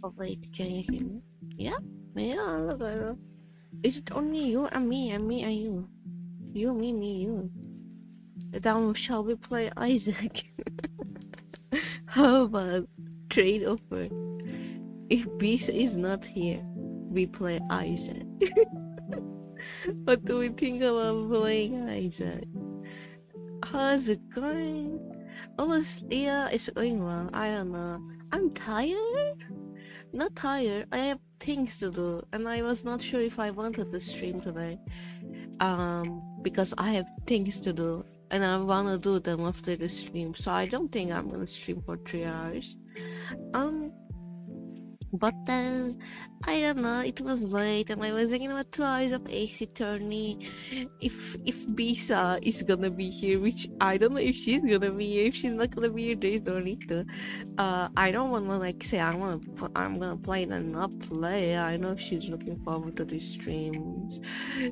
Oh wait, can you hear me? Yeah, yeah, look, is it only you and me and me and you? You, me, you. Then shall we play Isaac? How about trade offer? If Beast is not here, we play Isaac. What do we think about playing Isaac? How's it going? Honestly, yeah, it's going well. I don't know. I'm tired? Not tired. I have things to do, and I was not sure if I wanted to stream today. Because I have things to do, and I wanna do them after the stream. So I don't think I'm gonna stream for 3 hours. Um, but then, I don't know, it was late and I was thinking about 2 hours of AC tourney. If Bisa is gonna be here, which I don't know if she's gonna be here. If she's not gonna be here, there's no need to. I don't wanna like say I'm gonna play and not play. I know she's looking forward to the streams.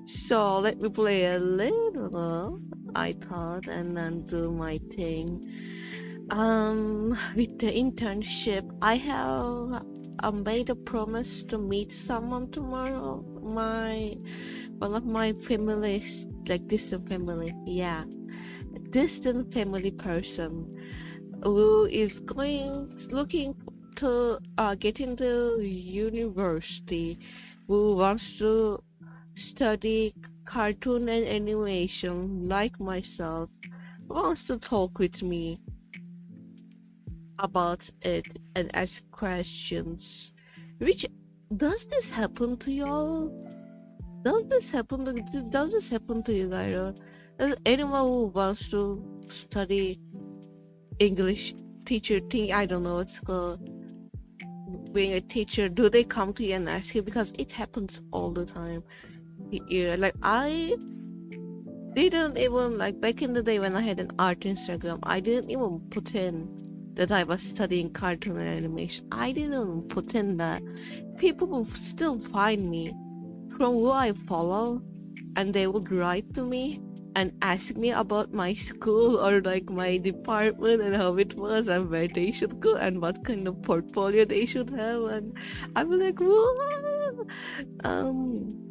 So let me play a little, I thought, and then do my thing. With the internship, I have made a promise to meet someone tomorrow. One of my families, like distant family, yeah, distant family person who is looking to get into university, who wants to study cartoon and animation like myself, wants to talk with me about it and ask questions. Which does this happen to y'all? Does this happen to you guys? Anyone who wants to study English teacher thing, I don't know what's called, being a teacher, do they come to you and ask you? Because it happens all the time. Yeah, like I didn't even, like back in the day when I had an art Instagram, I didn't even put in that I was studying cartoon and animation. I didn't put in that. People will still find me from who I follow, and they would write to me and ask me about my school or like my department and how it was and where they should go and what kind of portfolio they should have, and I'm like, what? Um,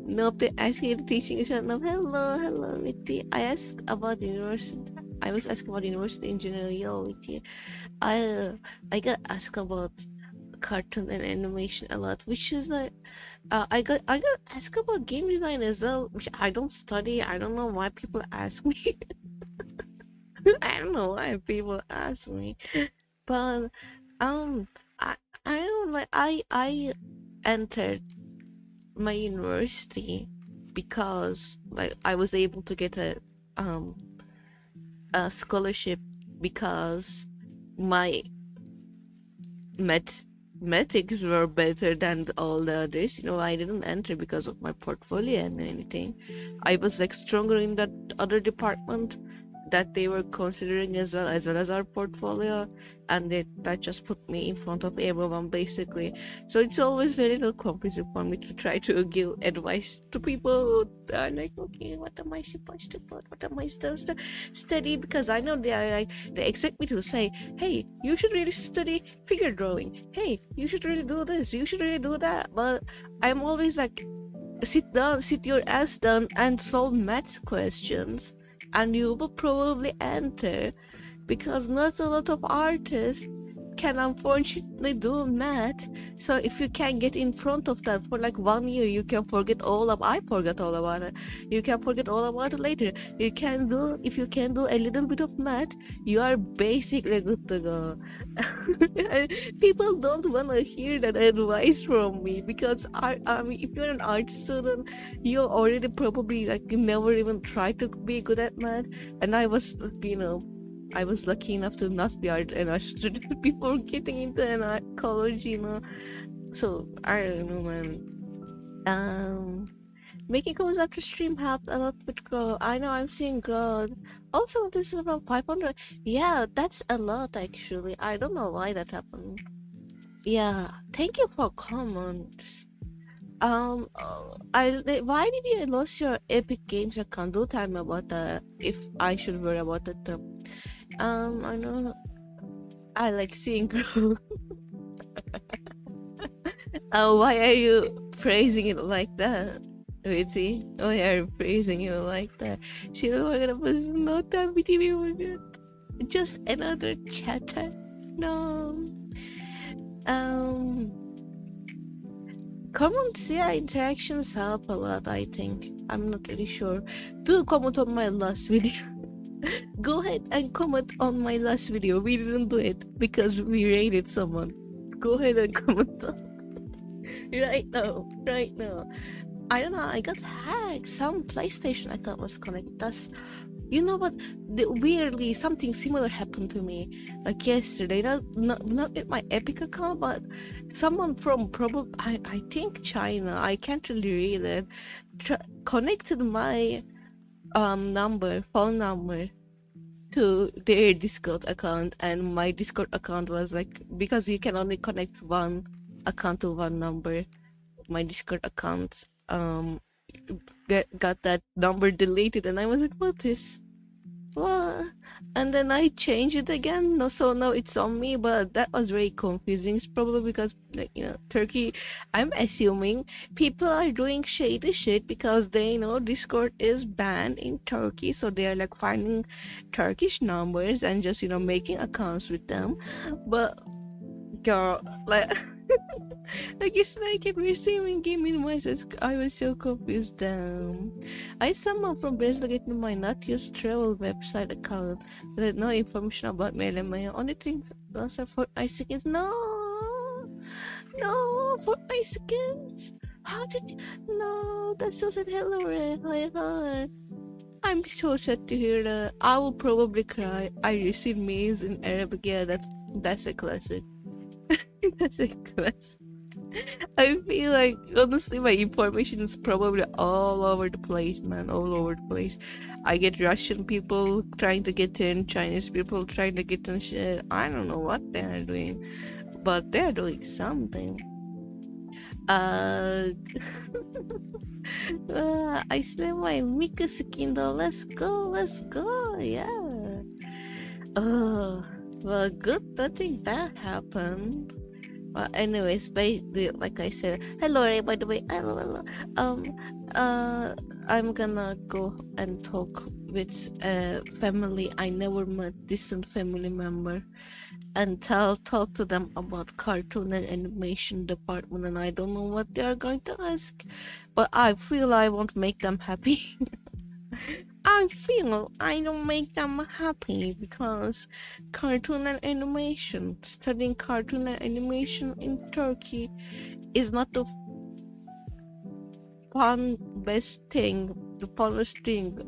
no, they ask you the teaching is no. Hello, Viti. I was asking about university engineering. Yo, Viti. I got asked about cartoon and animation a lot, which is like, I got asked about game design as well, which I don't study. I don't know why people ask me. I don't know why people ask me, but um, I I don't like I entered my university because like I was able to get um scholarship because my mathematics were better than all the others. I didn't enter because of my portfolio and anything. I was like stronger in that other department that they were considering as well as our portfolio, and that just put me in front of everyone basically. So it's always a little confusing for me to try to give advice to people who are like, okay, what am I supposed to put, what am I supposed to study, because I know they expect me to say, hey, you should really study figure drawing, hey, you should really do this, you should really do that, but I'm always like, sit your ass down and solve math questions and you will probably enter, because not a lot of artists can unfortunately do math. So if you can get in front of that for like 1 year, you can forget I forgot all about it. You can forget all about it later. If you can do a little bit of math, you are basically good to go. People don't want to hear that advice from me, because if you're an art student, you already probably like never even tried to be good at math. And I was lucky enough to not be an art student before getting into an art college. So I don't know, man. Making comments after stream helped a lot with growth. I know, I'm seeing growth. Also, this is around 500. Yeah, that's a lot actually. I don't know why that happened. Yeah, thank you for comments. Why did you lose your Epic Games account? Do tell me about that. If I should worry about it. I know. I like seeing growth. Why are you praising it like that? Witty? Why are you praising it like that? She's gonna put no time just another chatter. No. Um Comments, yeah, interactions help a lot, I think. I'm not really sure. Do comment on my last video. Go ahead and comment on my last video. We didn't do it because we raided someone. Go ahead and comment right now. Right now. I don't know, I got hacked. Some PlayStation account was connected. That's, you know what? Weirdly, something similar happened to me like yesterday. Not in my Epic account, but someone from probably I think China. I can't really read it. Connected my phone number to their Discord account, and my Discord account was like, because you can only connect one account to one number. My Discord account got that number deleted, and I was like, what is what? And then I changed it again. No, so now it's on me, but that was very confusing. It's probably because, like, Turkey, I'm assuming people are doing shady shit because they know Discord is banned in Turkey, so they are like finding Turkish numbers and just making accounts with them. But girl, like like it's like if receiving gaming messages, I was so confused. I someone from Brazil get me my not used travel website account but had no information about me and my only thing those are Fortnite skins. No Fortnite skins. How did you no that's so sad. Hello Red. Hi. I'm so sad to hear that. I will probably cry. I received memes in Arabic. Yeah, that's a classic. That's a classic. I feel like honestly my information is probably all over the place, man. All over the place. I get Russian people trying to get in, Chinese people trying to get in shit. I don't know what they're doing, but they're doing something. Uh, I still my Mika skin though. Let's go, yeah. Well, good. Nothing bad happened. Anyways, like I said, hello Ray, by the way, hello. I'm gonna go and talk with a family I never met, distant family member, and talk to them about cartoon and animation department, and I don't know what they are going to ask, but I feel I won't make them happy. I feel I don't make them happy because cartoon and animation, studying cartoon and animation in Turkey is not the best thing, the funnest thing.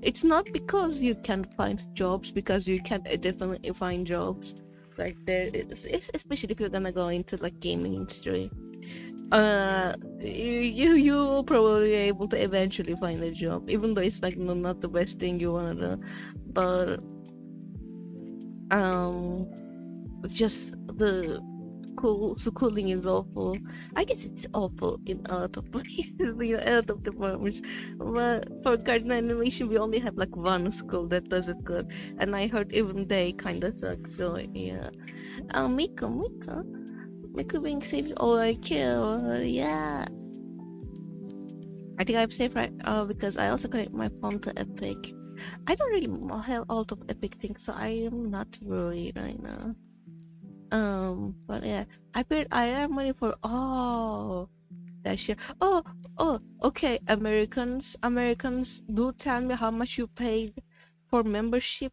It's not because you can't find jobs, because you can definitely find jobs. Like there is, especially if you're gonna go into like gaming industry. You will probably be able to eventually find a job, even though it's like not the best thing you wanna do, but just the schooling is awful. I guess it's awful in a lot of places, a lot of departments, but for cartoon animation we only have like one school that does it good, and I heard even they kind of suck, so yeah. Miko being saved all I kill, yeah. I think I'm safe right now because I also connect my phone to Epic. I don't really have a lot of Epic things, so I am not worried right now. But yeah, I have money for that shit. Okay, Americans, do tell me how much you paid for membership.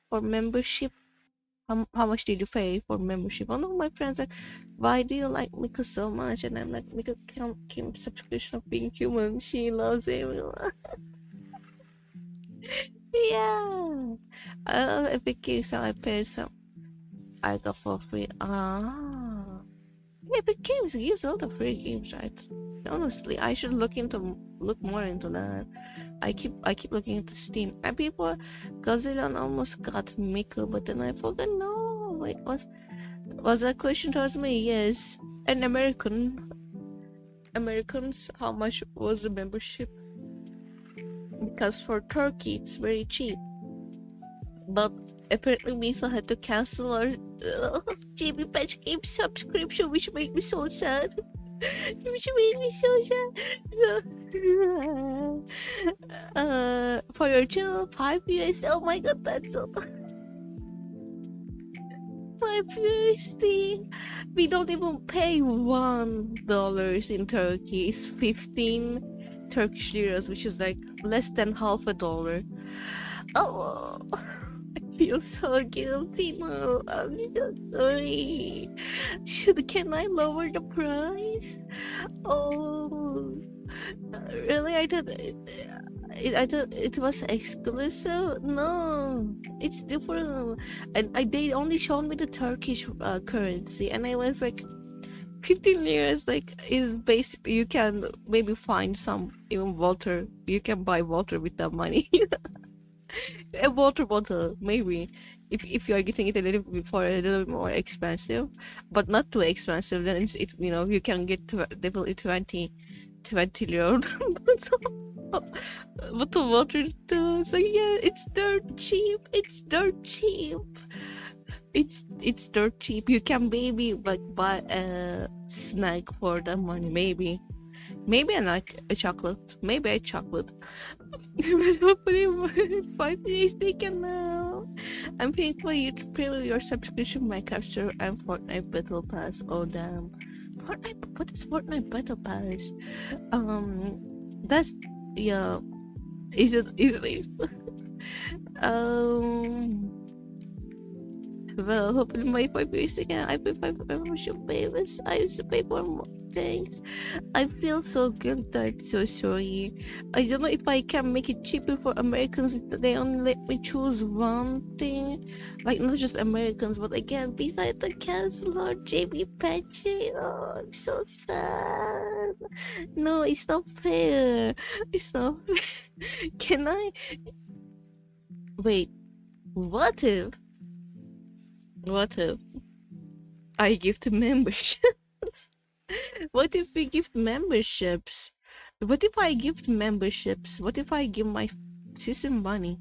How much did you pay for membership? One of my friends like, why do you like Mika so much? And I'm like, Mika came subscription of being human. She loves everyone. Yeah. Epic Games, so I paid some. I got for free. Epic Games gives all the free games, right? Honestly, I should look more into that. I keep looking into Steam, and people, Godzilla almost got Mika, but then I forgot. No, wait, was that question towards me? Yes, and Americans, how much was the membership? Because for Turkey it's very cheap, but apparently Misa had to cancel our JB Patch Game subscription, which made me so sad. Which made me so sad. For your channel, 5 US. Oh my god, that's so. 5 USD. We don't even pay $1 in Turkey. It's 15 Turkish liras, which is like less than half a dollar. Oh, I feel so guilty now. I'm so sorry. Can I lower the price? Oh, really? I thought it was exclusive. No, it's different. And they only showed me the Turkish currency, and I was like, 15 liras like is basically, you can maybe find some even water. You can buy water with that money. A water bottle, maybe, if you are getting it a little bit for a little bit more expensive, but not too expensive. Then it you can get definitely 20 lira bottle of water too. So yeah, it's dirt cheap. It's dirt cheap. It's dirt cheap. You can maybe like buy a snack for that money. Maybe a chocolate. Maybe a chocolate. Hopefully 5 days taken now. I'm paying for you to pay with your subscription, my capture, and Fortnite Battle Pass. Oh damn. What is Fortnite Battle Pass? That's, yeah. Is it well, hopefully my 5 days again. I pay 5 for membership payments. I used to pay for more things. I feel so guilty. I'm so sorry. I don't know if I can make it cheaper for Americans if they only let me choose one thing. Like, not just Americans, but again, besides the cancel or JB Patchy. Oh, I'm so sad. No, it's not fair. It's not fair. Can I? Wait, what if I gift memberships? What if we gift memberships? What if I gift memberships? What if I give my sister money,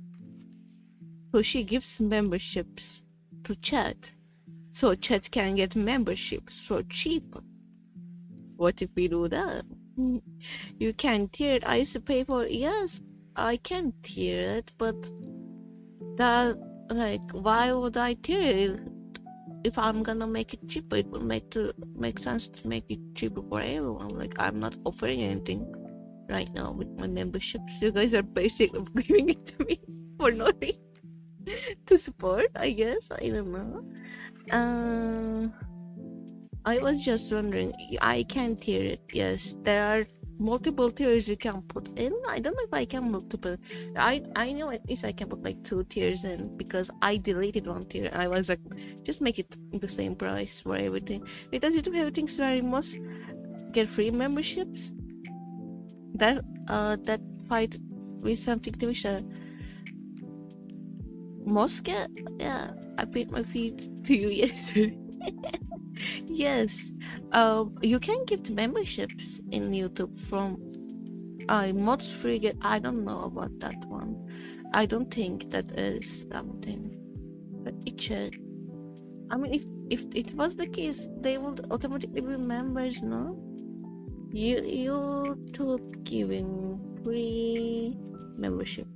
so she gives memberships to chat, so chat can get memberships for cheap? What if we do that? You can tier it. I used to pay for, yes, I can tier it, but that, like, why would I tier it? If I'm gonna make it cheaper, it would make sense to make it cheaper for everyone. Like, I'm not offering anything right now with my memberships. You guys are basically giving it to me for no reason. To support, I guess. I don't know. I was just wondering. I can tier it. Yes, there are multiple tiers you can put in. I don't know if I can multiple. I know at least I can put like 2 tiers in, because I deleted 1 tier. I was like, just make it the same price for everything. Because YouTube everything's where you must get free memberships. That fight with something to which must get. Yeah, I paid my fee to you yesterday. Yes, you can gift memberships in YouTube from mods free get. I don't know about that one. I don't think that is something. But it should. I mean, if it was the case, they would automatically be members, no? YouTube giving free membership.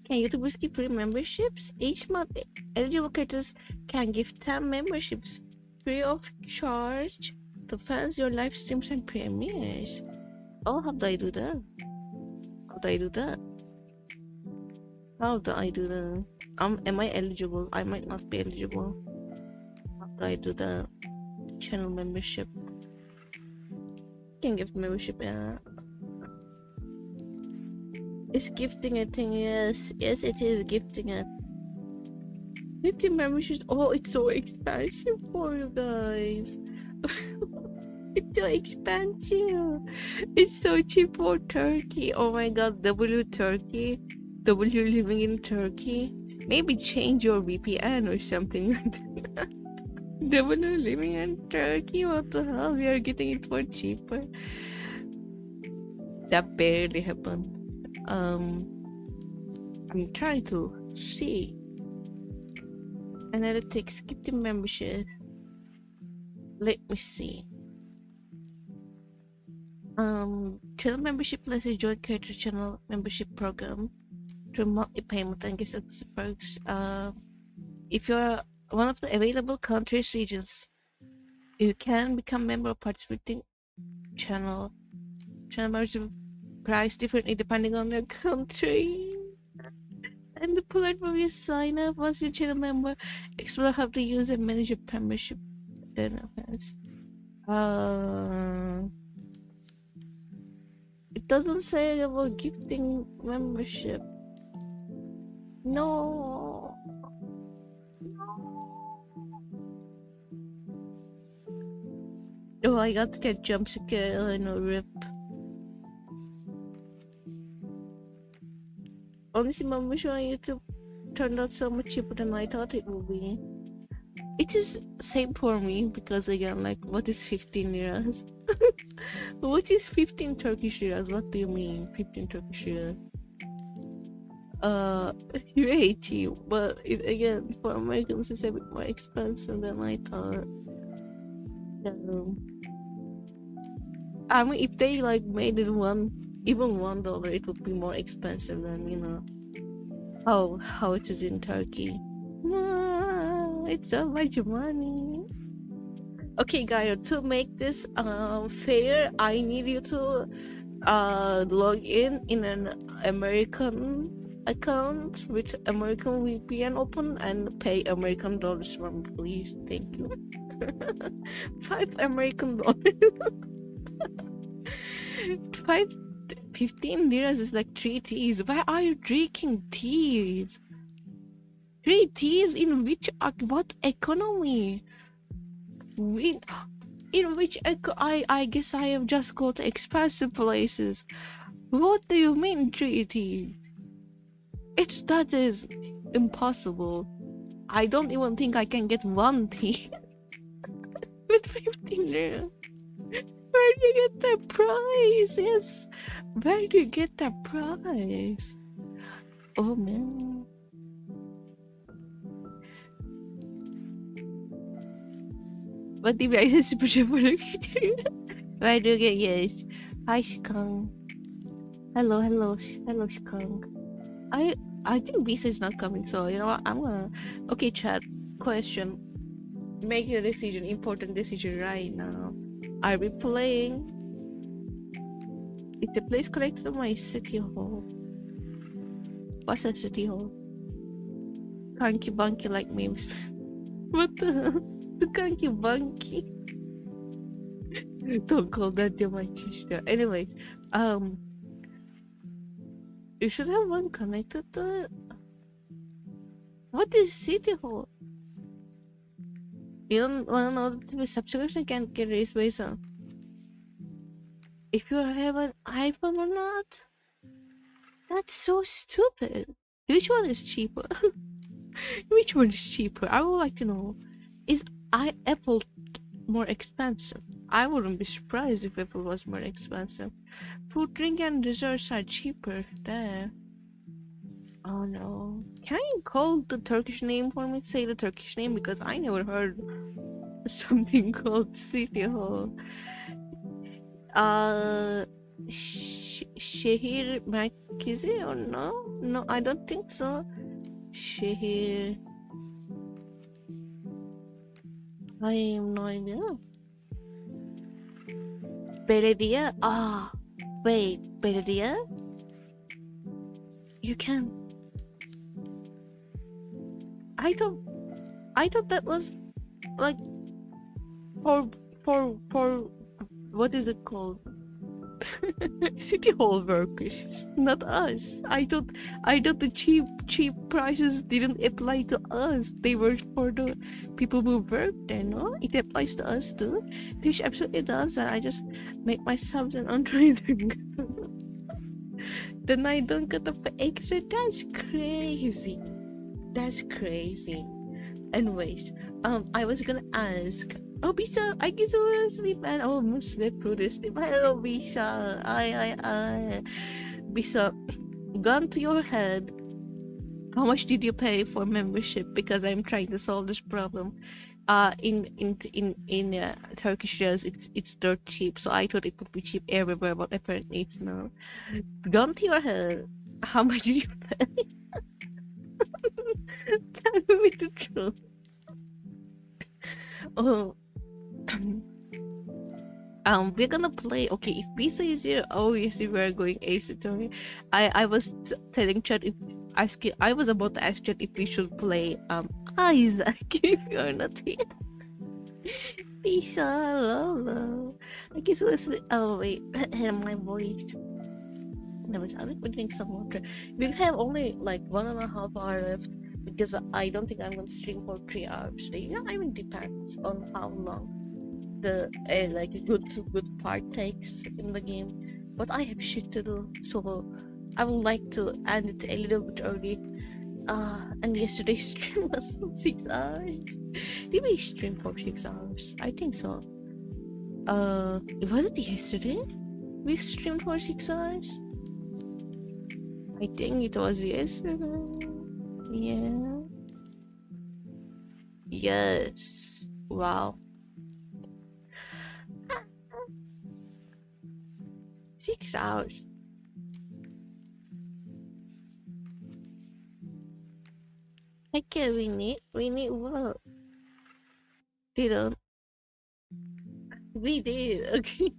Can YouTubers give free memberships? Each month, eligible creators can give 10 memberships free of charge to fans your live streams and premieres. Oh, how do I do that? How do I do that? How do I do that? Am I eligible? I might not be eligible. How do I do the channel membership? Can give membership, yeah. It's gifting a thing, yes. Yes, it is gifting it. 50 memberships. Oh, it's so expensive for you guys. It's so expensive. It's so cheap for Turkey. Oh my god, W Turkey. W living in Turkey. Maybe change your VPN or something like that. W living in Turkey. What the hell? We are getting it for cheaper. That barely happened. I'm trying to see analytics, skip the membership. Let me see. Channel membership lets you join creator channel membership program through monthly payment and get access perks. If you're one of the available countries regions, you can become member of participating channel. Channel membership price differently depending on your country. And the platform you sign up once you're channel member, explore how to use and manage your membership benefits. It doesn't say about gifting membership. No. Oh, I got to get jump scare and a rip. Honestly, membership on YouTube turned out so much cheaper than I thought it would be. It is same for me because again, like, what is 15 liras? What is 15 Turkish liras? What do you mean 15 Turkish liras? Very cheap, but again, for Americans it's a bit more expensive than I thought. I mean, if they like made it even $1, it would be more expensive than, you know, how it is in Turkey. It's so much money. Okay, Gaio, to make this fair, I need you to log in an American account with American VPN open and pay American dollars for me, please. Thank you. 5 American dollars. 15 liras is like 3 teas. Why are you drinking teas? 3 teas in what economy? In which I guess I have just got expensive places. What do you mean 3 teas? That is impossible. I don't even think I can get 1 tea with 15 lira. Where do you get that price? Yes, where do you get that price? Oh man. What do you mean? I super where do you get? Yes. Hi Shikang. Hello Shikang. I think Visa is not coming, so you know what, I'm gonna... Okay, chat, question. Make a decision, important decision right now. Are we playing? Is the place connected to my city hall? What's a city hall? Kanky bunky like memes. What the? The kanky bunky? Don't call that my sister. Anyways, you should have one connected to it. What is city hall? You don't wanna know the subscription can't get raised by some. If you have an iPhone or not? That's so stupid. Which one is cheaper? Which one is cheaper? I would like to know. Is Apple more expensive? I wouldn't be surprised if Apple was more expensive. Food, drink, and desserts are cheaper there. Oh no. Can you call the Turkish name for me? Say the Turkish name because I never heard something called City Hall. Şehir merkezi or no? No, I don't think so. Şehir... I have no idea. Belediye? Wait, belediye? You can... I thought that was like for what is it called? City hall workers, not us. I thought the cheap prices didn't apply to us. They were for the people who work there. No, it applies to us too. Which absolutely does. And I just make myself an Android. Then I don't get the extra. That's crazy. Anyways, I was gonna ask, Oh, bisa, I can sleep and almost sleep through this. Hello, bisa. I. Bisa, gun to your head. How much did you pay for membership? Because I'm trying to solve this problem. In Turkish lira, it's dirt cheap. So I thought it would be cheap everywhere, but apparently it's not. Gun to your head. How much did you pay? Tell me the truth. Oh. We're gonna play. Okay, if Visa is here, obviously we're going asymmetry. I was telling Chad if I was about to ask Chad if we should play Isaac if you're not here. Visa, lolo. I guess it was. Oh wait, my voice. I was drink some water. We have only like 1.5 hours left because I don't think I'm gonna stream for 3 hours. Yeah, I mean depends on how long the like a good part takes in the game, but I have shit to do, so I would like to end it a little bit early. And yesterday's stream was 6 hours. Did we stream for 6 hours? I think so. Was it yesterday we streamed for 6 hours? I think it was yesterday. Yeah. Yes. Wow. 6 hours. Okay, we need what? Didn't we did? Okay.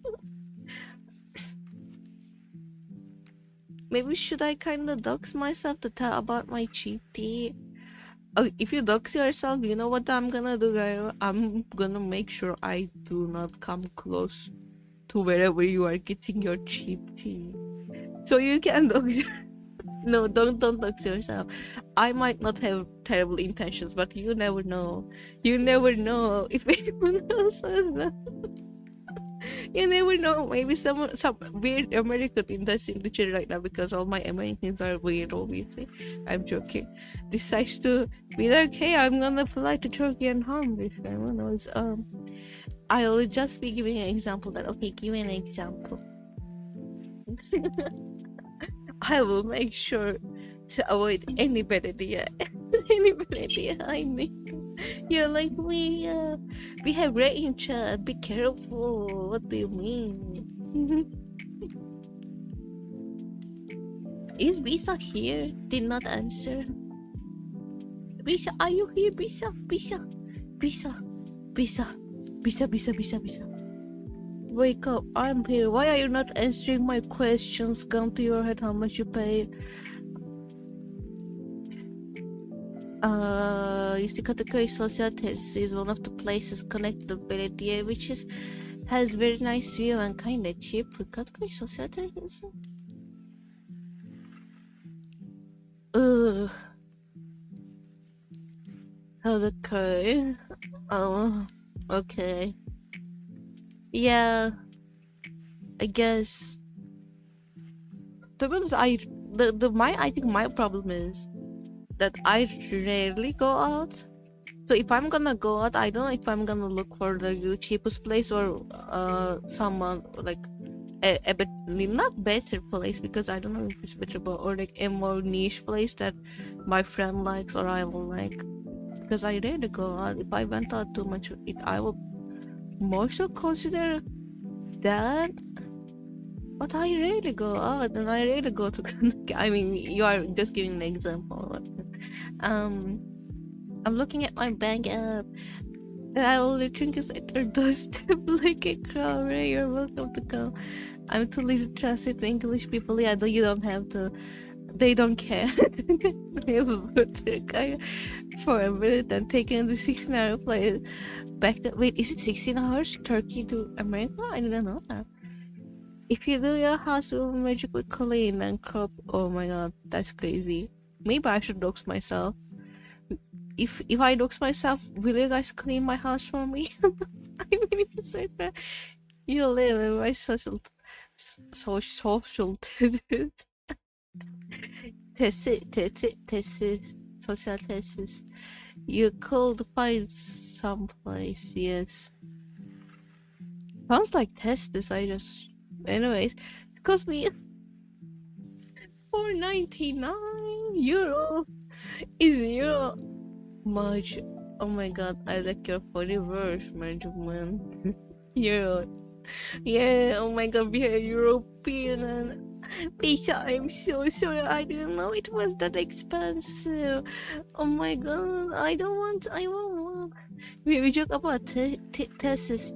Maybe should I kinda dox myself to tell about my cheat tea? Oh, if you dox yourself, you know what I'm gonna do, guys? I'm gonna make sure I do not come close to wherever you are getting your cheap tea. So you can dox No, don't dox yourself. I might not have terrible intentions, but you never know. You never know if anyone else has that. You never know. Maybe some weird American in the chat right now, because all my Americans are weird. Obviously, I'm joking. Decides to be like, "Hey, I'm gonna fly to Turkey and harm this guy." Who knows? I'll just be giving an example. That okay? Give me an example. I will make sure to avoid any bad idea. Any bad idea I need. You're like, we have Ray in chat. Be careful. What do you mean? Is Bisa here? Did not answer. Bisa, are you here? Bisa. Wake up, I'm here. Why are you not answering my questions? Come to your head, how much you pay? Katakuri Social Test is one of the places connected to Belediye, which has very nice view and kinda cheap. Katakuri Social Test? Okay. Oh, okay. Yeah, I guess. To be honest, I think my problem is that I rarely go out. So if I'm gonna go out, I don't know if I'm gonna look for the cheapest place or someone like a bit not better place, because I don't know if it's better, but or like a more niche place that my friend likes or I will like. Because I rarely go out. If I went out too much, I will more so consider that. But I rarely go out, and I rarely go to. I mean, you are just giving an example. I'm looking at my bank app, and I only drink is at your doorstep like a crow. Ray, you're welcome to come. I'm too lazy to translate English people. Yeah, you don't have to. They don't care. They have a butter guy for a minute and taking the 16-hour flight back. Wait, is it 16 hours Turkey to America? I didn't know that. If you do your house will magically clean and crop. Oh my god, that's crazy. Maybe I should dox myself. If I dox myself, will you guys clean my house for me? I mean, if it's right there, you live in my social tesis, social tesis. You could find some place, yes. Sounds like Testis. Anyways, it cost me 4.99 euro. Is euro much? Oh my god, I like your funny verse, man. Euro. Yeah, oh my god, we are European and Lisa, I'm so sorry. I didn't know it was that expensive. Oh my god, I won't want. We joke about thesis.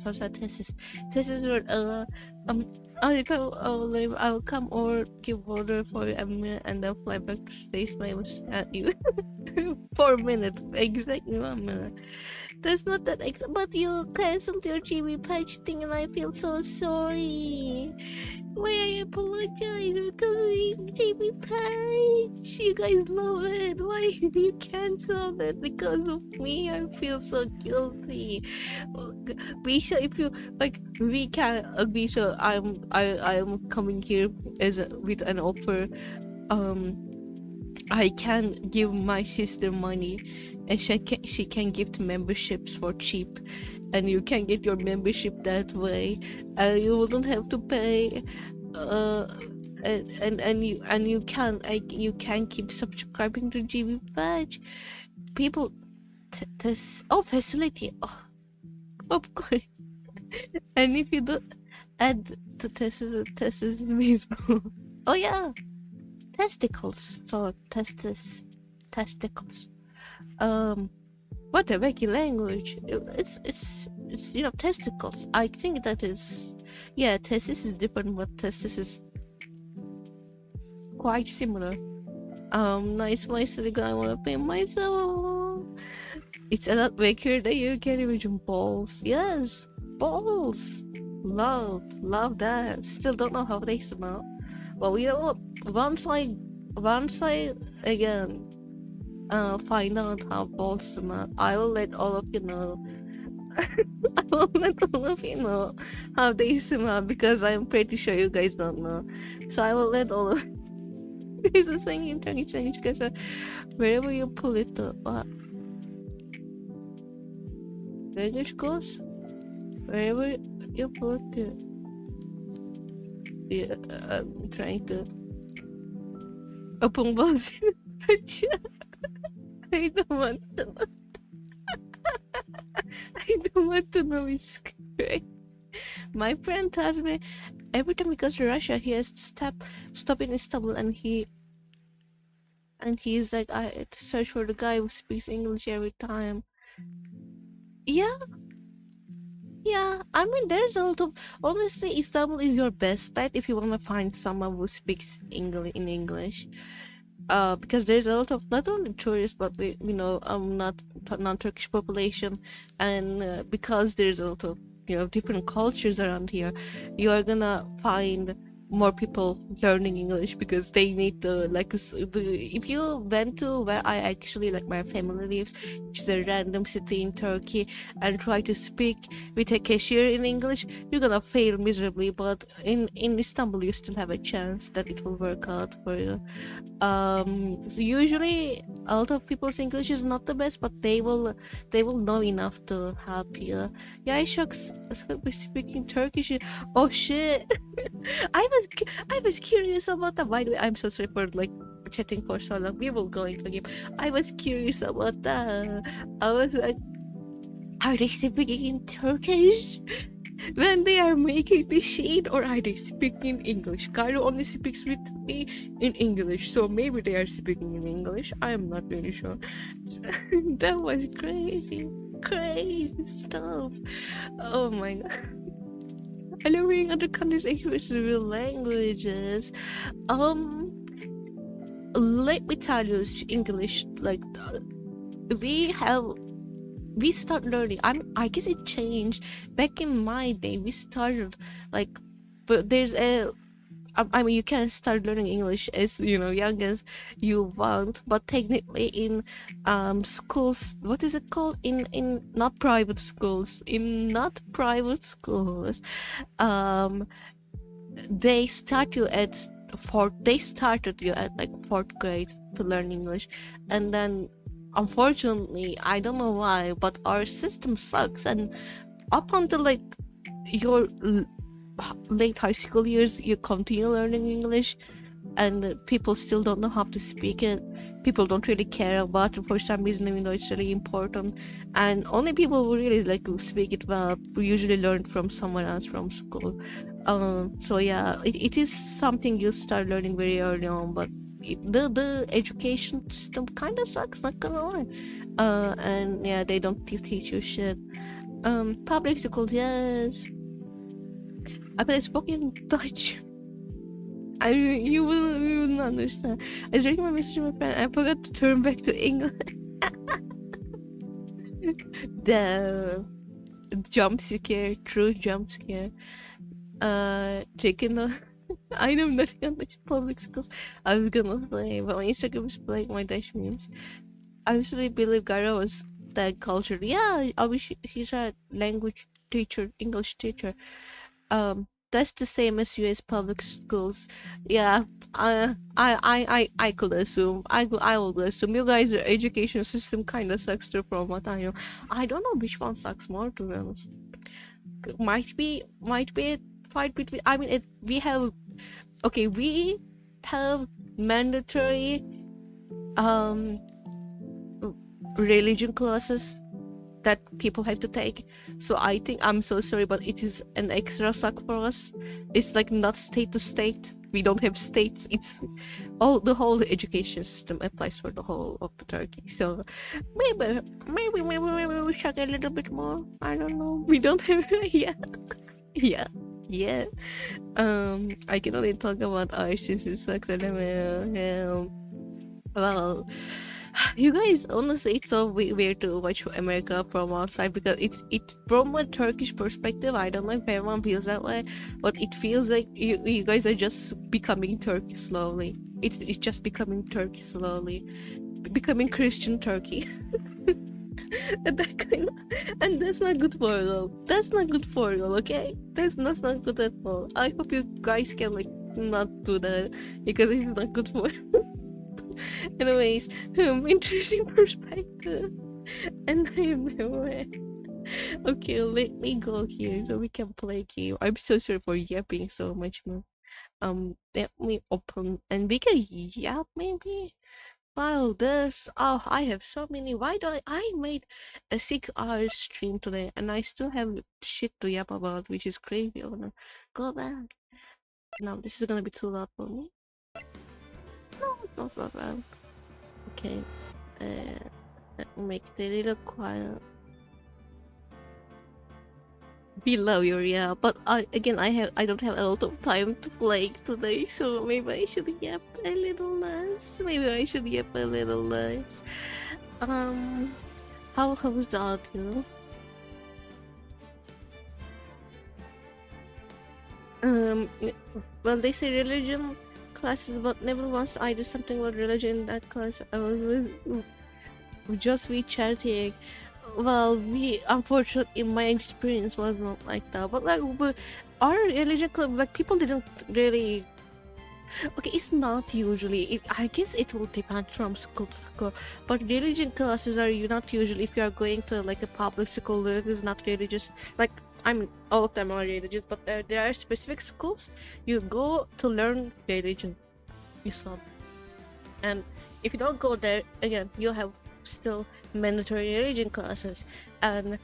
So thesis word. I'll come or give order for a minute and then fly back to space. I was at you. 4 minutes, exactly 1 minute. That's not that but you cancelled your GB patch thing and I feel so sorry. Why I apologize because of GB patch. You guys love it. Why you canceled it because of me? I feel so guilty. Bisha, if you like, we can. Bisha, I'm coming here with an offer. I can give my sister money and she can gift memberships for cheap and you can get your membership that way and you wouldn't have to pay and you can keep subscribing to GB Badge. People this facility, of course. And if you don't add to testes mismo. Oh yeah, testicles. So testicles. What a wacky language. It's testicles. I think that is, yeah, testis is different, but testis is quite similar. Nice silly guy, I wanna pay myself. It's a lot wakier than you can imagine. Balls. Yes, balls. Love that. Still don't know how they smell. Well, you know what? Once I again find out how balls smell, I will let all of you know. I will let all of you know how they smell because I'm pretty sure you guys don't know. So I will let all of you guys are saying in change because wherever you pull it to English goes, wherever you pull it to. Yeah, I'm trying to open balls. I don't want to know. I don't want to know it's correct. My friend tells me every time he goes to Russia, he has to stop in Istanbul, and he's like, I have to search for the guy who speaks English every time. Yeah. I mean, there's a lot of, honestly, Istanbul is your best bet if you want to find someone who speaks English. Because there's a lot of not only tourists but not non-Turkish population, and because there's a lot of different cultures around here, you are gonna find more people learning English because they need to if you went to where I actually my family lives, which is a random city in Turkey, and try to speak with a cashier in English, you're gonna fail miserably. But in Istanbul you still have a chance that it will work out for you. So usually a lot of people's English is not the best, but they will know enough to help you. Yeah, shucks, speaking Turkish. Oh shit. I was curious about that. By the way, I'm so sorry for chatting for so long. We will go into a game. I was curious about that. I was like, are they speaking in Turkish when they are making the shade, or are they speaking English? Cairo only speaks with me in English, so maybe they are speaking in English. I'm not really sure. That was crazy stuff. Oh my god. I love reading other countries' English real languages. Let me tell you, English, we start learning. I guess it changed. Back in my day, we started but there's I mean, you can start learning English as young as you want, but technically in schools, what is it called? In not private schools, they start you at they started you at fourth grade to learn English, and then unfortunately, I don't know why, but our system sucks, and up until your late high school years, you continue learning English, and people still don't know how to speak it. People don't really care about it for some reason, even though it's really important. And only people who really like to speak it well usually learn from someone else from school. So yeah, it is something you start learning very early on, but the education system kind of sucks, not gonna lie. And yeah, they don't teach you shit. Public schools, yes. I but I spoke in Dutch. You will not understand. I was reading my message to my friend. I forgot to turn back to English. The jump scare, true jump scare. Chicken. I know nothing on Dutch public schools. I was gonna say, but my Instagram is playing my Dutch memes. I actually believe Gara was that culture. Yeah, I wish he's a language teacher, English teacher. That's the same as US public schools. Yeah, I could assume. I would assume you guys' education system kind of sucks too, from what I know. I don't know which one sucks more, to be honest. Might be a fight between. I mean, we have mandatory religion classes that people have to take. So I think, I'm so sorry, but it is an extra suck for us. It's like not state to state. We don't have states. It's the whole education system applies for the whole of Turkey. So maybe we should a little bit more. I don't know. We don't have yeah. I can only talk about ours since it sucks. Well, you guys, honestly, it's so weird to watch America from outside, because it's from a Turkish perspective. I don't know if everyone feels that way, but it feels like you guys are just becoming Turkey slowly. It's just becoming Turkey slowly, becoming Christian Turkey. And that kind of, and that's not good for you. That's not good for you. Okay, that's not good at all. I hope you guys can like not do that, because it's not good for you. Anyways, interesting perspective. And I remember. Okay, let me go here so we can play game. I'm so sorry for yapping so much, man. Let me open and we can yap maybe. Wow, this. Oh, I have so many. Why do I made a 6-hour stream today and I still have shit to yap about, which is crazy. I wanna go back. No, this is gonna be too loud for me. No, it's not that bad. Okay, let me make it a little quiet. Below your, yeah, but I don't have a lot of time to play today, so maybe I should yap a little less. How was the audio? Well, they say religion classes, but never once I did something about religion in that class. I was just chatting. Well, unfortunately, in my experience was not like that. But like, our religion club, like, people didn't really. Okay, it's not usually. I guess it will depend from school to school. But religion classes are not usually, if you are going to like a public school that is not religious. Like, I mean, all of them are religious, but there are specific schools you go to learn religion, Islam. And if you don't go there, again, you have still mandatory religion classes. And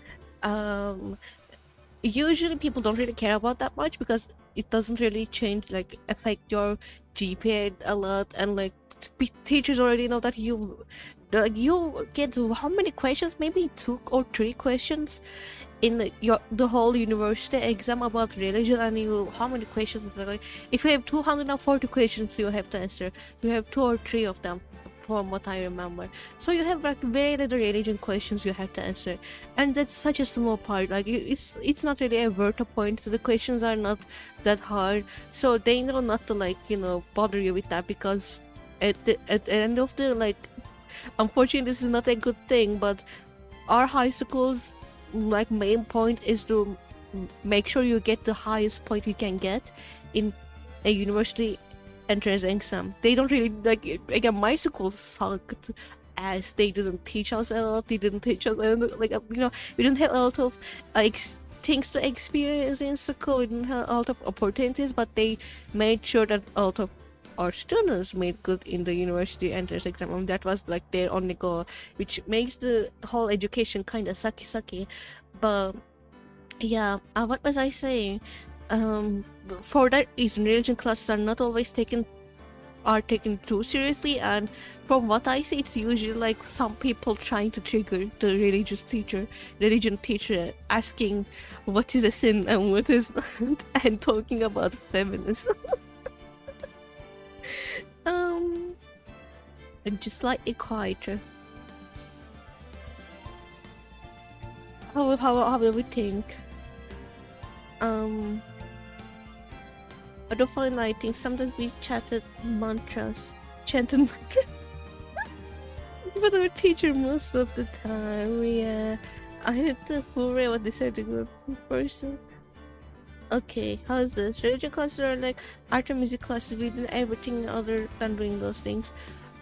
usually people don't really care about that much, because it doesn't really like affect your GPA a lot, and like teachers already know that you get how many questions, maybe 2 or 3 questions in the whole university exam about religion, and how many questions, like if you have 240 questions you have to answer, you have 2 or 3 of them from what I remember. So you have like very little religion questions you have to answer, and that's such a small part. Like it's not really a worth a point. The questions are not that hard, so they know not to like bother you with that, because at the end of the, like, unfortunately this is not a good thing, but our high schools like main point is to make sure you get the highest point you can get in a university entrance exam. They don't really like, again, my school sucked as they didn't teach us a lot. They didn't teach us like we didn't have a lot of like things to experience in school. We didn't have a lot of opportunities, but they made sure that a lot of our students made good in the university entrance exam, and that was like their only goal, which makes the whole education kind of sucky. But yeah, what was I saying? For that reason, religion classes are not always taken too seriously, and from what I see, it's usually like some people trying to trigger the religion teacher, asking what is a sin and what is not, and talking about feminism. And just slightly quieter. How do we think? I don't find I think sometimes we chanted mantras. But our teacher most of the time, yeah. I had to forget what they said to group person. Okay, how's this? Religion classes are like art and music classes. We did everything other than doing those things.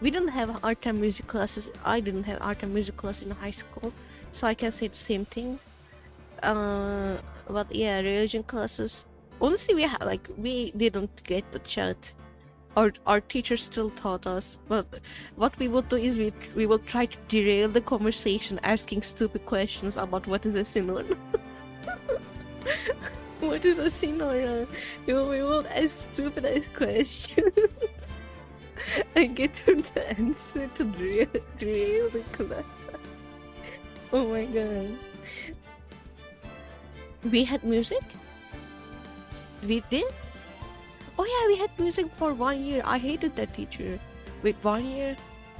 We didn't have art and music classes. I didn't have art and music class in high school, so I can say the same thing. But yeah, religion classes. Honestly, we didn't get to chat. Our teachers still taught us, but what we would do is we will try to derail the conversation, asking stupid questions about what is a synonym. What is a synonym? We will ask stupid ass questions and get them to answer to derail the class. Oh my god. We had music? We did? Oh yeah, we had music for 1 year. I hated that teacher. Wait, 1 year?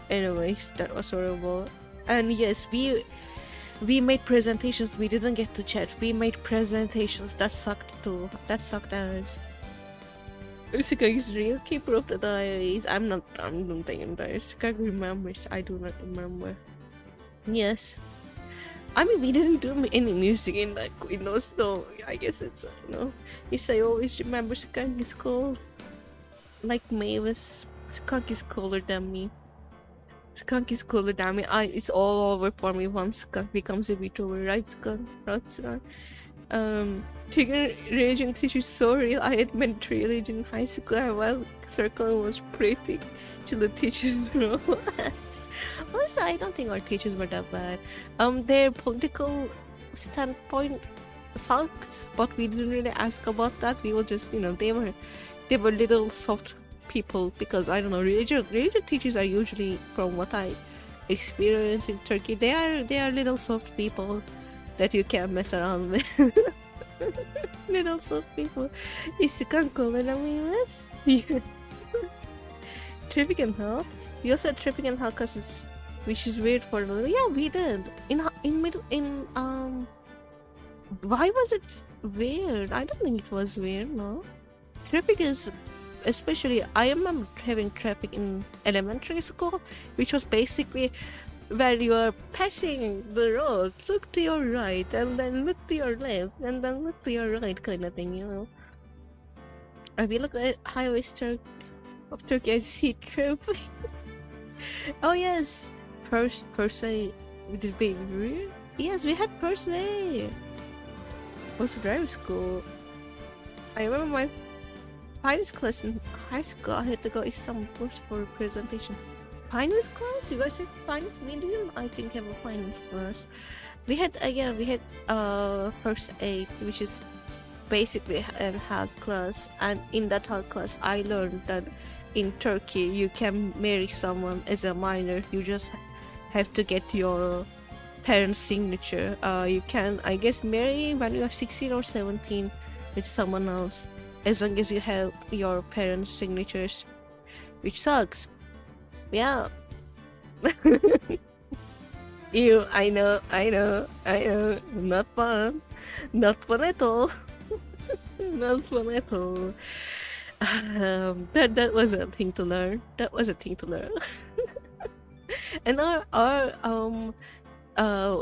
Anyways, that was horrible. And yes, we made presentations. We didn't get to chat. We made presentations. That sucked too. That sucked ass. Sika is real keeper of the diaries. I don't think I'm diaries. Sika remembers. I do not remember. Yes. I mean, we didn't do any music in that, so I guess it's, yes, I always remember Skunk is cool. Like Mavis, Skunk is cooler than me. It's all over for me once Skunk becomes a VTuber, right, Skunk? Trigger religion teacher so real. I had met religion in high school, and while circle was pretty to the teachers' role. Also, I don't think our teachers were that bad. Their political standpoint sucked, but we didn't really ask about that. We were just, they were little soft people, because I don't know, religion teachers are usually, from what I experience in Turkey, they are little soft people that you can't mess around with. Little soft people. Is the cooler than we was? Yes. Tripping and Hell. We also had Tripping and Hell classes, which is weird for the. Yeah, we did. Why was it weird? I don't think it was weird, no. Tripping is, especially, I remember having tripping in elementary school, which was basically where you are passing the road, look to your right, and then look to your left, and then look to your right, kind of thing, If you look at highways of Turkey and see traffic. Oh yes, first day. Did we? Yes, we had first day. Also driving school. I remember my finance class in high school. I had to go Istanbul for a presentation. Finance class? You guys had finance? We didn't, I think, have a finance class. We had first aid, which is basically a health class, and in that health class I learned that in Turkey you can marry someone as a minor. You just have to get your parents' signature. You can, I guess, marry when you are 16 or 17 with someone else, as long as you have your parents' signatures, which sucks. Yeah. I know. Not fun at all. Not fun at all. That was a thing to learn. And our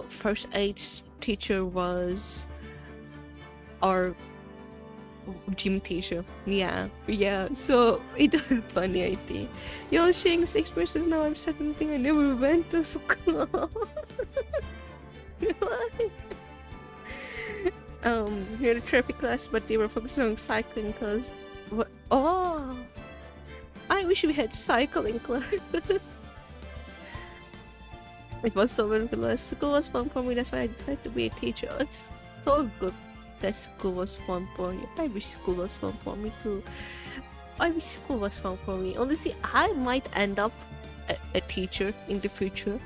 first aid teacher was our gym teacher. Yeah. So it was funny, I think. You're sharing 6 persons now. I'm 17. I never went to school. We had a traffic class, but they were focusing on cycling because what? Oh, I wish we had cycling class. It was so very good. School was fun for me. That's why I decided to be a teacher. It's so good that school was fun for you. I wish school was fun for me too. I wish school was fun for me. Honestly, I might end up a teacher in the future.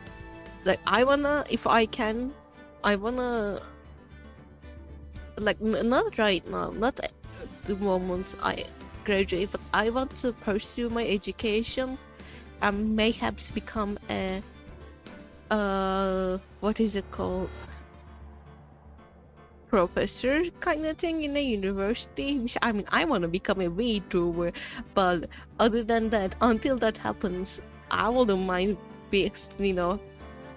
Like I wanna, if I can, I wanna, like not right now, not at the moment I graduate, but I want to pursue my education and mayhaps become a what is it called, professor kind of thing in a university, which I mean I want to become a VTuber, but other than that, until that happens, I wouldn't mind being,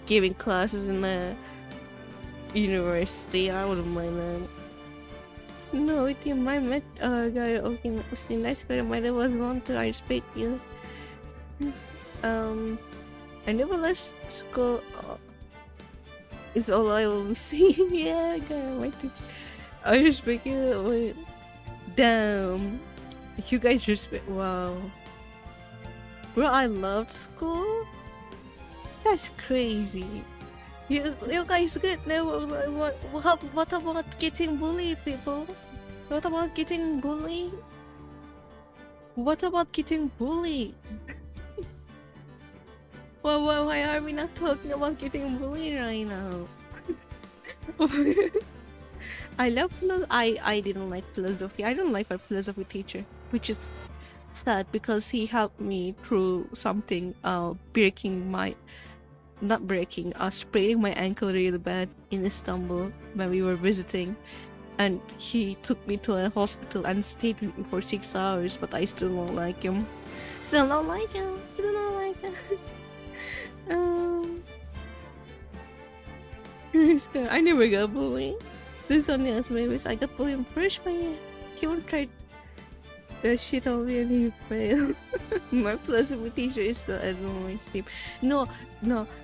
giving classes in a university. I wouldn't mind that. No, with you, I met a guy. Okay, was nice guy. My dad was one to I respect you. I never left school. Is all I will be seeing. Yeah, guy, my teacher. I respect you. Wait. Damn. You guys respect. Wow. Bro, I loved school. That's crazy. You guys get never. What about getting bullied, people? What about getting bullied? What about getting bullied? Well, why are we not talking about getting bullied right now? I love I didn't like philosophy. I don't like my philosophy teacher, which is sad because he helped me through something, spraining my ankle really bad in Istanbul when we were visiting, and he took me to a hospital and stayed with me for 6 hours, but I still don't like him. Still don't like him. I never got bullied. This only as Mavis. I got bullied in freshman year. He won't try that shit on me and he failed. My philosophy teacher is still at my team. No.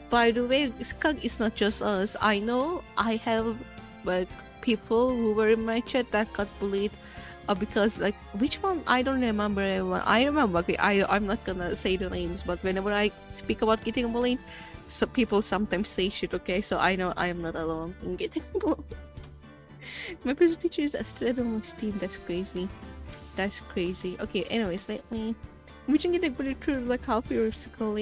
By the way, Skug is not just us. I know I have like people who were in my chat that got bullied. Because like which one I don't remember everyone. I remember, okay, I'm not gonna say the names, but whenever I speak about getting bullied, so people sometimes say shit, okay, so I know I am not alone in getting bullied. My present teacher is still on my team. That's crazy. Okay, anyways, let me imagine getting bullied through like half your school.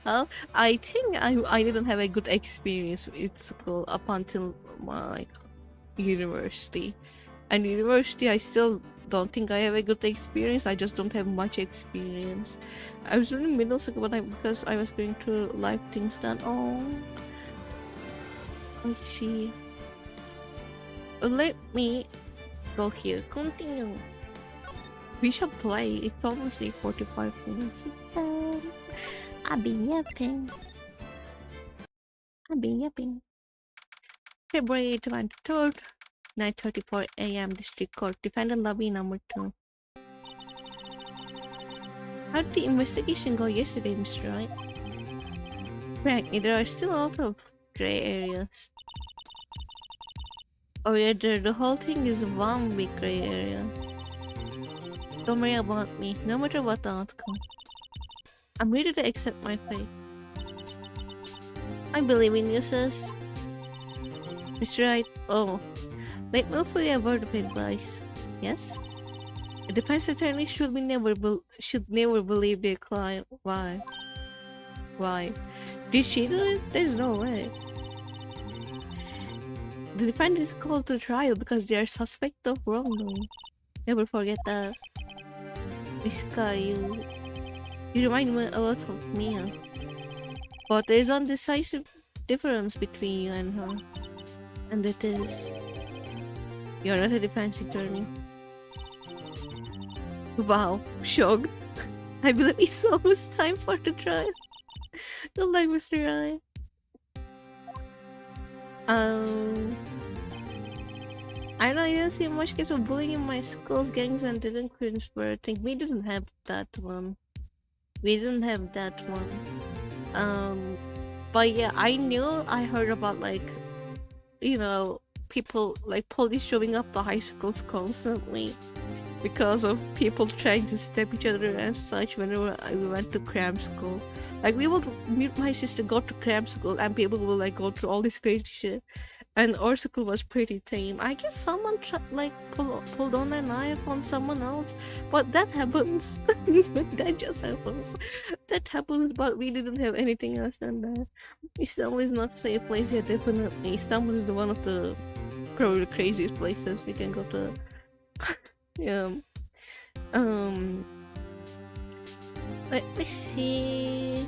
Well, I think I didn't have a good experience with school up until my university. And university, I still don't think I have a good experience. I just don't have much experience. I was in middle school because I was going through life things that gee. Let me go here. Continue. We should play. It's almost 45 minutes. I've been yapping. February 23rd. 9:34 a.m. District Court. Defendant lobby number 2. How did the investigation go yesterday, Mr. Wright? Frankly, there are still a lot of gray areas. Oh yeah, the whole thing is one big gray area. Don't worry about me, no matter what the outcome. I'm ready to accept my fate. I believe in you, sis. Mr. Wright, oh. Let me offer you a word of advice. Yes? A defense attorney should never believe their client. Why? Did she do it? There's no way. The defendant is called to trial because they are suspect of wrongdoing. Never forget that. Miss Kai, you remind me a lot of Mia. But there's one decisive difference between you and her. And it is... you're not a defense attorney. Wow, shocked. I believe it's almost time for the trial. Don't like Mr. Ryan. I know I didn't see much case of bullying in my school's gangs and delinquents, but I think we didn't have that one. But yeah, I heard about like, people like police showing up to high schools constantly because of people trying to step each other and such whenever we went to cram school. Like we would meet my sister go to cram school and people would like go through all this crazy shit. And our school was pretty tame. I guess someone pulled on a knife on someone else, but that happens. That just happens. That happens, but we didn't have anything else than that. Istanbul is not a safe place yet, definitely. Istanbul is one of the probably the craziest places you can go to. Yeah. Um. Let me see.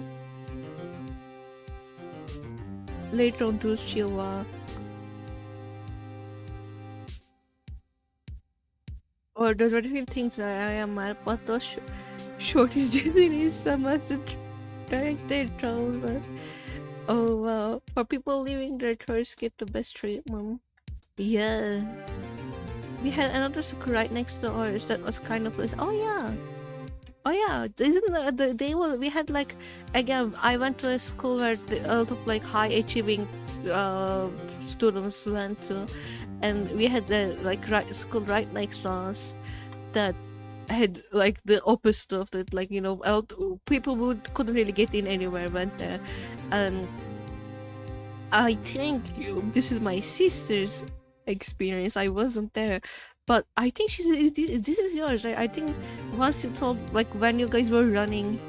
Later on to Chihuahua. Or those are different things that I am mad but those shorties generally some as a directed trauma. Oh wow. For people leaving their tours get the best treatment. Yeah. We had another school right next to ours that was kind of like, oh yeah. Oh yeah, isn't they will we had like again I went to a school where a lot of like high achieving students went to, and we had the like school right next to us that had like the opposite of it, like you know people who couldn't really get in anywhere went there. And I think this is my sister's experience. I wasn't there, but I think this is yours. I think once you told like when you guys were running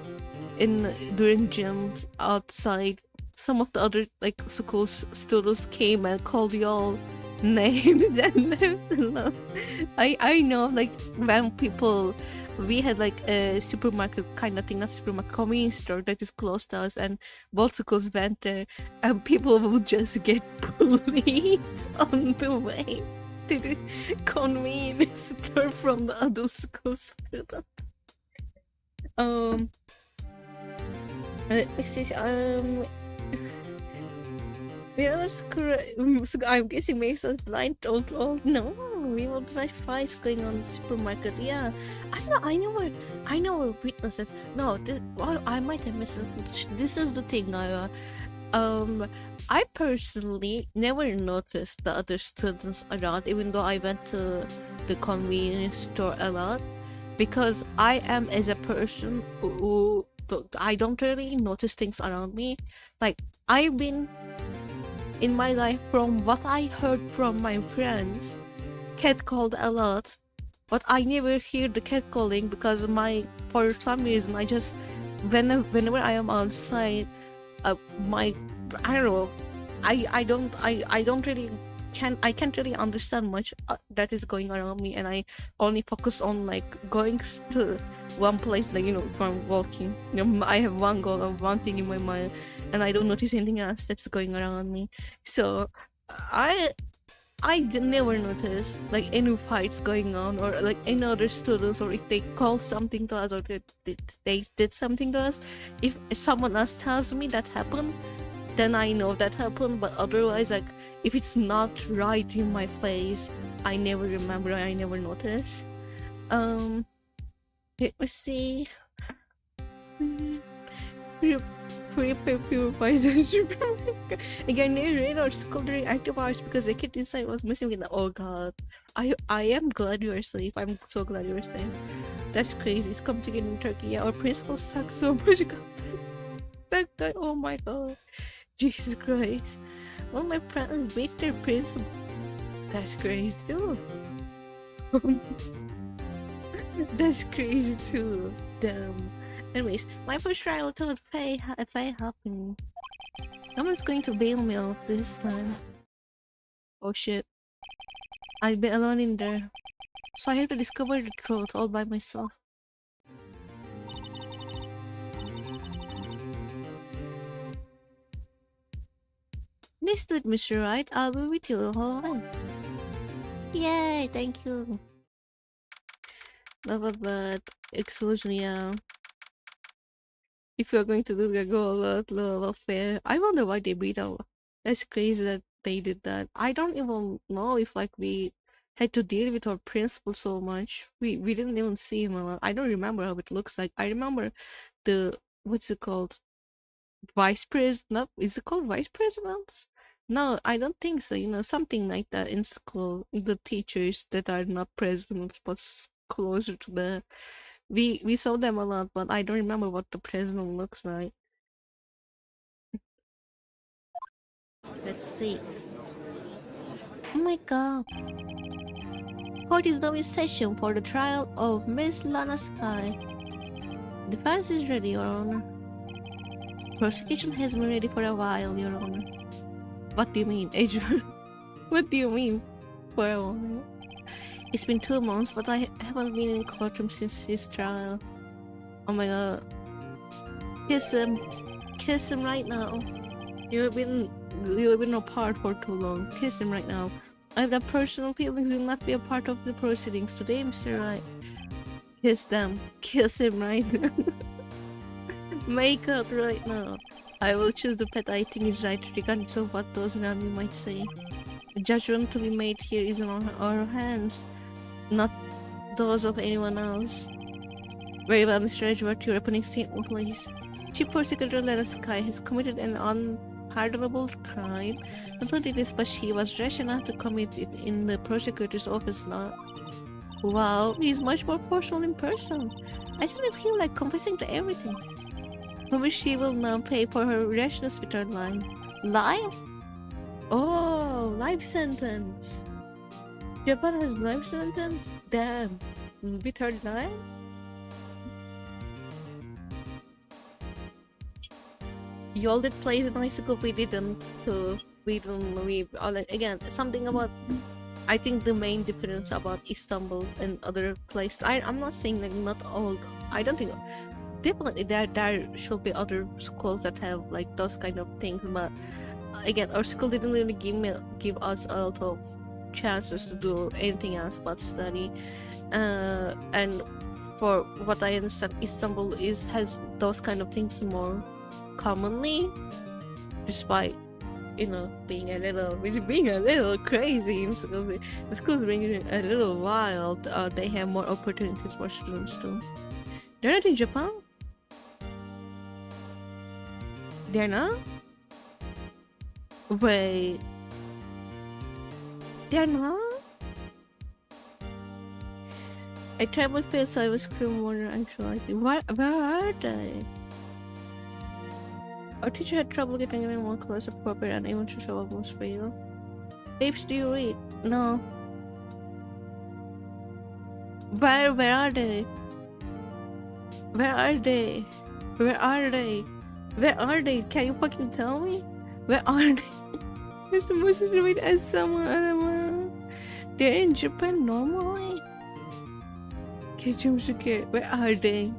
in during gym outside, some of the other like school students came and called y'all names and left alone. I know like when people we had like a supermarket kind of thing, not supermarket, convenience store that is close to us, and both schools went there, and people would just get bullied on the way to the convenience store from the other school student. Let me see. I'm guessing Mason's blind told all. No, we will like fights going on in the supermarket. Yeah, I know we're witnesses. No, well, I might have missed it. This is the thing. I personally never noticed the other students around, even though I went to the convenience store a lot, because I am as a person who I don't really notice things around me. Like I've been in my life, from what I heard from my friends, catcalled a lot, but I never hear the catcalling because for some reason I just whenever I am outside, my I don't know, I don't really I can't really understand much that is going around me, and I only focus on like going to one place, like from walking. I have one goal of one thing in my mind, and I don't notice anything else that's going around me. So I never noticed like any fights going on, or like any other students, or if they call something to us, or they did something to us. If someone else tells me that happened, then I know that happened. But otherwise, like if it's not right in my face, I never remember, I never notice. Let me see. Purifies again, near or secondary active hours because the kid inside was missing in the. Oh god, I am glad you are safe. I'm so glad you are safe. That's crazy. It's complicated in Turkey. Yeah, our principal sucks so much. That guy, oh my god, Jesus Christ. Well, my friends beat their principal. That's crazy too. That's crazy too. Damn. Anyways, my first trial told Faye happened. Someone's going to bail me out this time. Oh shit. I'll be alone in there. So I have to discover the truth all by myself. This dude, Mr. Wright, I'll be with you the whole way. Yay, thank you. But exclusion, yeah. If you're going to do the go level fair, I wonder why they beat out. That's crazy that they did that. I don't even know if like we had to deal with our principal so much. We didn't even see him a lot. I don't remember how it looks like. I remember the what's it called? Vice president? Is it called vice president? No, I don't think so. Something like that in school. The teachers that are not presidents, but closer to the. We saw them a lot, but I don't remember what the president looks like. Let's see. Oh my god. Court is now in session for the trial of Miss Lana Sky. Defense is ready, Your Honor. Prosecution has been ready for a while, Your Honor. What do you mean, Edgeworth? What do you mean? For a while? It's been 2 months, but I haven't been in courtroom since his trial. Oh my god. Kiss him. Kiss him right now. You've been apart for too long. Kiss him right now. I have that personal feelings will not be a part of the proceedings today, Mr. Wright. Kiss them. Kiss him right now. Make out right now. I will choose the pet I think is right, regardless of what those around me might say. The judgment to be made here is in our hands, not those of anyone else. Very well, Mr. Edgeworth, your opening statement, please. Chief Prosecutor Lana Sky has committed an unpardonable crime. Not only this, but she was rash enough to commit it in the prosecutor's office now. Wow, he's much more forceful in person. I suddenly feel like confessing to everything. Maybe she will now pay for her rashness with her line. Life? Oh, life sentence. Japan has life sentence? Damn. With her line? You all did play the bicycle, we didn't. Again, something about. I think the main difference about Istanbul and other places. I'm not saying like not all. I don't think. Definitely there should be other schools that have like those kind of things, but again, our school didn't really give us a lot of chances to do anything else but study. And for what I understand, Istanbul has those kind of things more commonly, despite being a little crazy in school. The school's being a little wild. They have more opportunities for students too. They're not in Japan? They're not? Wait. They're not? I tried my best, so I was screaming more actually. Where are they? Our teacher had trouble getting anyone close appropriate and even to show up most for you. Babes, do you read? No. Where are they? Where are they? Where are they? Where are they? Can you fucking tell me? Where are they? Mr. Moses read as someone. They're in Japan normally? Where are they?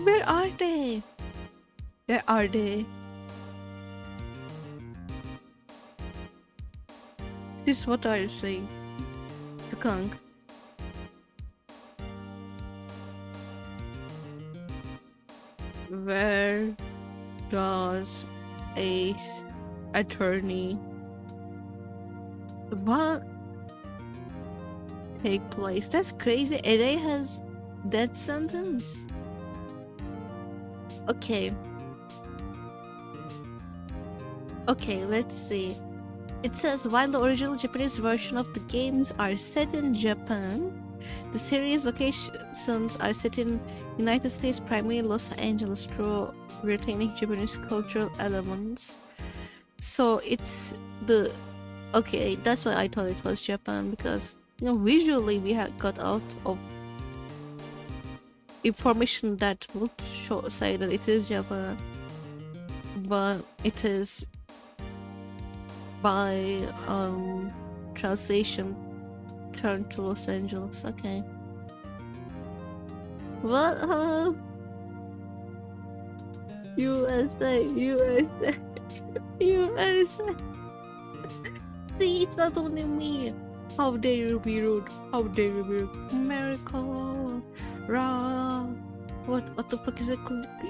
Where are they? Where are they? This is what are you saying? The Kang. Where does Ace attorney what take place? That's crazy. LA has death sentence. Okay, let's see. It says while the original Japanese version of the games are set in Japan, the series locations are set in United States, primarily Los Angeles, through retaining Japanese cultural elements. So it's the that's why I thought it was Japan, because visually we had got out of information that would say that it is Japan, but it is by translation turned to Los Angeles. Okay. What? USA. See, it's not only me. How dare you be rude? How dare you be rude? America. Rah. What the fuck is it?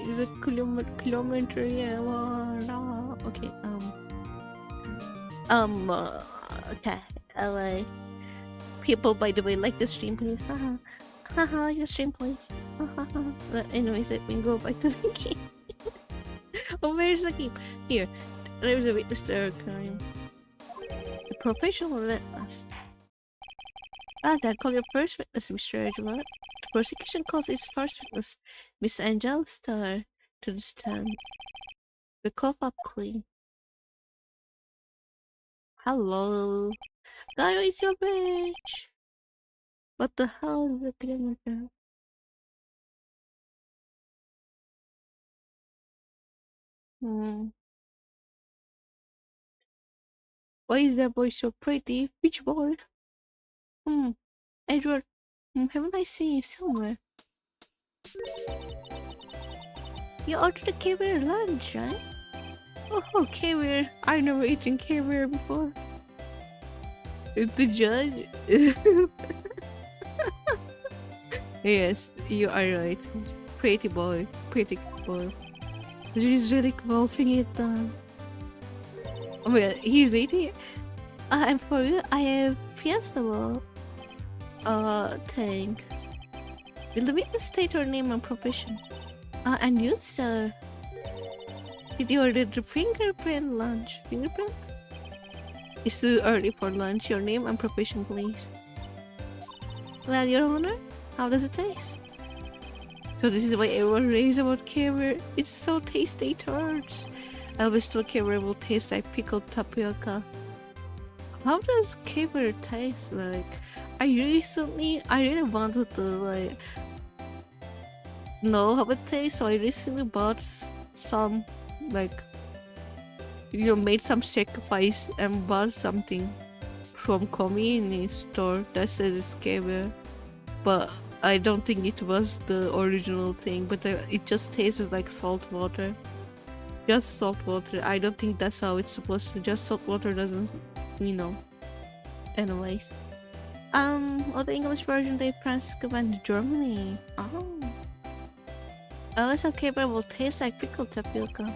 Is it kilometer? Yeah. Rah. Okay. Okay. LA. People, by the way, like the stream, please. Haha, your stream, please. Anyways, let me go back to the game. Oh, where's the game? Here. There is a witness there, crime. The professional witness. Ah, they call your first witness, Mr. Edgeworth. The prosecution calls its first witness, Miss Angel Star, to the stand. The cough-up queen. Hello. Guy, it's your bitch. What the hell is that again? Hmm. Why is that boy so pretty? Which boy? Hmm. Edward. Haven't I seen you somewhere? You ordered a caviar lunch, right? Oh, caviar. I've never eaten caviar before. The judge? Yes, you are right. Pretty boy. Pretty boy. He's really wolfing it down. Oh my god, he's eating it? And for you, I have Fiesta Ball. Thanks. Will the witness state her name and profession? And you, sir? Did you order the fingerprint lunch? Fingerprint? It's too early for lunch. Your name and profession, please. Well, Your Honor, how does it taste? So this is why everyone raves about caviar. It's so tasty, turds. I always thought caviar will taste like pickled tapioca. How does caviar taste like? I really wanted to like know how it tastes, so I recently bought some, like, made some sacrifice and bought something from convenience store that says it's caviar, but I don't think it was the original thing, but it just tastes like salt water. Just salt water. I don't think that's how it's supposed to. Just salt water doesn't, Anyways. Or the English version they transcribed Germany. Oh, it's okay, but it will taste like pickled tapioca.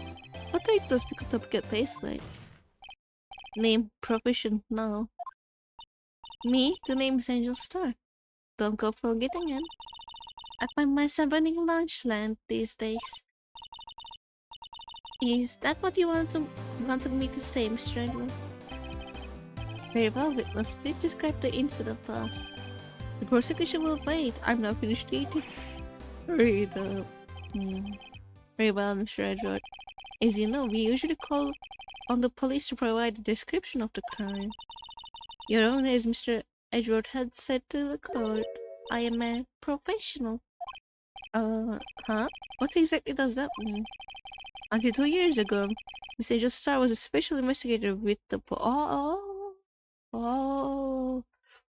What does pickled tapioca taste like? Name, profession, no. Me? The name is Angel Star. Don't go forgetting it. I find myself running lunchland these days. Is that what you wanted me to say, Mr. Edward? Very well, witness. Please describe the incident to us. The prosecution will wait. I'm not finished eating. Hurry it up. Very well, Mr. Edward. As you know, we usually call on the police to provide a description of the crime. Your Honor, as Mr. Edward had said to the court, I am a professional. Huh? What exactly does that mean? Until 2 years ago, Mr. Angel Star was a special investigator with the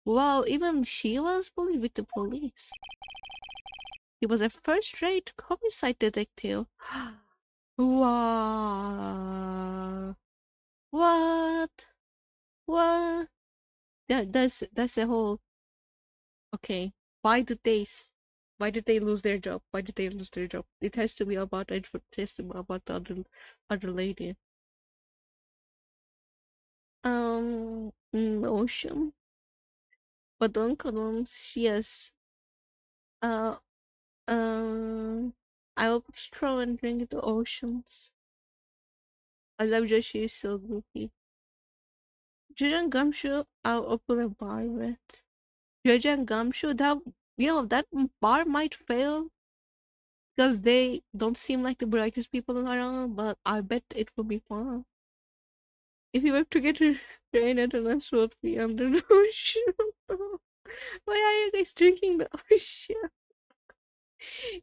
wow, even she was bullied with the police. He was a first-rate homicide detective. Wow. What? What? That's the whole. Okay. Why did they lose their job? Why did they lose their job? It has to be about advertising about the other lady. Ocean. Badonkadons, yes. Uh, I will straw and drink the oceans. I love that she is so goofy. Jujan Gumshoe, I'll open a bar with. Jujan Gumshoe, that bar might fail because they don't seem like the brightest people around, but I bet it will be fun. If you were to get a train at an assault be under the ocean. Why are you guys drinking the ocean?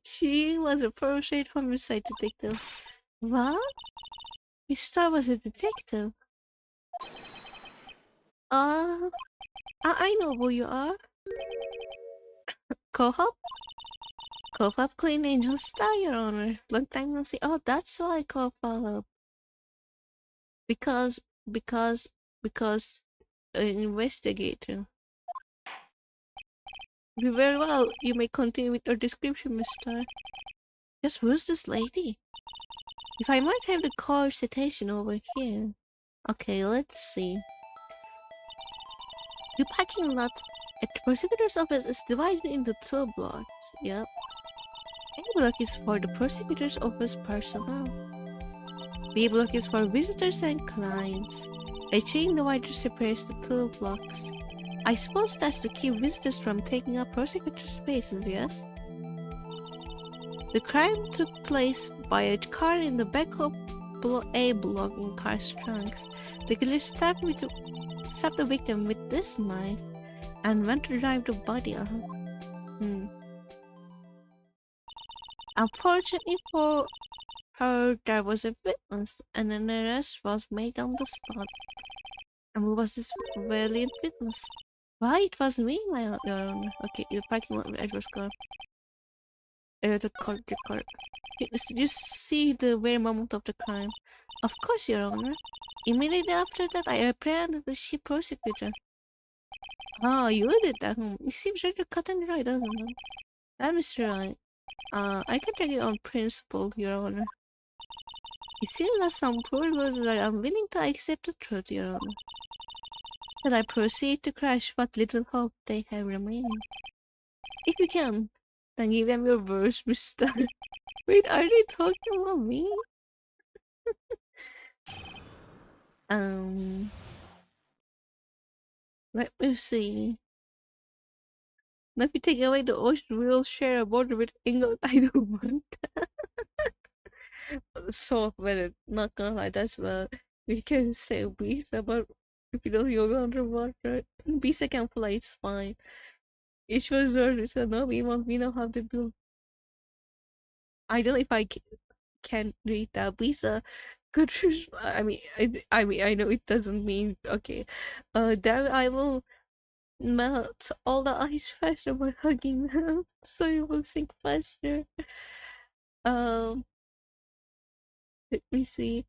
She was a first-rate homicide detective. What? Miss Star was a detective. I know who you are. Co-op? Co-op Queen Angel Star, Your Honor. Long time no see. Oh, that's why co-op. Because, because, an investigator. Very well, you may continue with your description, Mister. Just who's this lady? If I might have the car citation over here. Okay, let's see. The parking lot at the prosecutor's office is divided into 2 blocks. Yep. Any block is for the prosecutor's office personnel. B block is for visitors and clients. A chain divider separates the two blocks. I suppose that's to keep visitors from taking up prosecutor spaces, yes? The crime took place by a car in the back of A block in car's trunks. The killer stabbed the victim with this knife and went to drive the body off. Unfortunately for her, there was a witness, and an arrest was made on the spot. And who was this valiant witness? Why, it was me, Your Honor. Okay, the parking lot with Edgeworth car. The car. Witness, did you see the very moment of the crime? Of course, Your Honor. Immediately after that, I apprehended the chief prosecutor. Oh, you did that? It seems like a cut and dry, doesn't it? Mr. Wright, I can take it on principle, Your Honor. It seems like some poor losers are unwilling to accept the truth, Your Honor. But I proceed to crush what little hope they have remaining. If you can, then give them your words, Mr. Wait, are they talking about me? Let me see. Now if you take away the ocean, we will share a border with England. I don't want that. So, well, not gonna lie, that's well. We can say visa, but if you don't go underwater, visa can fly, it's fine. Each was word, so no, we know how to build. I don't know if I can read that visa. Good. I mean, I know it doesn't mean okay. Then I will melt all the ice faster by hugging them, so you will sink faster. Let me see.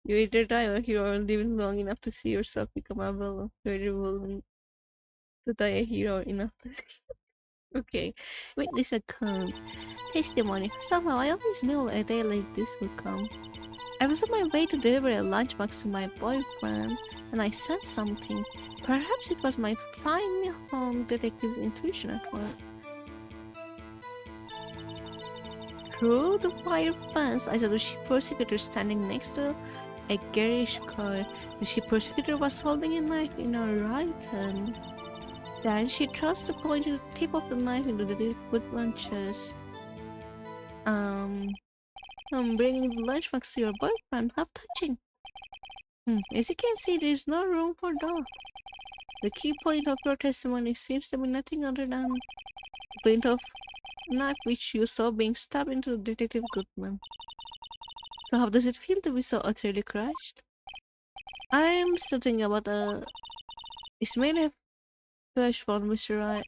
You either die or hero or live long enough to see yourself become a villain. You're either willing to die a hero enough to see. Okay, witness account. Testimony. Somehow I always knew a day like this would come. I was on my way to deliver a lunchbox to my boyfriend, and I sensed something. Perhaps it was my find me home detective's intuition at work. Through the wire fence, I saw the ship prosecutor standing next to a garish car. The ship prosecutor was holding a knife in her right hand. Then she thrust the pointed tip of the knife into the Woodland chest. I'm bringing the lunchbox to your boyfriend. How touching. As you can see, there is no room for doubt. The key point of your testimony seems to be nothing other than the point of knife which you saw being stabbed into Detective Goodman. So how does it feel to be so utterly crushed? I'm still thinking about It's made of flesh wound, Mr. Wright.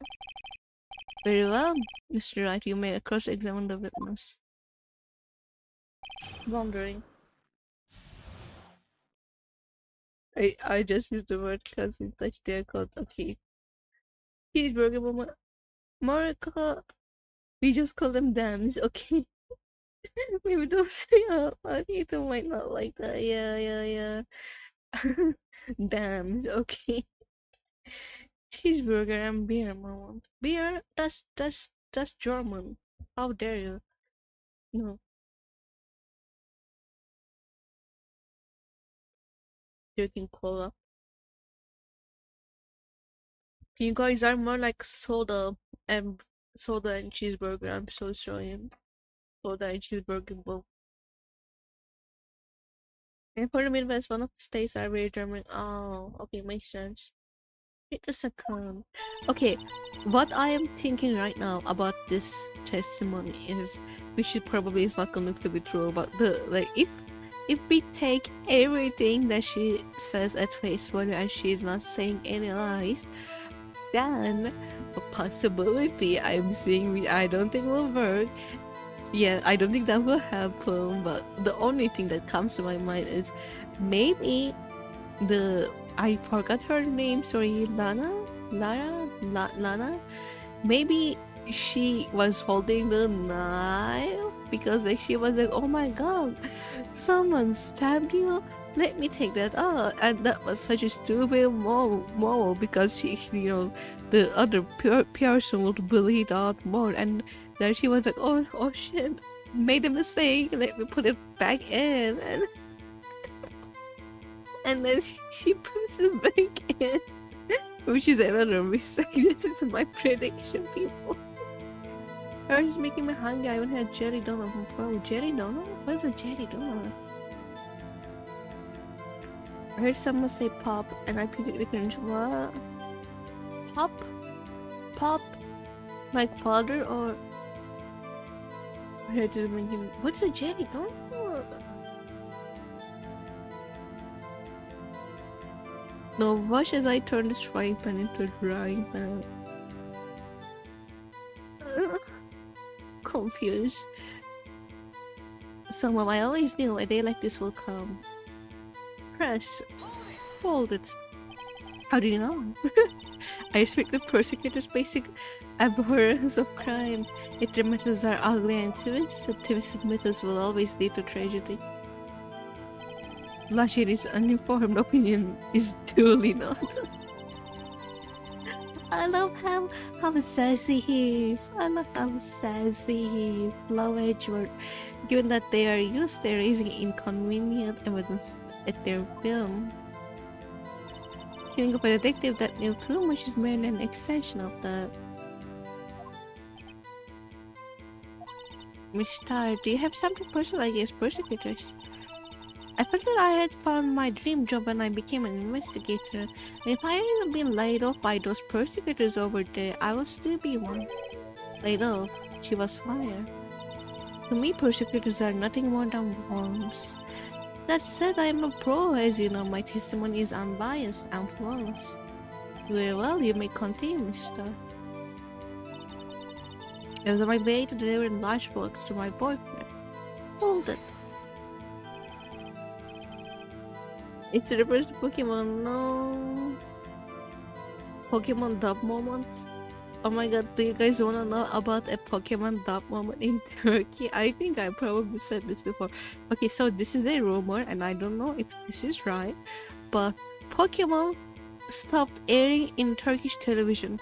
Very well, Mr. Wright, you may cross-examine the witness. Wondering. I just used the word because it's touched their code. Okay. Cheeseburger mama. Marika. We just call them dams, okay? Maybe don't say out loud. Ethan might not like that. Yeah. Dams, okay. Cheeseburger and beer, mama. Beer? That's German. How dare you? No. Drinking cola. You guys are more like soda and cheeseburger. I'm so sorry. Soda and cheeseburger both. And for the Midwest, one of the states are very German. Oh, okay, makes sense. Wait a second. Okay, what I am thinking right now about this testimony is, which probably is not going to be true, but if we take everything that she says at face value and she's not saying any lies, then a possibility I'm seeing, which I don't think will work. Yeah, I don't think that will happen, but the only thing that comes to my mind is maybe I forgot her name, sorry, Lana? Maybe she was holding the knife because like she was like, oh my god, someone stabbed you, let me take that out. And that was such a stupid move because she, the other person would believe that more. And then she was like, oh shit, made a mistake, let me put it back in. And and then she puts it back in, which is another mistake. This is my prediction, people. It's making me hungry. I haven't had jelly donut. Oh, jelly donut? What is a jelly donut? I heard someone say pop, and I physically cringe. What? Pop? Pop? Like father, or? I heard it making. What's a jelly donut? No, watch as I turn this frying pan into a drying pan. Confused. Somehow I always knew a day like this will come. Press. Hold it. How do you know? I respect the persecutor's basic abhorrence of crime. If their methods are ugly and twisted, twisted methods will always lead to tragedy. Lashiri's uninformed opinion is duly not. I love how sassy he is. I love how sassy he is. Love Edgeworth. Given that they are used to raising inconvenient evidence at their film. Killing of a detective that knew too much is merely an extension of that. Miss Star, do you have something personal against persecutors? I felt that I had found my dream job when I became an investigator, and if I hadn't been laid off by those persecutors over there, I would still be one. Laid off, she was fired. To me, persecutors are nothing more than worms. That said, I am a pro, as you know, my testimony is unbiased and flawless. Very well, you may continue, mister. It was on my way to deliver large books to my boyfriend. Hold it. It's a reverse Pokemon, no. Pokemon dub moment. Oh my god, do you guys wanna know about a Pokemon dub moment in Turkey? I think I probably said this before. Okay, so this is a rumor, and I don't know if this is right, but Pokemon stopped airing in Turkish television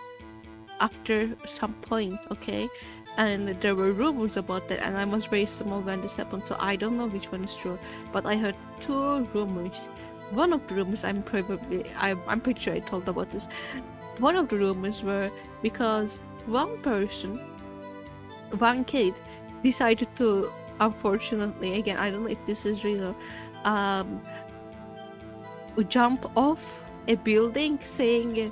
after some point, okay? And there were rumors about that, and I was very small when this happened, so I don't know which one is true. But I heard two rumors. One of the rumors, I'm pretty sure I told about this. One of the rumors were because one kid decided to, unfortunately, again, I don't know if this is real, jump off a building saying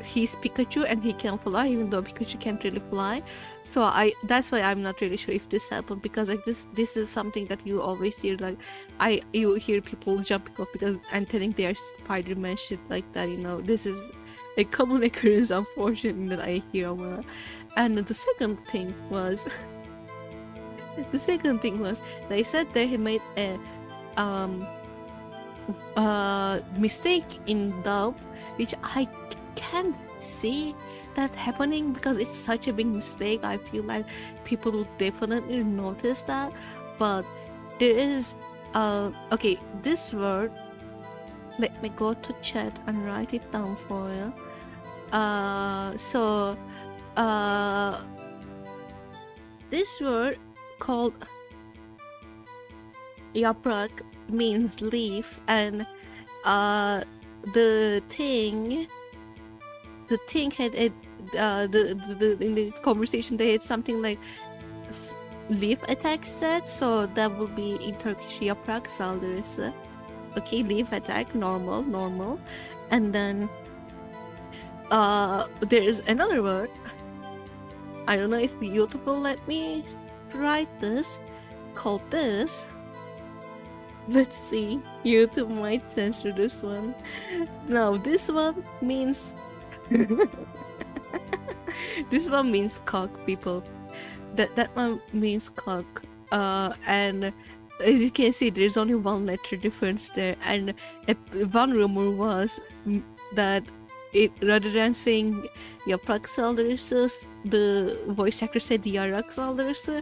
he's Pikachu and he can fly, even though Pikachu can't really fly. So that's why I'm not really sure if this happened, because like this is something that you always hear, like you hear people jumping off because and telling they are Spider-Man, shit like that, you know. This is a common occurrence, unfortunately, that I hear about. And the second thing was they said they made a mistake in dub, which I can't see that happening because it's such a big mistake. I feel like people will definitely notice that. But there is okay, this word, let me go to chat and write it down for you. This word called yaprak means leaf, and the thing had a in the conversation they had something like leaf attack said, so that will be in Turkish yaprak saldırısı. Okay, leaf attack, normal. And then there's another word. I don't know if YouTube will let me write this, called this. Let's see, YouTube might censor this one. Now this one means this one means cock, people. That one means cock. And as you can see, there's only one letter difference there. And one rumor was that it, rather than saying yaprak saldırısı, the voice actor said yarak saldırısı,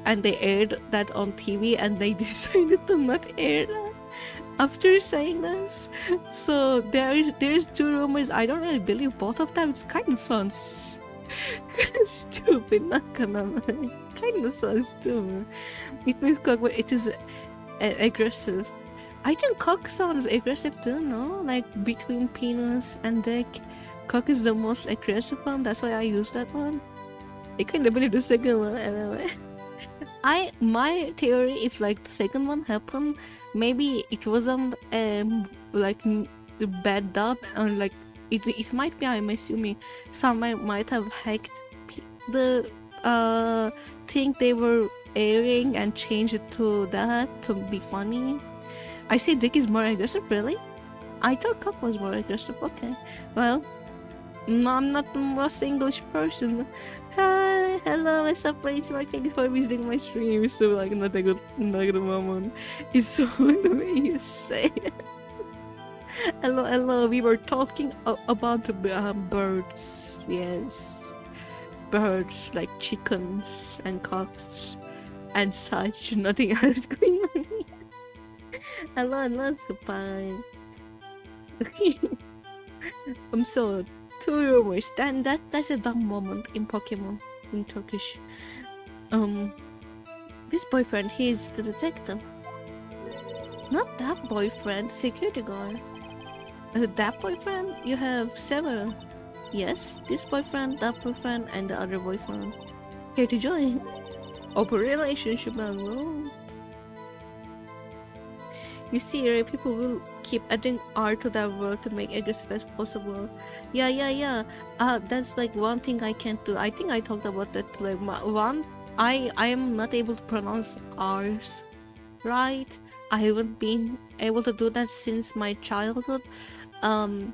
and they aired that on TV, and they decided to not air that after saying this. So there's two rumors. I don't really believe both of them. It kind of sounds stupid, not gonna lie. Kind of sounds stupid. It means cock, but it is aggressive. I think cock sounds aggressive too, no? Like between penis and dick, cock is the most aggressive one. That's why I use that one. I couldn't believe the second one anyway. My theory, if like the second one happened, maybe it wasn't like bad dub, or like it might be. I'm assuming someone might have hacked the thing they were airing and changed it to that to be funny. I say dick is more aggressive, really? I thought cock was more aggressive. Okay, well, no, I'm not the most English person. Hi, hello, what's up, Thank you for visiting my stream. It's still like not a good moment. It's so the way you say it. Hello, we were talking about the birds. Yes, birds like chickens and cocks and such. Nothing else going on here. Hello, so fine. Okay. I'm so two rumors. That's a dumb moment in Pokemon in Turkish. This boyfriend, he's the detective. Not that boyfriend, security guard. That boyfriend, you have several. Yes, this boyfriend, that boyfriend, and the other boyfriend. Here to join. Open relationship and roll. You see, right, people will keep adding R to that word to make aggressive as possible. Yeah. That's like one thing I can't do. I think I talked about that. Like I am not able to pronounce R's right. I haven't been able to do that since my childhood. And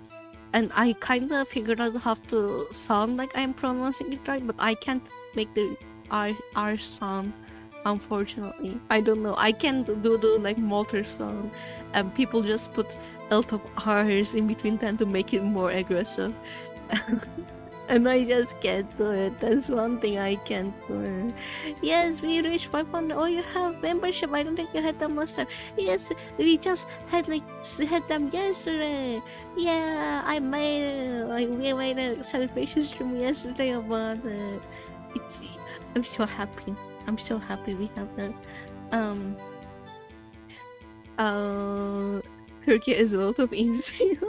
I kind of figured out how to sound like I'm pronouncing it right, but I can't make the R sound. Unfortunately, I don't know. I can't do the like motor sound, and people just put a lot of R's in between them to make it more aggressive, and I just can't do it. That's one thing I can't do. Yes, we reached 500. Oh, you have membership. I don't think you had them last time. Yes, we just had them yesterday. Yeah, I made we made a celebration stream yesterday about it. I'm so happy. I'm so happy we have that. Turkey is a lot of insane.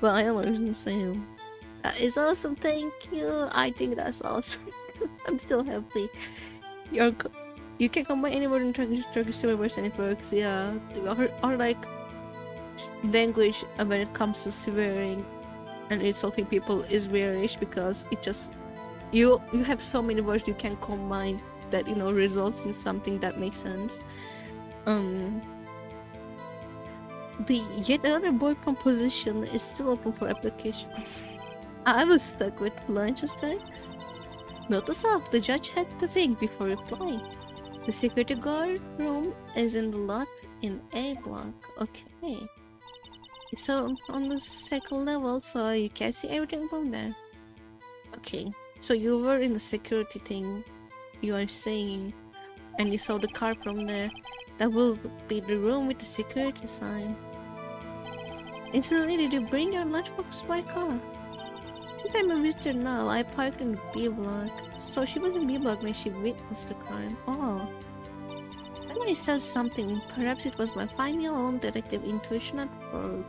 But I am insane. That is awesome, thank you. I think that's awesome. I'm so happy. You can combine any word in Turkish words and it works, yeah. Or like language when it comes to swearing and insulting people is weirish because it just you have so many words you can combine that results in something that makes sense. The yet another boyfriend position is still open for applications. I was stuck with lunch stacks. Notice up, the judge had to think before replying. The security guard room is in the lot in A block. Okay. So on the second level, so you can see everything from there. Okay. So you were in the security thing, you are saying, and you saw the car from there. That will be the room with the security sign. Incidentally, did you bring your lunchbox by car? Since I'm a visitor now, I parked in the B block. So she was in B block when she witnessed the crime. Oh. Memory says something. Perhaps it was my 5-year-old detective intuition at work.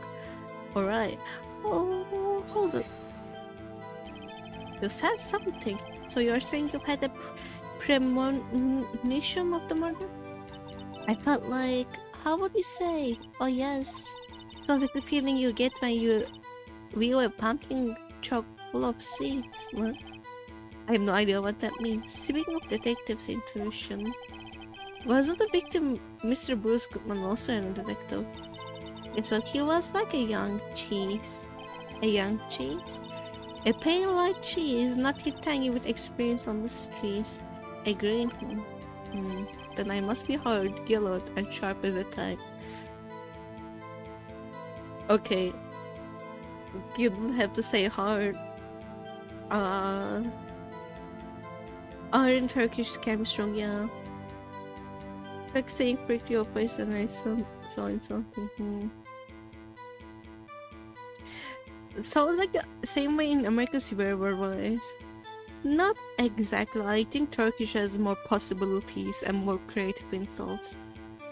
Alright. Oh, hold it. You said something. So you're saying you've had a premonition of the murder? I felt like... How would you say? Oh yes. Sounds like the feeling you get when you view a pumpkin chock full of seeds. What? I have no idea what that means. Speaking of detective's intuition, wasn't the victim Mr. Bruce Goodman also a detective? Yes, well, he was like a young cheese. A young cheese? A pale light cheese, not hit tangy with experience on the streets. A green one. Then I must be hard, yellowed, and sharp as a tack. Okay. You don't have to say hard. R in Turkish can be strong, yeah. Like saying prick your face and I saw something. Sounds like the same way in American Civil War was. Not exactly. I think Turkish has more possibilities and more creative insults.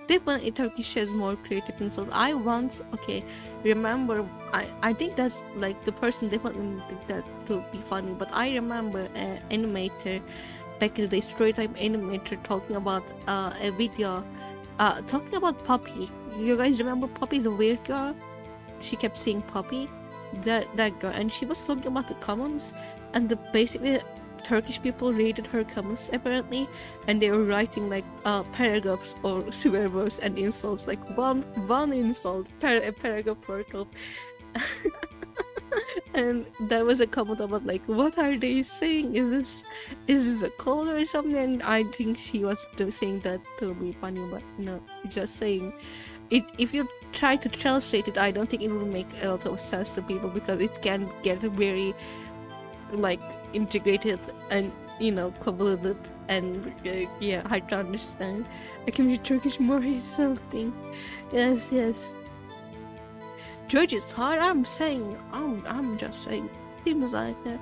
definitely Turkish has more creative insults. I once, okay, remember, I think that's like the person definitely think that to be funny, but I remember an animator back in the day, storytime animator, talking about a video, talking about Poppy. You guys remember Poppy, the weird girl? She kept saying Poppy, that girl, and she was talking about the comments, and basically Turkish people readed her comments apparently, and they were writing like paragraphs or swear words and insults, like one insult a paragraph worth of. And there was a comment about like, what are they saying? Is this a call or something? And I think she was saying that to be funny, but no, just saying it. If you try to translate it, I don't think it will make a lot of sense to people, because it can get very like integrated and convoluted, and yeah, hard to understand. I can be Turkish more or something. Yes. George is hard. I'm just saying things like that.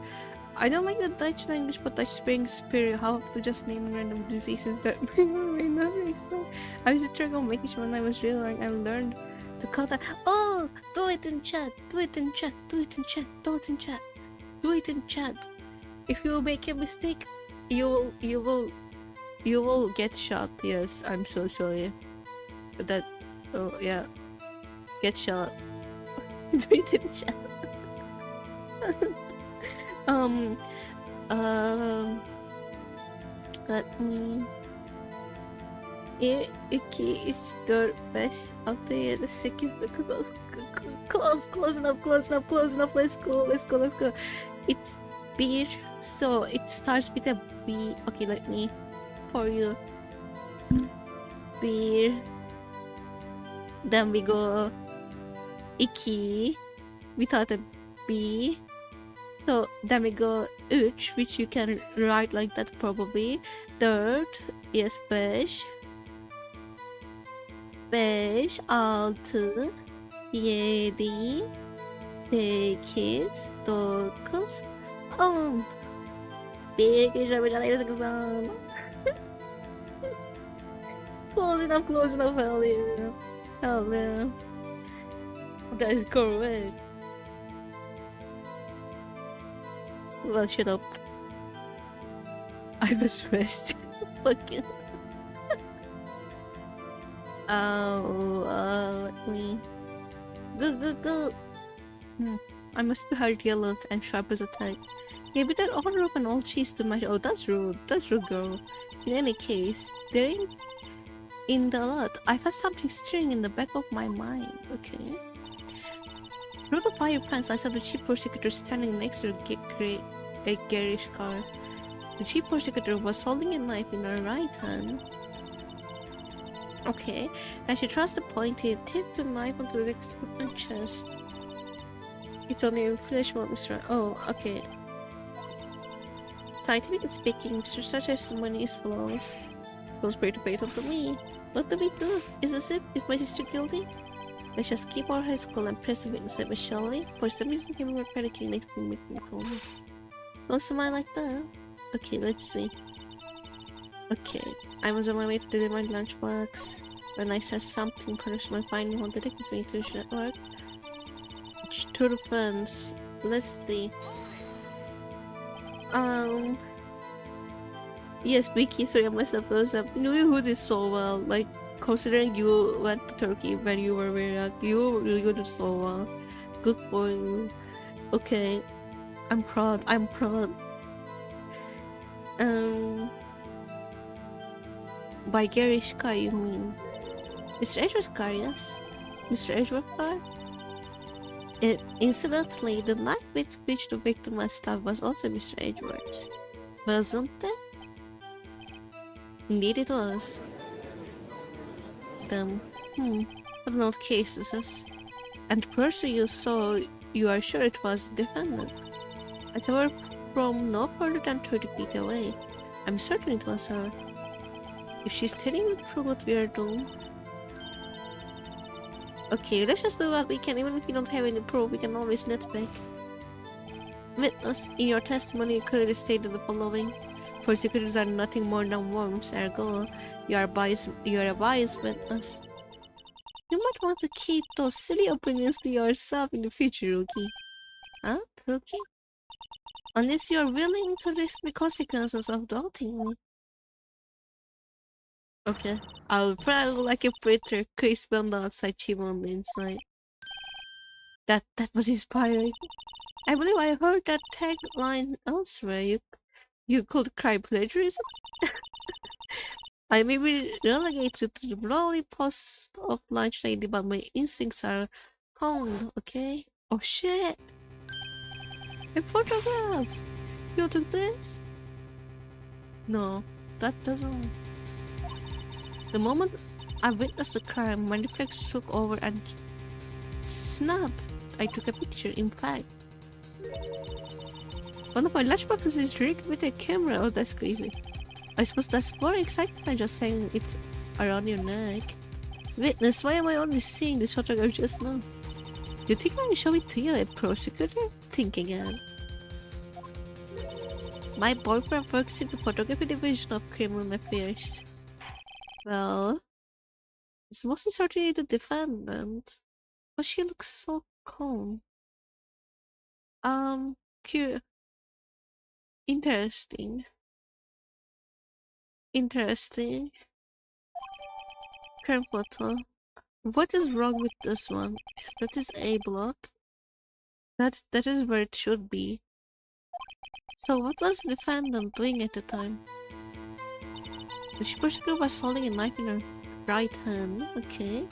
I don't like the Dutch language, but Dutch speaking spirit. How to just name random diseases that may not make sense. I was a trick on making sure when I was real young. I learned to call that. Oh, do it in chat. Do it in chat. Do it in chat. Do it in chat. Do it in chat. If you make a mistake, you will get shot. Yes, I'm so sorry. That. Oh yeah, get shot. Do it in chat. Let me. 1, 2, 3, 4, 5, 6, 7, 8, close enough, let's go. It's beer, so it starts with a B. Okay, let me pour you beer. Then we go 2 without a B. So then we go 3, which you can write like that probably. 4, yes, 5, 6, 7, 8, 8, 9, 10. Bir gece bacağıyla kızım. Close enough, hell yeah. That is correct. Well, shut up. I was stressed. Fucking. Let me. Go. I must be hard yellow and sharp as a tack. Yeah, but that order up an old cheese to my. Oh, that's rude. That's rude, girl. In any case, they're in the lot. I felt something stirring in the back of my mind. Okay. Through the fire pants, I saw the chief prosecutor standing next to a garish car. The chief prosecutor was holding a knife in her right hand. Okay, then she thrust the pointed tip of the knife onto the victim's chest. It's only a flesh monster. Oh, okay. Scientifically speaking, such testimony is flawless. Goes pretty fatal to me. What do we do? Is this it? Is my sister guilty? Let's just keep our heads cool and press the witness a bit, shall we? For some reason, people were panicking next to me. Don't smile like that. Okay, let's see. Okay, I was on my way to deliver my lunchbox when I said something personal. Finally, one detective intuition at work. To the fence. Let's see. Yes, Vicky, sorry, I messed up those up. You know who did so well, like, considering you went to Turkey when you were very young, you really did so well. Good for you. Okay, I'm proud. By garish car, you mean Mr. Edgeworth's car, yes? Mr. Edgeworth's car? Incidentally, the knife with which the victim was stabbed was also Mr. Edgeworth's. Wasn't it? Indeed it was. What an old case this is. And the person you saw, you are sure it was the defendant. I saw her from no further than 30 feet away. I'm certain it was her. If she's telling the truth, we are doomed. Okay, let's just do what we can. Even if we don't have any proof, we can always nitpick. Witness, in your testimony, you clearly stated the following. Prosecutors are nothing more than worms, ergo you are a biased witness. You might want to keep those silly opinions to yourself in the future, Rookie. Huh? Rookie? Unless you are willing to risk the consequences of doubting me. Okay. I'll probably like a prettier, crisp on the outside, chip on the inside. That was inspiring. I believe I heard that tagline elsewhere. You could cry plagiarism? I may be relegated to the lonely post of lunch lady, but my instincts are honed, okay? Oh shit! A photograph! You took this? No, that doesn't. The moment I witnessed the crime, my reflex took over and snap! I took a picture, in fact. One of my lunchboxes is rigged with a camera. Oh, that's crazy. I suppose that's more exciting than just saying it around your neck. Witness, why am I only seeing this photograph just now? You think I will show it to you, a prosecutor? Think again. My boyfriend works in the photography division of criminal affairs. Well, it's mostly certainly the defendant. But she looks so calm. Cute. Interesting. Interesting. Crime photo. What is wrong with this one? That is A block. That is where it should be. So what was the defendant doing at the time? The prosecutor was holding a knife in her right hand. Okay.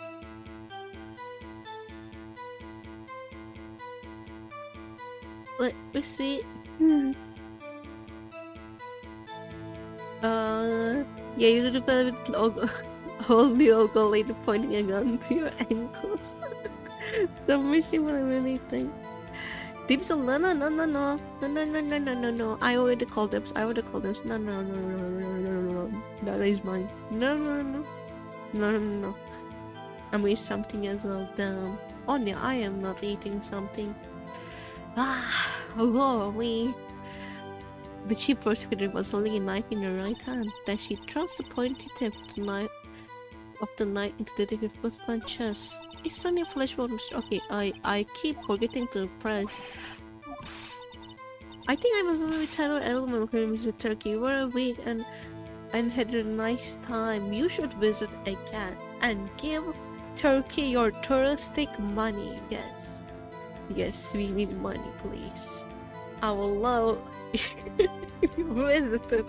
Let me see. Yeah, you did a bit with logo. Hold the logo lady pointing a gun to your ankles. Don't miss you when I really think. Tips of no. I already called them. No. That is mine. No. I missed something as well. Damn. Oh no, I am not eating something. Me. The chief prosecutor was holding a knife in her right hand. Then she thrust the pointy tip of the knife into the detective Postman's chest. It's only a flesh wound. Okay, I keep forgetting to press. I think I was with Taylor Elmer when we visited Turkey. We were a week and had a nice time. You should visit again and give Turkey your touristic money. Yes, we need money, please. I will love if you visited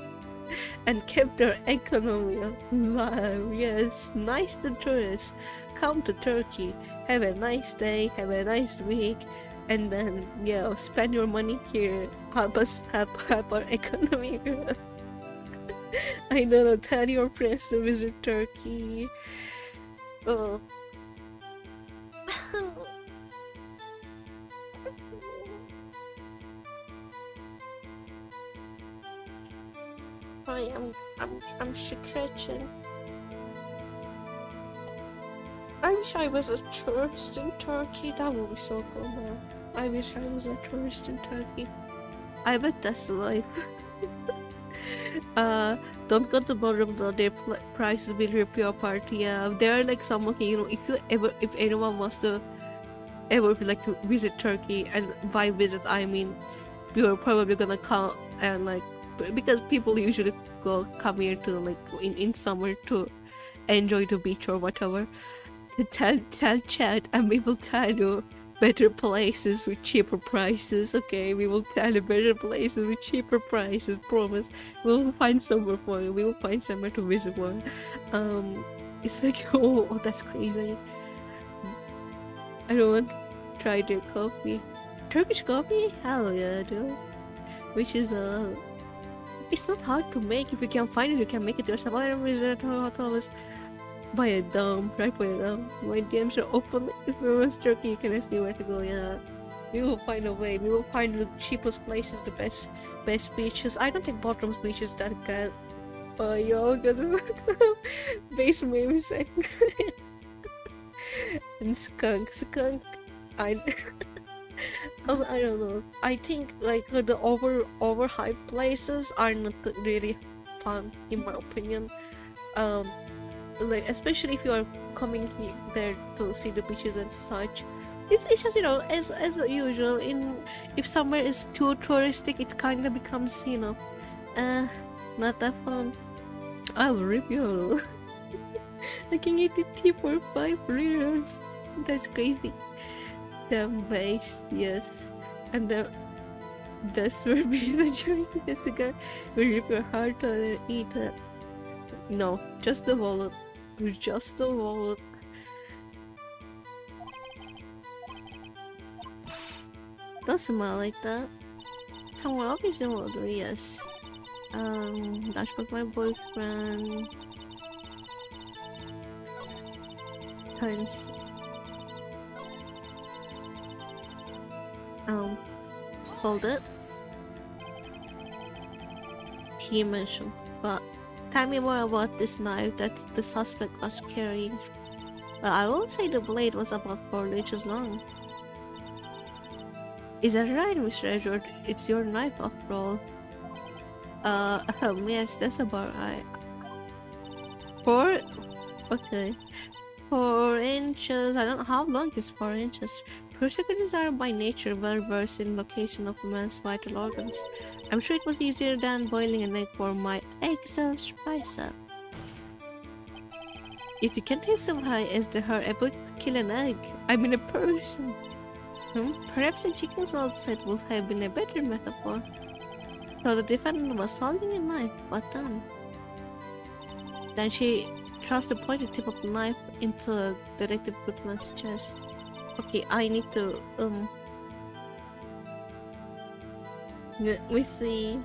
and kept our economy alive. Yes, nice to tourists. Come to Turkey, have a nice day, have a nice week, and then spend your money here. Help us help our economy. I don't know, tell your friends to visit Turkey. Oh. Sorry, I'm scratching. I wish I was a tourist in Turkey. That would be so cool, man. I wish I was a tourist in Turkey. I bet that's the life. Don't go to bottom though. Their prices will rip you apart. Yeah, there are like some if anyone wants to ever like to visit Turkey, and by visit I mean you're probably gonna come and like, because people usually come here to like in summer to enjoy the beach or whatever. Tell chat and we will tell you better places with cheaper prices. Okay, we will tell you better places with cheaper prices, promise. We will find somewhere for you. We will find somewhere to visit for. It's like oh that's crazy. I don't want to try their coffee. Turkish coffee? Hell yeah, dude. Which is it's not hard to make. If you can find it, you can make it yourself. I remember that hotel was by a dam, right by a dam. My DMs are open. If you want Turkey, you can ask me where to go. Yeah, we will find a way. We will find the cheapest places, the best beaches. I don't think Bottom's beach is that good. Oh, yo, base Mavis and skunk. I don't know. I think like the overhyped places are not really fun in my opinion. Um, like especially if you are coming there to see the beaches and such. It's just as usual in if somewhere is too touristic, it kind of becomes uh not that fun. I'll rip you. I can get the tea for 5 liters. That's crazy. The base, yes. And that's where be the journey. Jessica will rip your heart out and eat it. No, just the wallet. Just the wallet. Don't smell like that. Someone obviously will do, yes. That's with my boyfriend. Times. Hold it. He mentioned, but tell me more about this knife that the suspect was carrying. Well, I won't say the blade was about 4 inches long. Is that right, Mr. Edgeworth? It's your knife after all. Yes, that's about right. 4? Okay. 4 inches. I don't know how long is 4 inches. Prosecutors are by nature well versed in location of a man's vital organs. I'm sure it was easier than boiling an egg for my exhaust bicep. Yet you can't testify as they are able to kill an egg. I mean a person. Perhaps a chicken's outside would have been a better metaphor. So the defendant was holding a knife, but then she thrust the pointed tip of the knife into Detective Goodman's chest. Okay, I need to let me see.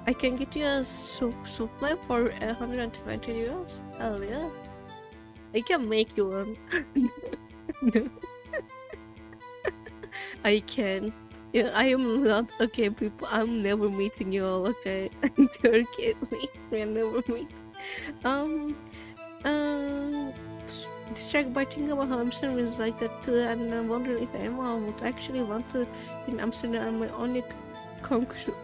I can get you a souffle for 120 euros. Hell yeah! I can make you one. I can. Yeah, I am not okay, people. I'm never meeting you all. Okay, you're kidding me. We're never meet. Distracted by thinking about how Amsterdam is like that too, and I'm wondering if anyone would actually want to be in Amsterdam. And my only conclusion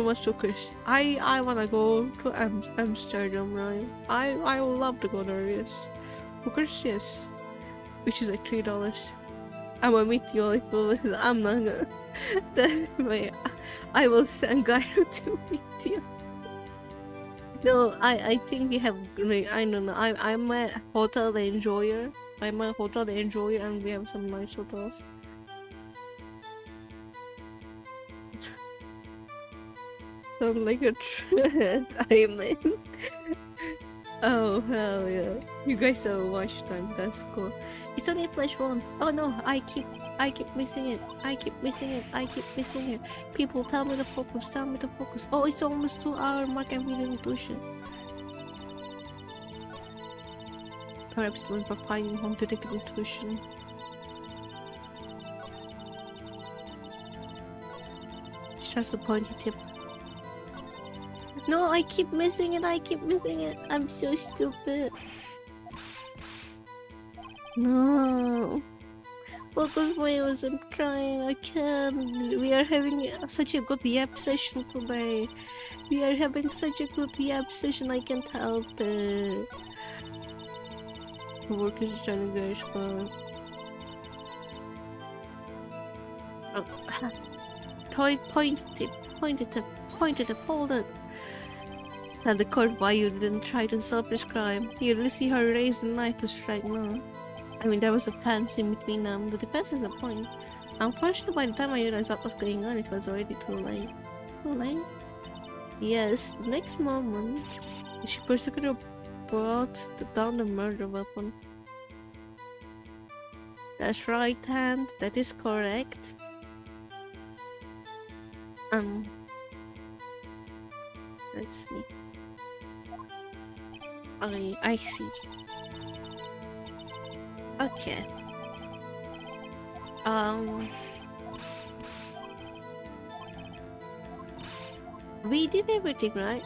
was Sukkers. I wanna go to Amsterdam, right? I would love to go there. Yes, Sukkers, yes, which is like $3. I'm gonna meet you all if I'm not gonna. That's my. I will send Gyro to meet you. No, I think we have. I don't know. I'm a hotel enjoyer. I'm a hotel enjoyer, and we have some nice hotels. Sound like a trend. I'm in. Oh hell yeah! You guys have watch time. That's cool. It's only a flash one. Oh no! I keep missing it. I keep missing it. I keep missing it. People, tell me to focus. Tell me to focus. Oh, it's almost 2 hour mark and we didn't do shit. Perhaps going for finding home detective intuition. It's just a pointy tip. No, I keep missing it. I keep missing it. I'm so stupid. No. Focus I wasn't trying. I can't. We are having such a good yap session today. We are having such a good yap session. I can't help it. The work is trying to go fun. Oh. Pointed tip, hold it. Tell the court why you didn't try to self-prescribe. You really see her raise the knife to strike now. I mean, there was a fence in between them. The defense is the point. Unfortunately, by the time I realized what was going on, it was already too late. Too late? Yes, the next moment, she persecutor brought down the murder weapon. That's right hand, that is correct. Let's see. I see. Okay. We did everything, right?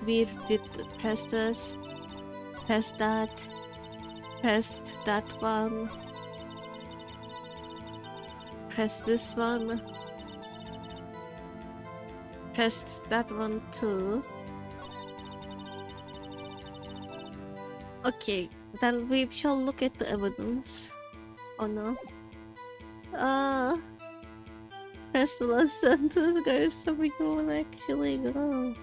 We did press this, press that. Press that one. Press this one. Press that one too. Okay, then we shall look at the evidence. Oh no. Press the last sentence, guys. Something will actually go.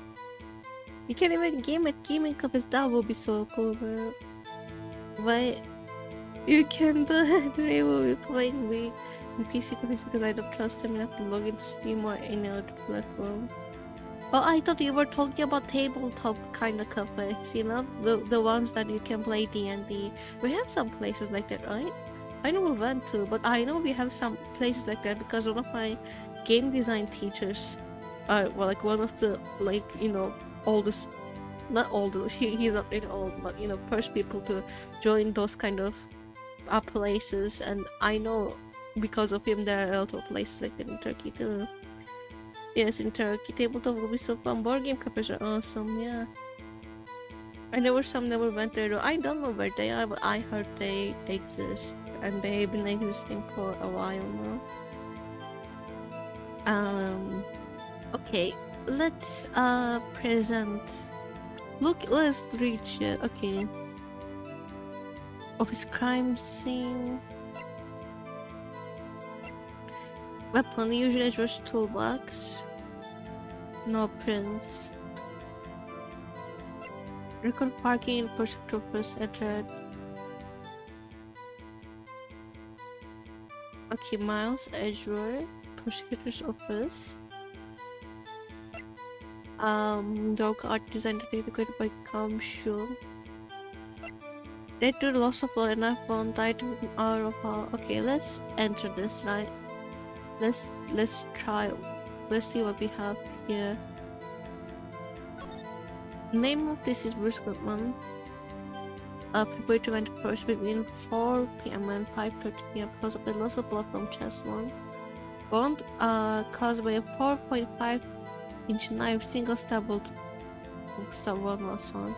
You can't even game it. Gaming covers that will be so cool, bro. But you can do it. We will be playing me in PC covers because I don't trust him enough to log into Steam or any other platform. Oh, I thought you were talking about tabletop kind of cafes, you know? The ones that you can play D&D. We have some places like that, right? I know we went to, but I know we have some places like that because one of my game design teachers, well, like one of the, like, you know, oldest, not oldest, he's not really old, but, you know, first people to join those kind of places, and I know because of him there are a lot of places like that in Turkey too. Yes, in Turkey, tabletop will be so fun. Board game cafes are awesome, yeah. I never went there though. I don't know where they are, but I heard they exist. And they've been existing for a while now. Okay. Let's, present. Look, let's reach it. Okay. Office crime scene. Weapon, usually just toolbox. No prints. Record parking in prosecutor first entered. Okay, Miles, Edgeworth, prosecutor's office. Dog art design created by Kamshu. They do lots of blood and I found died in an hour of all. Okay, let's enter this, right? Let's try. Let's see what we have here. Name of this is Bruce Goodman. February 21st between 4 p.m. and 5:30 p.m. because of the loss of blood from chest wound. Bond caused by a 4.5-inch knife, single stabbed one was on.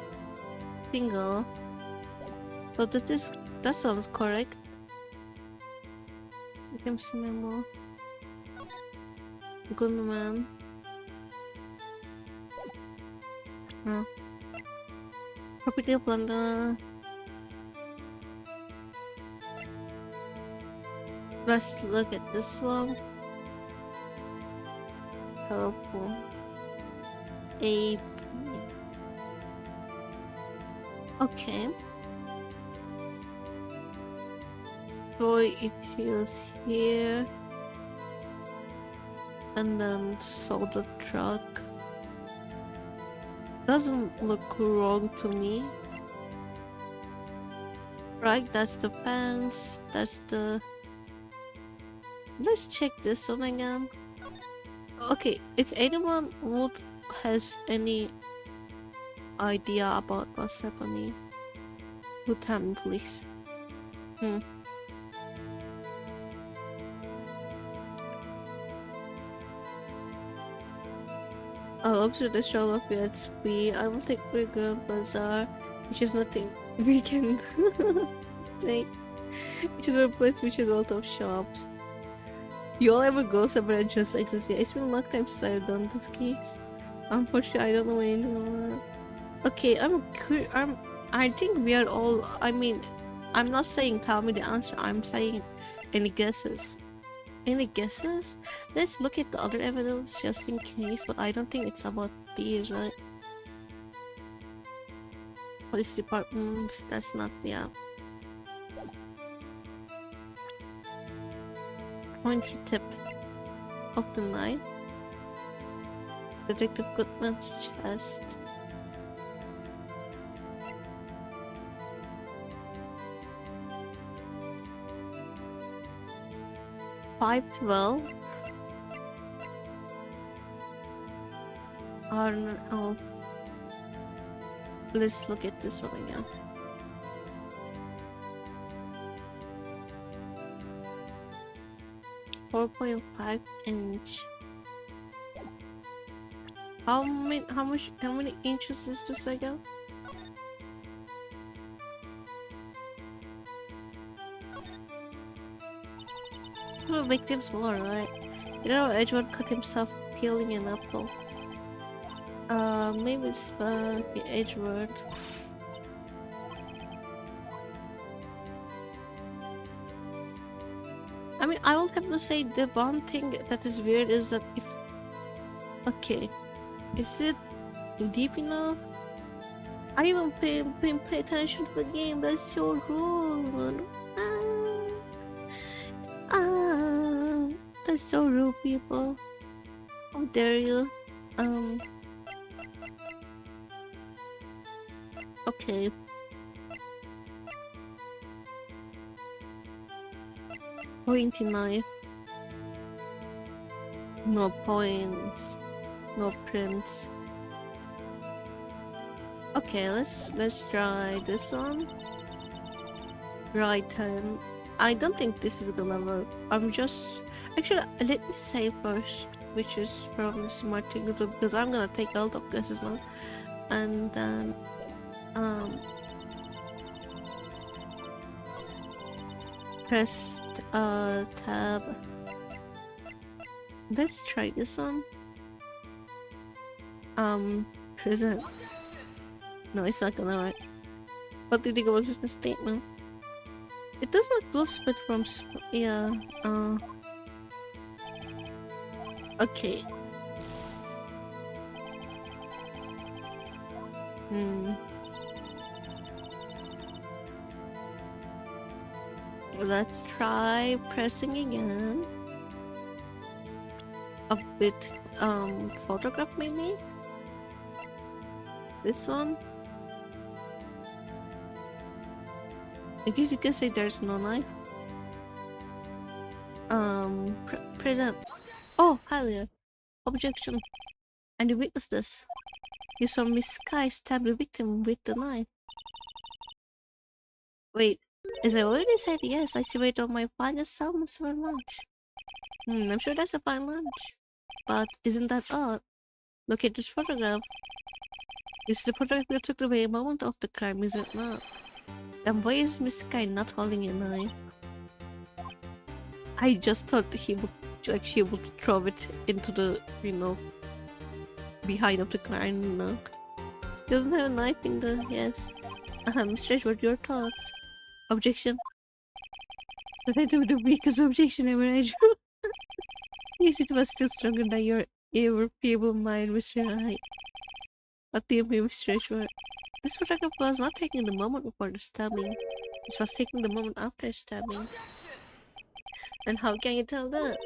Single. But that sounds correct. You can see memo. Goodman. No. Property of London. Let's look at this one. Purple. AP. Okay. Toy issues here. And then solder truck. Doesn't look wrong to me. Right, that's the fence. That's the... Let's check this one again. Okay, if anyone has any idea about what's happening, would tell me please. I'll observe the stroll of PHP. I will take the Grand Bazaar, which is nothing we can take. Which is a place which is a lot of shops. You all ever go somewhere and just exist? Yeah, it's been a long time since I've done this case. Unfortunately, I don't know anything about that. Okay, I think we are all, I mean, I'm not saying tell me the answer, I'm saying any guesses. Any guesses? Let's look at the other evidence just in case, but I don't think it's about these, right? Police department, that's not, yeah. Pointy tip of the knife. Detective Goodman's chest. $5.12. Oh. Let's look at this one again. .5 inch. How many inches is this again? Who victims more, right? You know, Edgeworth cut himself peeling an apple. Maybe it's Edgeworth. I mean, I will have to say the one thing that is weird is that if... Okay, is it deep enough? I even pay attention to the game, that's your rule, man. That's so rude, people. How dare you? Okay. Pointy knife. No points. No prints. Okay, let's try this one. Right time. I don't think this is gonna work. I'm just... Actually, let me say first, which is probably the smart thing to do, because I'm gonna take a lot of guesses now. And then... press tab. Let's try this one. Present. No, it's not gonna work. What do you think about the statement? It does not glow split from yeah, okay. Let's try pressing again. A bit, photograph maybe? This one? I guess you can say there's no knife. Present. Oh, hell yeah. Objection. And you witnessed this. You saw Miss Sky stab the victim with the knife. Wait, as I already said, yes, I surveyed all my finest salmons for lunch. I'm sure that's a fine lunch. But isn't that odd? Look at this photograph. This is the photograph you took the very moment of the crime, is it not? Then why is Miss Sky not holding a knife? I just thought he would, like, she would throw it into the, you know, behind of the crime, you know. Doesn't have a knife in the... yes. Mr. Edgeworth, your thoughts? Objection. That I do the weakest objection ever, Edgeworth. Yes, it was still stronger than your irreparable mind, Mr. Wright. What do you mean, Mr. Edgeworth? This photograph was not taken the moment before the stabbing. It was taken the moment after stabbing. And how can you tell that?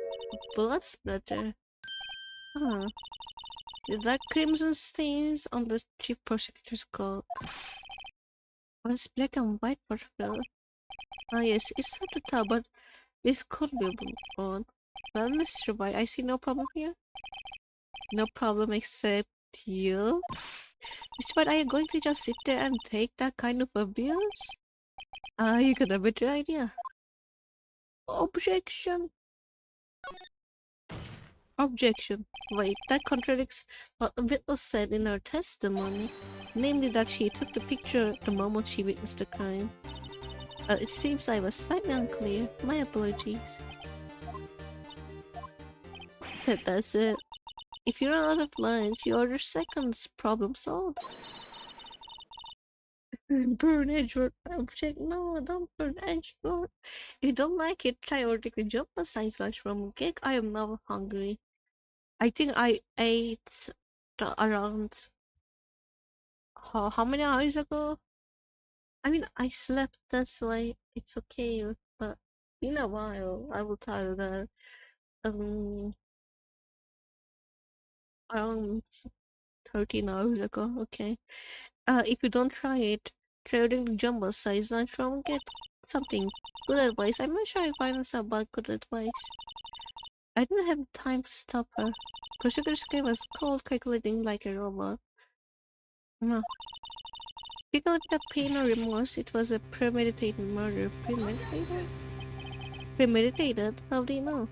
Blood splatter. Huh. The dark crimson stains on the chief prosecutor's coat. Or it's black and white photograph. Ah yes, it's hard to tell, but this could be a blood. Well, Mr. White, I see no problem here. No problem except you. Mr. White, are you going to just sit there and take that kind of abuse? You got a better idea. Objection. Objection. Wait, that contradicts what the witness said in her testimony. Namely that she took the picture the moment she witnessed the crime. It seems I was slightly unclear. My apologies. That's it. If you run out of lunch, you order seconds. Problem solved. Burn Edgeworth. Object. No, don't burn Edgeworth. If you don't like it, try ordering a jumbo size lunch from Cake. I am now hungry. I think I ate around how many hours ago? I mean, I slept, that's why it's okay, but in a while, I will tell you that around 13 hours ago, okay. If you don't try it, try ordering the jumbo size lunch from Get something. Good advice. I'm not sure if I know about good advice. I didn't have time to stop her. Prosecutor's game was cold, calculating like a robot. No. Because of the pain or remorse, it was a premeditated murder. Premeditated? Premeditated? How do you know?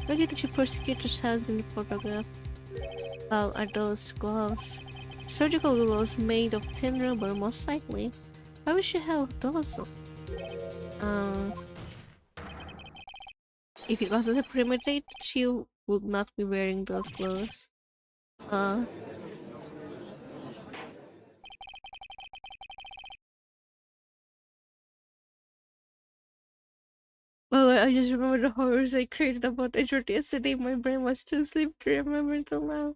Look at the prosecutor's hands in the photograph. Well, are those gloves? Surgical gloves made of thin rubber, most likely. Why would she have those? If it wasn't a premeditate, she would not be wearing those clothes. Uh, well, I just remember the horrors I created about Edgeworth yesterday. My brain was too asleep to remember until now.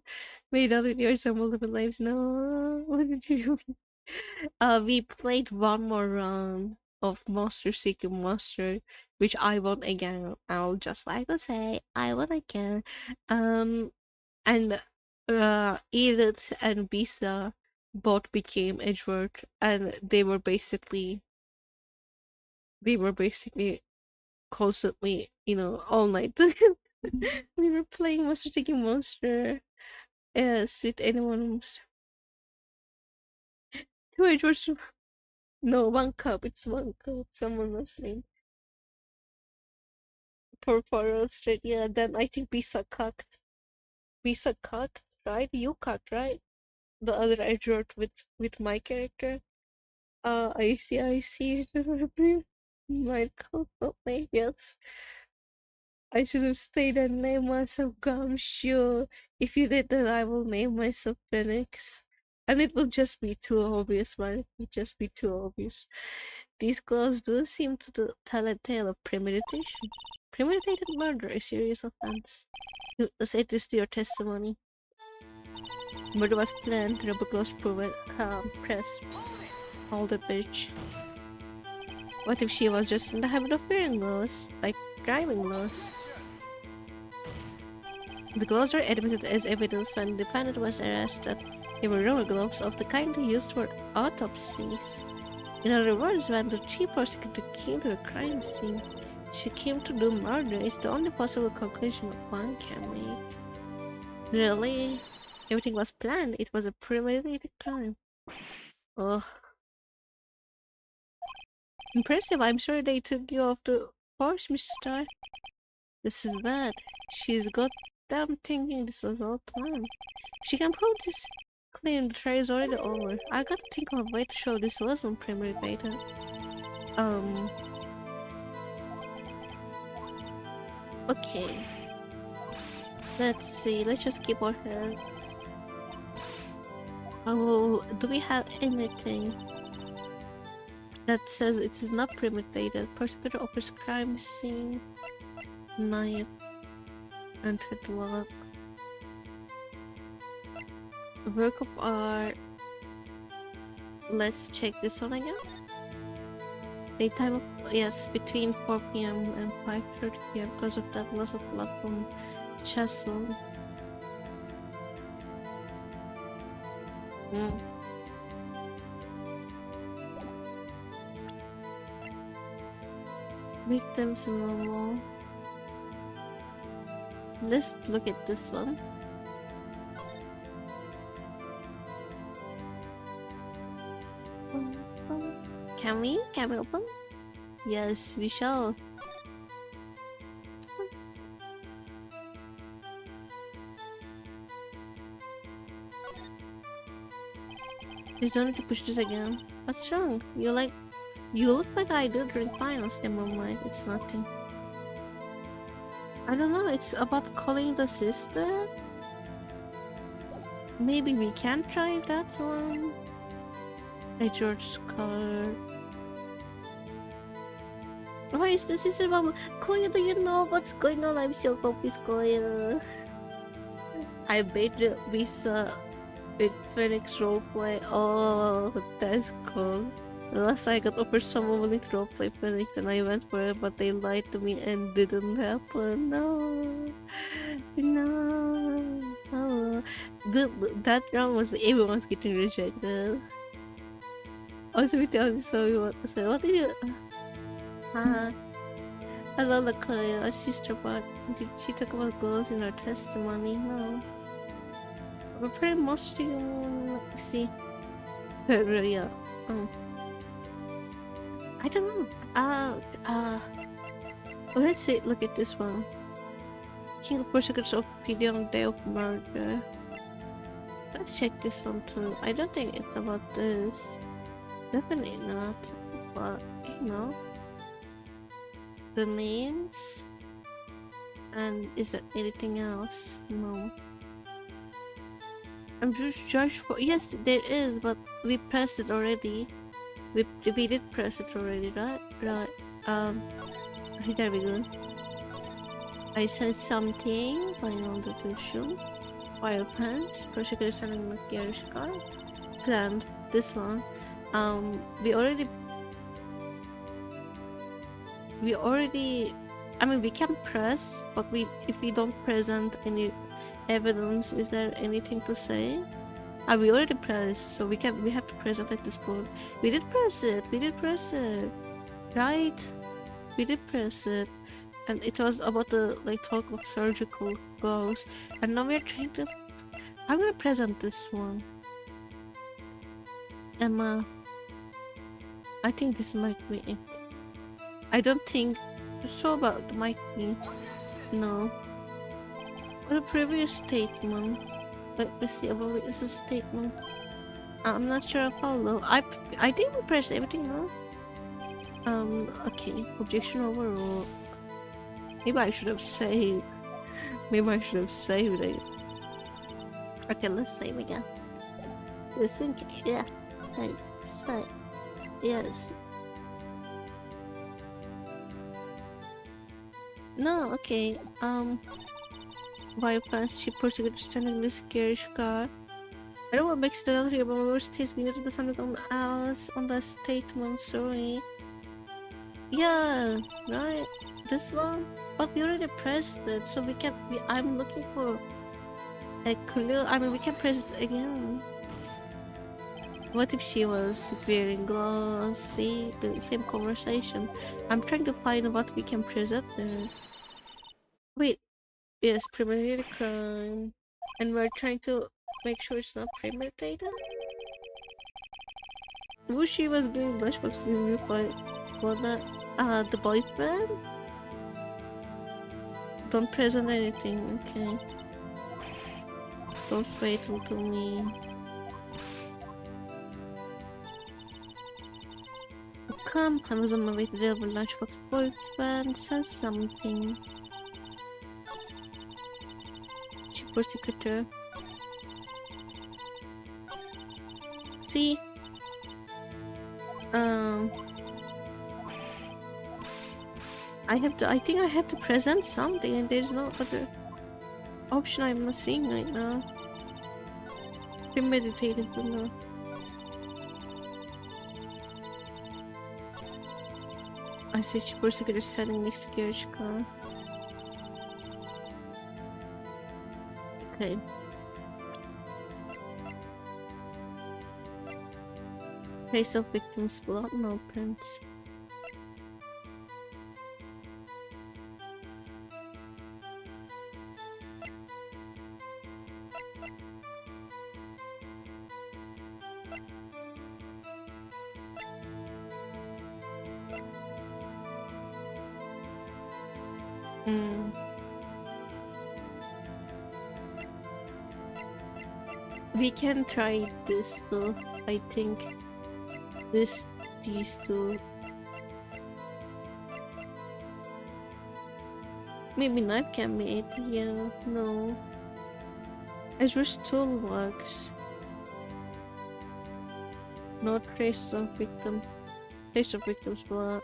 Made up with yours and multiple lives. No, what did you do? We played one more round of Monster Seeking Monster, which I won again. I'll just like to say, I won again. Um, and Edith and Bisa both became Edgeworth, and they were basically constantly, all night. We were playing Monster Taking Monster. Yes, with anyone. Two Edgeworths. No, one cup. It's one cup. Someone was saying for straight. Yeah, then I think Bisa cocked. Bisa cocked, right? You cocked, right? The other Edgeworth with my character. I see, I see. My company, yes. I should have stayed and named myself Gumshoe. If you did that, I will name myself Phoenix. And it will just be too obvious, man. It will just be too obvious. These claws do seem to tell a tale of premeditation. Premeditated murder, a serious offense. Let's add this to your testimony. Murder was planned, rebel was proven. Press. All the bitch. What if she was just in the habit of wearing gloves? Like driving gloves? The gloves were admitted as evidence when the defendant was arrested. They were rubber gloves of the kind used for autopsies. In other words, when the chief prosecutor came to the crime scene, she came to do murder is the only possible conclusion one can make. Really? Everything was planned. It was a premeditated crime. Ugh. Impressive. I'm sure they took you off the horse, Mr. This is bad. She's got them thinking this was all planned. She can prove this claim the trial is already over. I gotta think of a way to show this wasn't premeditated. Okay. Let's see. Let's just keep our head. Oh, do we have anything that says it is not premeditated? Prosecutor offers crime scene. Knife. Entered lock. Work of art. Let's check this one again. Daytime of, yes, between 4 p.m. and 5:30 p.m. because of that loss of blood from Chessel. Victims normal. Let's look at this one. Can we? Can we open? Yes, we shall. There's no need to push this again. What's wrong? You look like I do during finals. Never mind, it's nothing. I don't know, it's about calling the sister? Maybe we can try that one. George's card. Why is the sister mom? Koya, do you know what's going on? I'm so confused, Koya. I made the visa with Phoenix roleplay. Oh, that's cool. Last I got offered someone willing to roleplay Phoenix and I went for it, but they lied to me and didn't happen. No. That round was everyone's getting rejected. Also, we tell you so we want to say, what did you... Hello, Lakoya, a sister, but did she talk about goals in her testimony? No. We're pretty much see. Yeah. I don't know. Let's see. Look at this one. King of Prosecutors of Pity on Day of Murder. Let's check this one too. I don't think it's about this. Definitely not. But you know, the names. And is there anything else? No. I'm just judged for. Yes, there is, but we pressed it already. We did press it already, right? Right. There we go. I said something. Final conclusion. Fire pants. Prosecutor standing in the garage car. Planned. This one. We already. I mean, we can press, but if we don't present any evidence, is there anything to say? We already pressed, so we have to present at this point. We did press it. Right? We did press it. And it was about the talk of surgical gloves. And now we're trying to. I'm gonna present this one. Emma. I think this might be it. I don't think so about might be. No. What a previous statement. Let me see about it. It's a statement. I'm not sure I follow. I think we pressed everything, no? Okay. Objection overruled. Maybe I should have saved. it. Okay, let's save again. Listen, yeah. Right, save. Yes. No, okay. Bypass, she proceeded standing in this garage car. I don't want to make it here, but my worst taste we needed to something else on that statement, sorry. Yeah, right. This one? But we already pressed it, so we can I'm looking for a clue. I mean, we can press it again. What if she was wearing gloves? See, the same conversation. I'm trying to find what we can present there. Wait, yes, premeditated crime. And we're trying to make sure it's not premeditated? Who she was doing flashbacks to you for that? The boyfriend? Don't present anything, okay. Don't fatal to me. Come, I was on my way to deliver lunchbox. Boyfriend says something. Chief prosecutor. See? I think I have to present something and there's no other option I'm not seeing right now. Premeditated, but no. I see Chief prosecutor standing next to garage car. Okay. Face of victims, blood, no prints. We can try this though, I think. These two. Maybe knife can be it, yeah, no. Edgeworth toolbox. No trace of victim. Trace of victim's blood.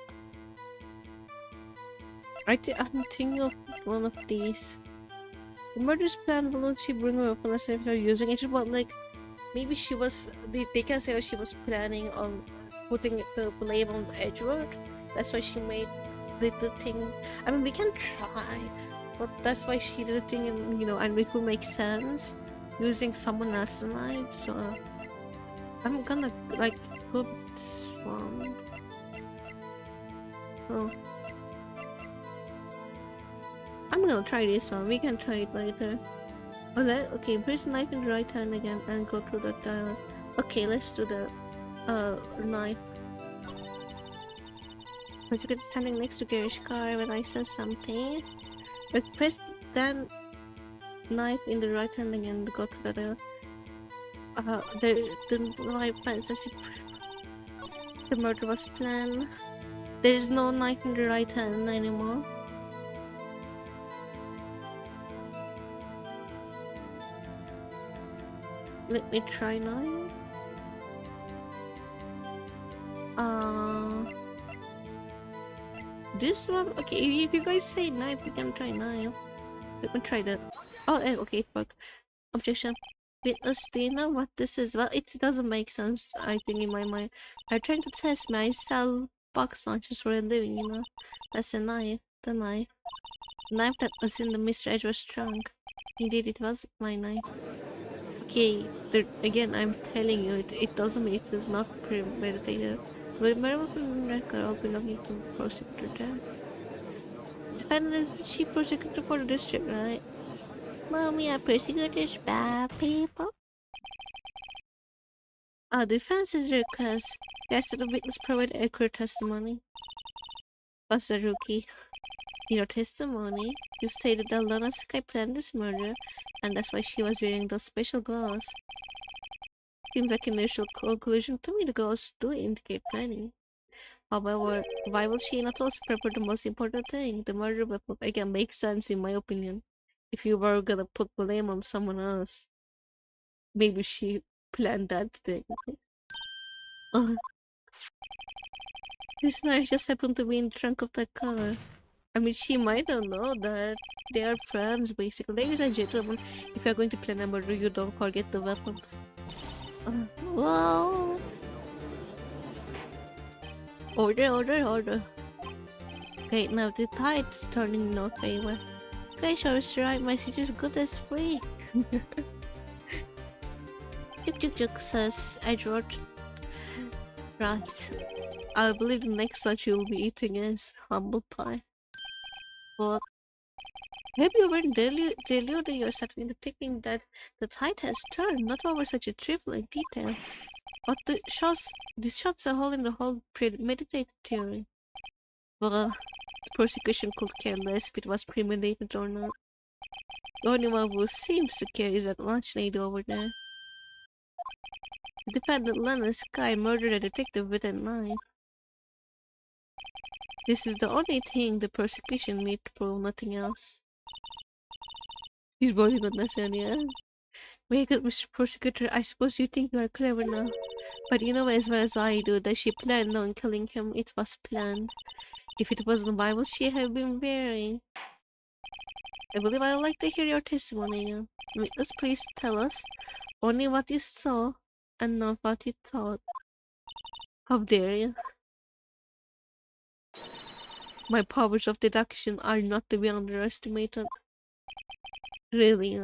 I'm thinking of one of these. The murder's plan will she bring her weapon as if they're using it, but like maybe she was they can say that she was planning on putting the blame on Edgeworth. That's why she did the thing. I mean, we can try, but that's why she did the thing, and and it will make sense using someone else's knife. So I'm gonna put this one. Oh, I'm gonna try this one. We can try it later. Oh, that okay. Place the knife in the right hand again and go through that dialogue. Okay, let's do the knife. Prosecutor standing next to garage car when I said something. Press that knife in the right hand again and go through that the knife finds as if the murder was planned. There is no knife in the right hand anymore. Let me try now. This one? Okay, if you guys say knife, we can try knife. Let me try that. Oh, okay, fuck. Objection. Witness, do you know what this is? Well, it doesn't make sense, I think, in my mind. I'm trying to test my cell box launchers for a living, you know? That's a knife. The knife. The knife that was in the Mr. Edgeworth's trunk. Indeed, it was my knife. Okay, again, I'm telling you, it doesn't mean it was not premeditated. But weapon record all belonging to the prosecutor there. Defendant is the chief prosecutor for the district, right? Mommy, are prosecutors bad people? Defense is the request. Yes, the witness provide accurate testimony. Was a rookie. In your testimony, you stated that Lana Sakai planned this murder, and that's why she was wearing those special gloves. Seems like an initial conclusion to me the gloves do indicate planning. However, why would she not also prepare the most important thing, the murder weapon? Again, makes sense in my opinion. If you were gonna put blame on someone else, maybe she planned that thing. This knife just happened to be in the trunk of that car. I mean, she might not know that they are friends, basically. Ladies and gentlemen, if you're going to plan a murder, you don't forget the weapon. Whoa! Order. Okay, now the tide's turning in our favor. Pressure is right, my sister's good as free. Juk says Edgeworth. Right. I believe the next such you'll be eating is humble pie. But have you been deluding yourself into thinking that the tide has turned, not over such a trifling detail? But this shots a hole in the whole premeditated theory. Well, the prosecution could care less if it was premeditated or not. The only one who seems to care is that lunch lady over there. The dependent Lana Sky murdered a detective with a knife. This is the only thing the prosecution need to prove, nothing else. He's boarding on Nathaniel. Very good, Mr. Prosecutor. I suppose you think you are clever now. But you know as well as I do that she planned on killing him. It was planned. If it wasn't, why would she have been wearing? I believe I would like to hear your testimony. Witness, please tell us only what you saw and not what you thought. How dare you? My powers of deduction are not to be underestimated. Really,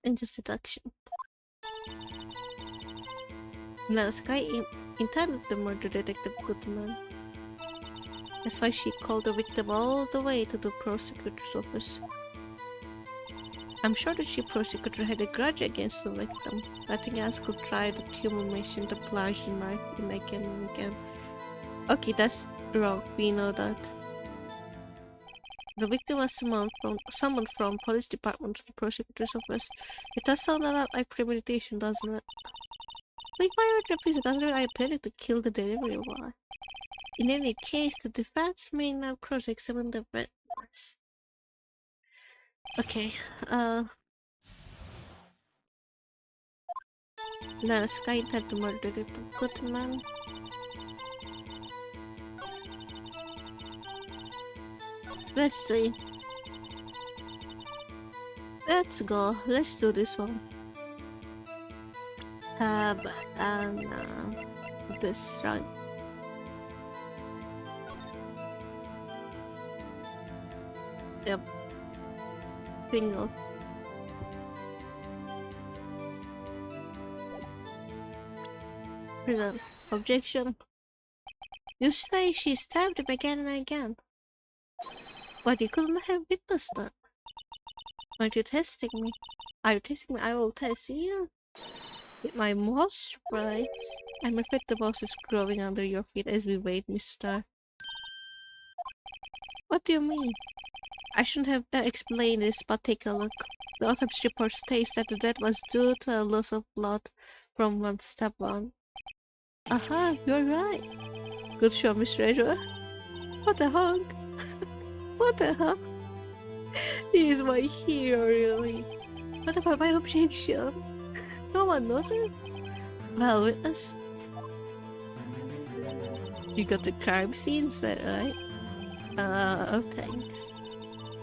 and just deduction. Now, Sky intended to murder Detective Goodman. That's why she called the victim all the way to the prosecutor's office. I'm sure the chief prosecutor had a grudge against the victim. Nothing else could try the human machine to plunge the knife in again and again. Okay, that's wrong. We know that. The victim was summoned from police department to the prosecutor's office. It does sound a lot like premeditation, doesn't it? Like my representative, I planned to kill the delivery boy. In any case, the defense may now cross-examine the witness. Okay, the Sky had to murder the Goodman. Let's see. Let's go. Let's do this one. Tab and this run. Yep. Bingo. Present. Objection. You say she stabbed him again and again. But you couldn't have witnessed that. Aren't you testing me? Are you testing me? I will test you. With my moss sprites. I'm afraid the moss is growing under your feet as we wait, mister. What do you mean? I shouldn't have explained this, but take a look. The autopsy report states that the death was due to a loss of blood from one step on. Aha, you're right. Good show, Mr. Edgeworth. What the hell? What the hell? He is my hero, really. What about my objection? No one knows it? Well, witness. You got the crime scene set, right? Oh, thanks.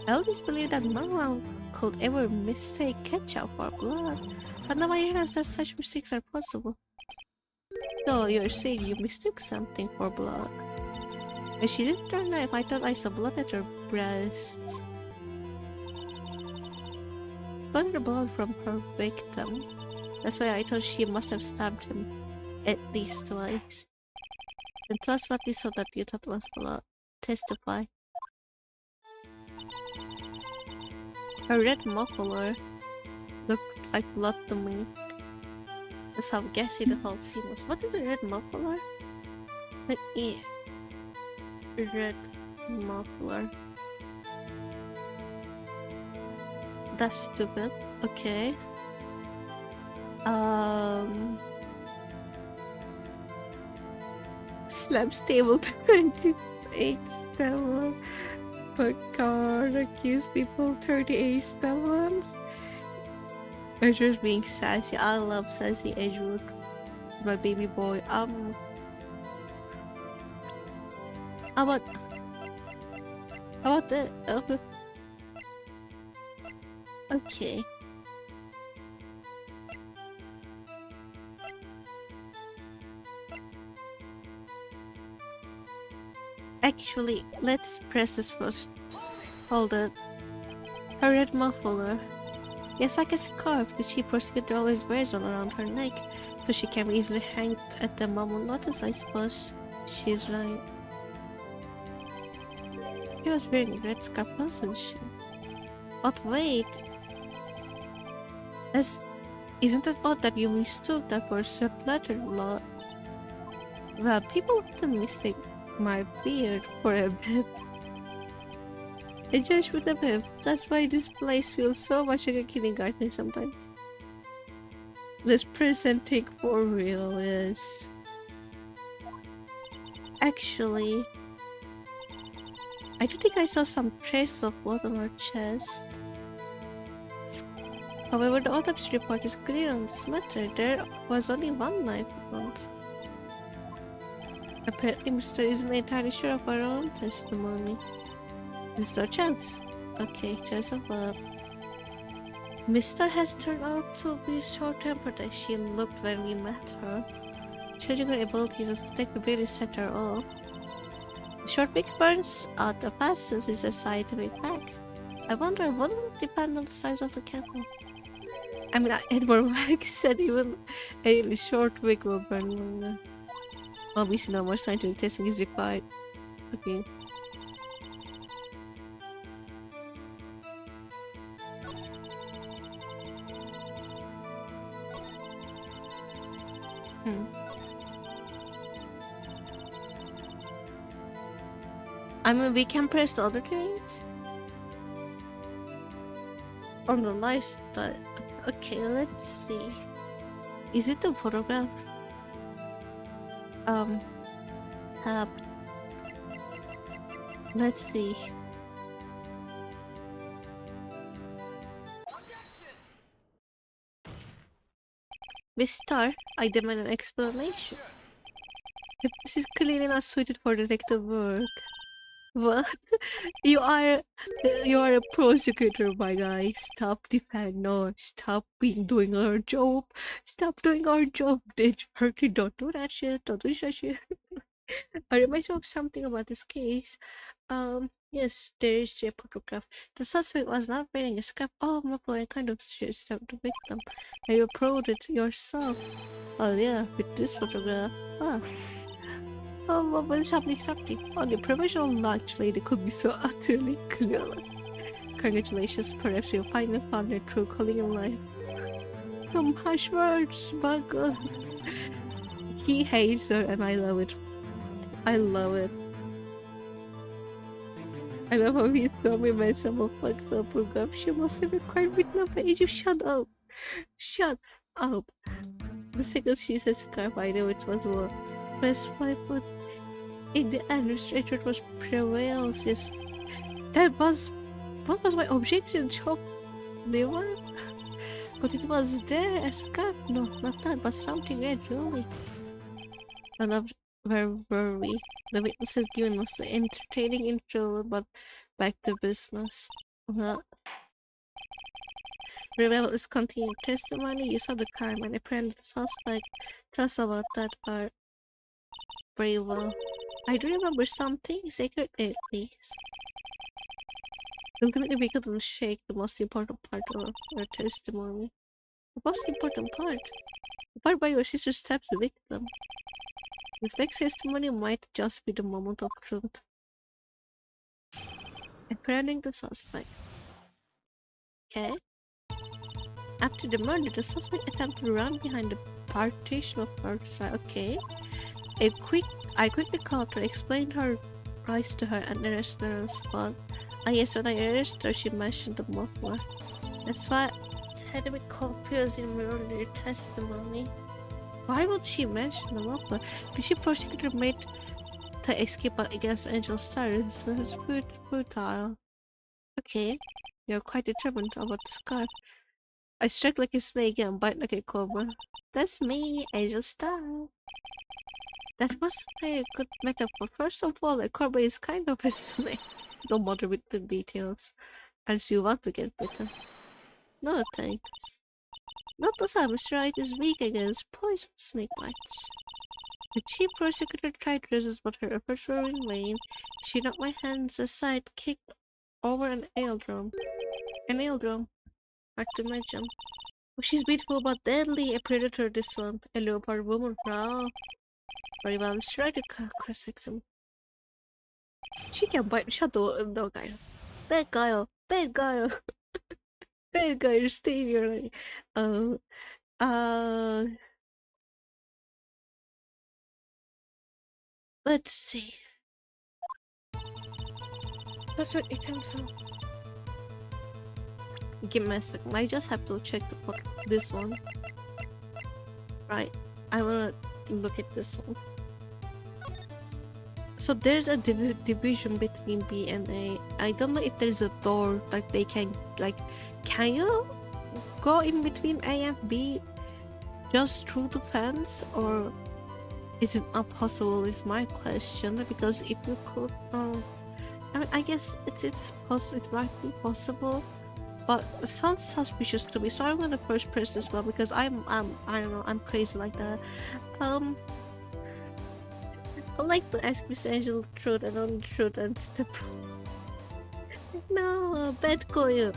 I always believed that no one could ever mistake ketchup for blood. But now I realize that such mistakes are possible. So you're saying you mistook something for blood? When she did her knife, I thought I saw blood at her breast. Blood from her victim. That's why I thought she must have stabbed him at least twice. Then tell us what we saw that you thought was blood. Testify. A red muffler looked like blood to me. That's how gassy the whole scene was. What is a red muffler? Let me... Red muffler. That's stupid. Okay. Slab stable 28 stable. But God accuse people 38 stubborn. Edgeworth being sassy. I love sassy Edgeworth. My baby boy. How about that? Okay. Actually, let's press this first. Hold it. Her red muffler. Yes, like a scarf the chief prosecutor always wears on around her neck, so she can be easily hanged at the moment notice, I suppose. She's right. She was wearing a red scarf, wasn't she? But wait! Isn't it odd that you mistook that for subletter law? Well, people often mistake my beard for a bib. A judge with a bib. That's why this place feels so much like a kindergarten sometimes. This present take for real is... Actually... I do think I saw some traces of blood on her chest. However, the autopsy report is clear on this matter. There was only one knife found. Apparently, Mr. isn't entirely sure of our own testimony. Is there a chance? Okay, chance of what? Mr. has turned out to be short-tempered as she looked when we met her. Changing her abilities as detective really set her off. The short pick burns out the fastest is a scientific fact. I wonder, wouldn't it depend on the size of the kettle? I mean, Edward said even a really short wick will burn longer. Obviously, no more scientific testing is required. Okay. I mean, we can press the other things on the list, but okay, let's see. Is it the photograph? Tab. Let's see. Mister, I demand an explanation. This is clearly not suited for detective work. What? You are a prosecutor, my guy. Stop defending her. Stop doing our job. Stop doing our job. Did hurt you? Don't do that shit. Don't do that shit. I remind you of something about this case. Yes, there is a photograph. The suspect was not wearing a scarf. Oh, my kind of shit stabbed the victim. And you proved it yourself. Oh yeah, with this photograph. Ah. Oh, what is happening exactly? Only a professional lunch lady could be so utterly clueless. Congratulations, perhaps you'll finally found your true calling in life. From harsh words, my god. He hates her and I love it. I love it. I love how he told me when someone fucks up program. She must have required with no page. Shut up. Shut up. The second she said scarf, I know it was war. Press 5 foot. In the administrator was prevails. Yes. That was What was my objection? Choke liver? But it was there as a cut. No, not that, but something red, really. I love where were we? The witness has given us the entertaining intro, but back to business. Well, Revel is continuing testimony. You saw the crime and apparently the suspect. Tell us about that part. Very well. I do remember something. Secretly, please. Ultimately, we couldn't shake the most important part of our testimony. The most important part? The part where your sister stabs the victim. This next testimony might just be the moment of truth. Apprehending the suspect. Okay. After the murder, the suspect attempted to run behind the partition of her side. Okay. I quickly called her, explained her rights to her, and arrested her on the spot. Yes, when I arrested her, she mentioned the muffler. That's why it had a bit confused in my earlier testimony. Why would she mention the muffler? Did she prosecute her mate to escape against Angel Stars? This is futile. Okay, you're quite determined about the scarf. I strike like a snake and bite like a cobra. That's me, Angel Star. That was a good metaphor. First of all, a cobra is kind of a snake. Don't bother with the details, unless you want to get better. No thanks. Not the Mavis Wright is weak against poison snake bites. The chief prosecutor tried to resist, but her efforts were in vain. She knocked my hands aside, kicked over an ale drum. An ale drum. Hard to imagine. Oh, she's beautiful but deadly. A predator, this one. A leopard woman. Wow. Very well, Mavis Wright to cross him. She can bite. Shut the guy. Bad guy. Bad guy. Bad guy. Stay in your lane. Let's see. That's what attempt to. Give me a second. I just have to check this one. Right. I wanna look at this one. So there's a division between B and A. I don't know if there's a door like they can can you go in between A and B just through the fence, or is it not possible is my question, because if you could I mean, I guess it might be possible, but it sounds suspicious to me, so I'm gonna first press this one because I don't know, I'm crazy like that. I'd like to ask Miss Angel the truth and only the truth and step. No, bad koyo.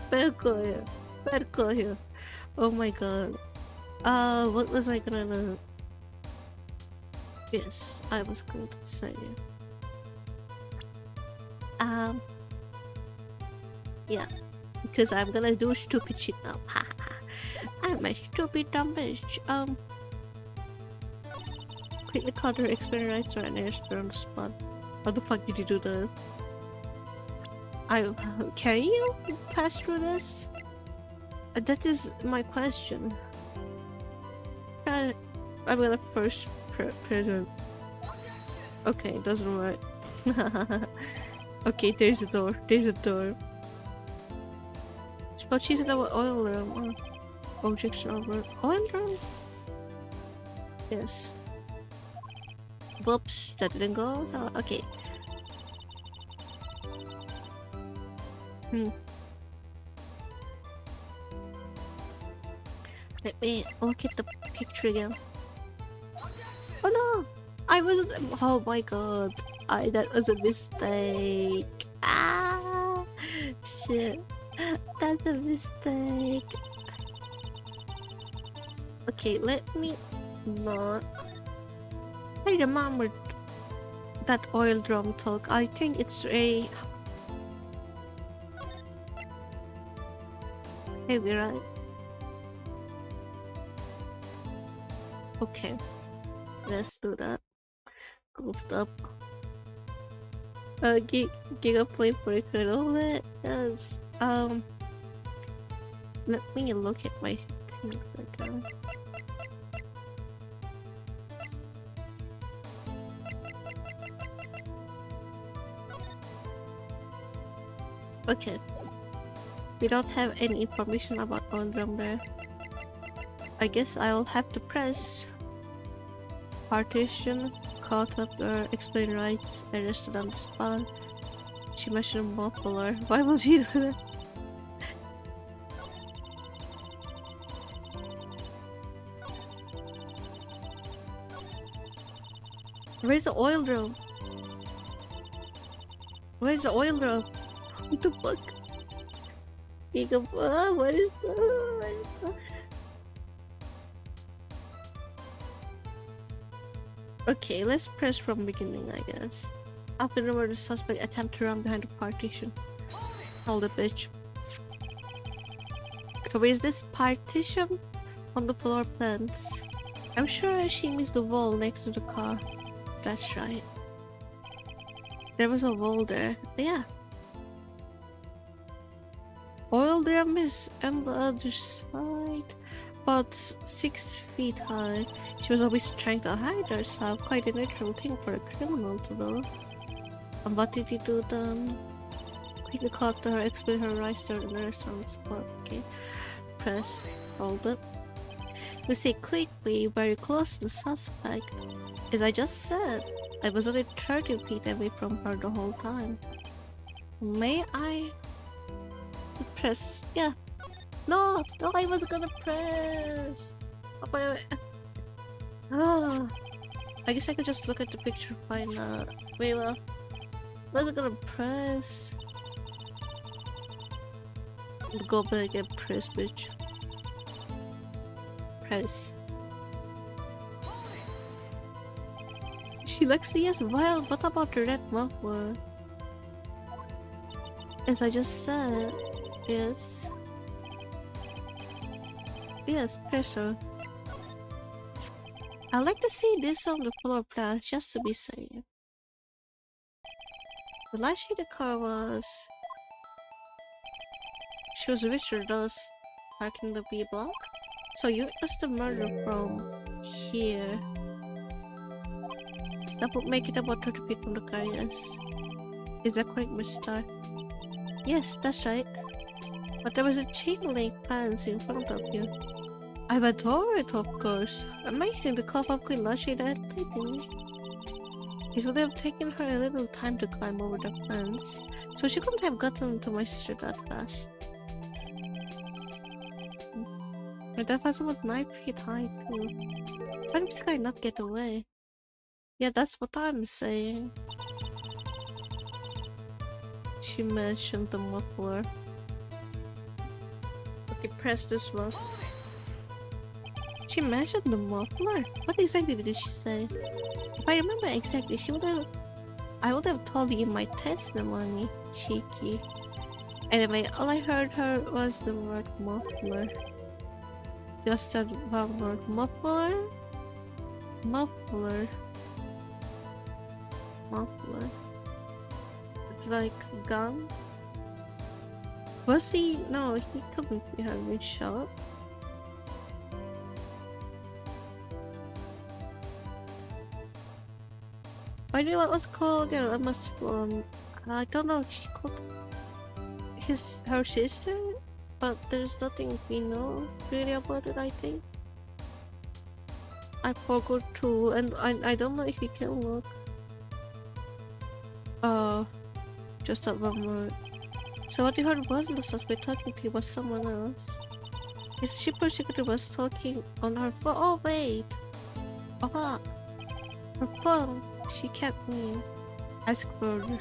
Oh my god. What was I gonna know? Yes, I was going to say. Yeah, because I'm gonna do stupid shit now. I'm a stupid dumb bitch. Quickly called her explain rights and arrested her on the spot. How the fuck did you do that? Can you pass through this? That is my question. I'm gonna first present. Okay, it doesn't work. Okay, there's a door. But she's in our oil room. Objection over oil room? Yes. Whoops, that didn't go. So, okay. Let me look at the picture again. Oh no! I wasn't. Oh my god. That was a mistake. Ah! Shit. That's a mistake. Okay, let me not. I remembered that oil drum talk. I think it's a. Maybe right. Okay, let's do that. Goofed up. Giga point for a kernel. Yes. Let me look at my things again. Okay. We don't have any information about oil drum there. I guess I'll have to press partition, caught up her, explain rights, arrested on the spot. She mentioned a muffler. Why would she do that? Where's the oil drum? Where's the oil drum? What the fuck? What is that? Okay, let's press from beginning, I guess. After the suspect attempt to run behind the partition. Hold the bitch. So where's this partition? On the floor plans. I'm sure she missed the wall next to the car. That's right. There was a wall there. Yeah. Oil drum is on the other side. About 6 feet high. She was always trying to hide herself. Quite a natural thing for a criminal to do. And what did he do then? Quickly caught her, explain her rights to the nurse on the spot. Okay. Press. Hold it. We say quickly, very close to the suspect. As I just said, I was only 30 feet away from her the whole time. May I press? Yeah. No, I wasn't gonna press. Oh, I guess I could just look at the picture by now. Wait, well, I wasn't gonna press. Go back and press, bitch. Press. She likes the yes, well, what about the red muffler? As I just said, yes. Yes, press her. I'd like to see this on the floor plan just to be safe. The last she the car was... She was Richard does parking the B block. So you witnessed the murder from here. That would make it about 30 feet from the car, yes. Is that correct, Mr.? Yes, that's right. But there was a chain link fence in front of you. I adore it, of course. Amazing, the club of Queen Lush that thing. It would have taken her a little time to climb over the fence, so she couldn't have gotten to my sister that fast. But that fence was 9 feet high too. Why did this guy not get away? Yeah, that's what I'm saying. She mentioned the muffler. Okay, press this one. She mentioned the muffler? What exactly did she say? If I remember exactly, I would have told you my testimony, cheeky. Anyway, all I heard her was the word muffler. Just said one word. Muffler? Muffler. Muffler. It's like gun? Was he? No, he couldn't be having shot. I knew what was called, yeah, I must I don't know if she called her sister, but there's nothing we know really about it, I think. I forgot to, and I don't know if we can look. Just that one word. So what you heard wasn't the suspect talking to you, but someone else. His ship prosecutor was talking on her phone. Oh wait! Oh fuck! Her phone! She kept me. Ask further.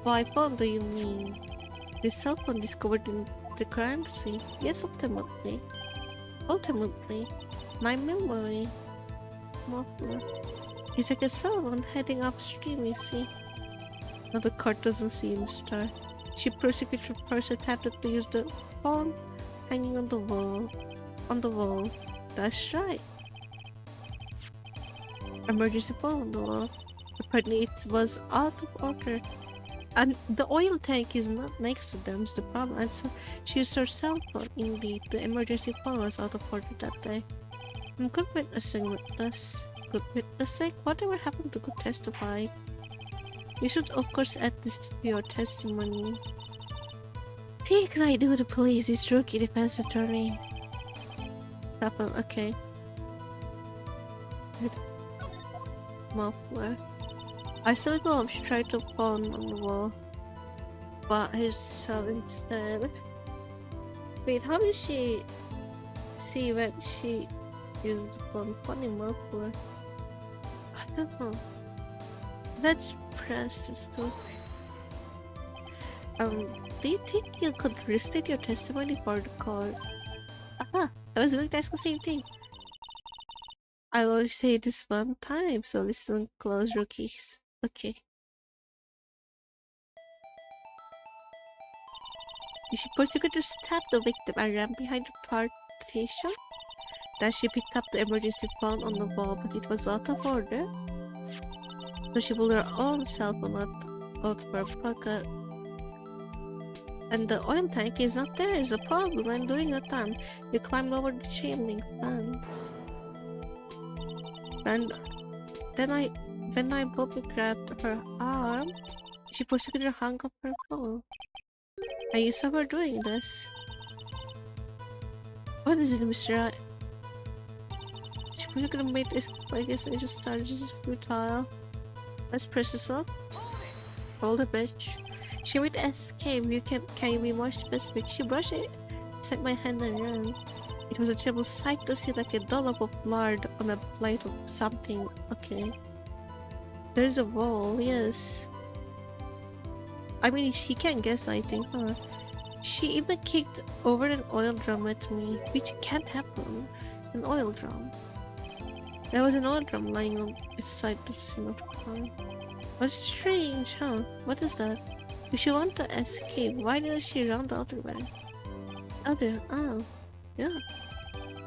Why phone do you mean? The cell phone discovered in the crime scene? Yes, ultimately. Ultimately. My memory. Muffler. It's like a cell phone heading upstream, you see. Now the card doesn't seem star. She prosecutor first attempted to use the phone hanging on the wall. On the wall. That's right. Emergency phone on the wall. Apparently it was out of order. And the oil tank is not next to them, is the problem. And so she used her cell phone. Indeed, the emergency phone was out of order that day. I'm good witnessing with this. Good witnessing? Whatever happened to good testifying? You should of course add this to your testimony. Take I do the police, this rookie defense attorney. Stop him, okay. Good. Muffler. I saw the gloves she tried to pawn on the wall, but his cell instead. Wait, how did she see when she used the phone? Funny muffler. I don't know. Let's press this too. Do you think you could restate your testimony for the court? Aha! I was going to ask the same thing. I'll only say this one time, so listen close, rookies. Okay. Did she persecute stab the victim and ran behind the partition? Then she picked up the emergency phone on the wall, but it was out of order. So she pulled her own cell phone out of her pocket. And the oil tank is not there, is a problem, and during that time, you climbed over the chain link fence. And then when I boldly grabbed her arm, she persecuted her hung up her phone. And you saw her doing this. What is it, Mr. Wright? She probably could have made this, I guess I just started. This is futile. Let's press this one. Hold the bitch. She made escape. Can you be more specific? She brushed it inside my hand and ran. It was a terrible sight to see, like a dollop of lard on a plate of something. Okay. There's a wall, yes. I mean, she can guess, I think, huh? She even kicked over an oil drum at me, which can't happen. An oil drum. There was an oil drum lying on its side to the car. But strange, huh? What is that? If she want to escape, why didn't she run the other way? Oh, yeah.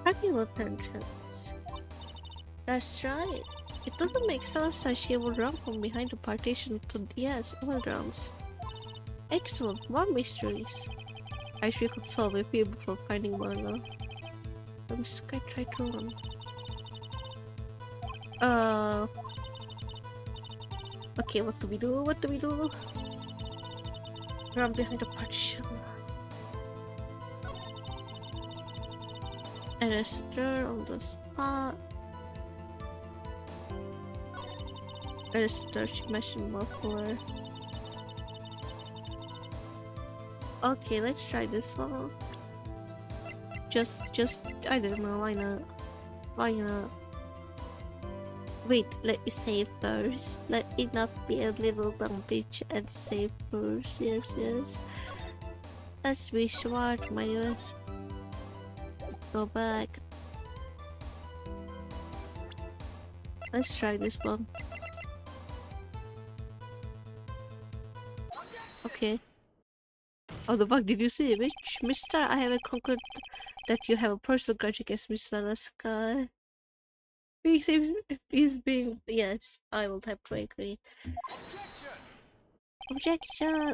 Parking lot entrance. That's right. It doesn't make sense that she would run from behind the partition to yes, oil drums. Excellent, more mysteries. I wish we could solve a few before finding more now. I'm scared to try to run. Okay, what do we do? What do we do? Run behind the partition. Arrest her on the spot. Arrest her, she mentioned before. Okay, let's try this one. Just, I don't know, why not? Why not? Wait, let me save first. Let me not be a little dumb bitch and save first. Yes. Let's be smart, Mavis. Go back. Let's try this one. Okay. Oh, the bug, did you see it, bitch? Mister, I have concluded that you have a personal grudge against Miss Masaki. He's being... Yes, I will type to agree. Objection!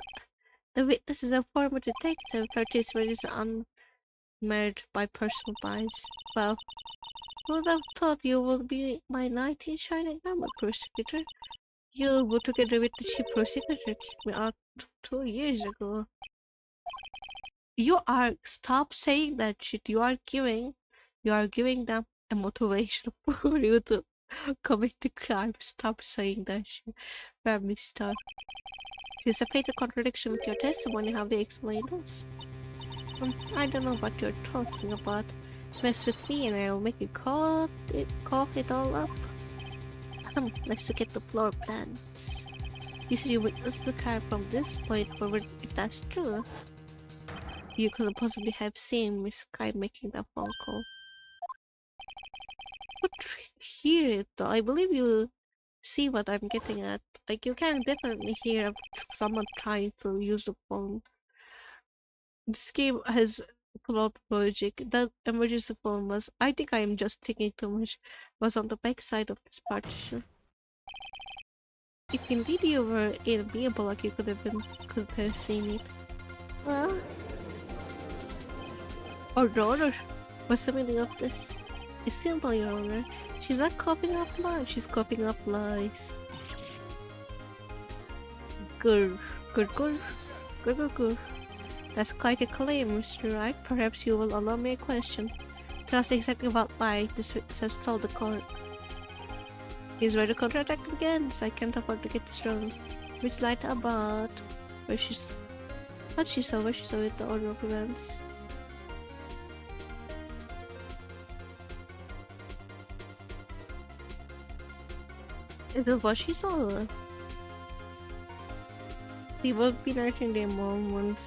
The witness is a former detective. Her testimony is unmarred by personal bias. Well, who would have thought you would be my knight in shining armor, prosecutor? You were together with the chief prosecutor kicked me out 2 years ago. Stop saying that shit. You are giving them a motivation for you to commit the crime. Stop saying that shit. Mister. It's a fatal contradiction with your testimony. How do you explain this? I don't know what you're talking about. Mess with me and I'll make you cough it all up. Let's look at the floor plans. You said you witnessed the crime from this point forward. If that's true, you couldn't possibly have seen Miss Sky making that phone call. But hear it though. I believe you see what I'm getting at. Like, you can definitely hear someone trying to use the phone. This game has plot logic. That emergency phone was, I think I am just thinking too much, was on the back side of this partition. If indeed you were in a vehicle, like you could have seen it. Well, or Honor, what's the meaning of this? It's simple, Your Honor. She's not coughing up lies, she's coughing up lies. Grr. That's quite a claim, Mr. Wright. Perhaps you will allow me a question. Tell us exactly what lie this witness has told the court. He's ready to counterattack again, so I can't afford to get this wrong. Miss Light about where she's what she saw with the order of events. Is it what she saw? They both be nurturing their moments.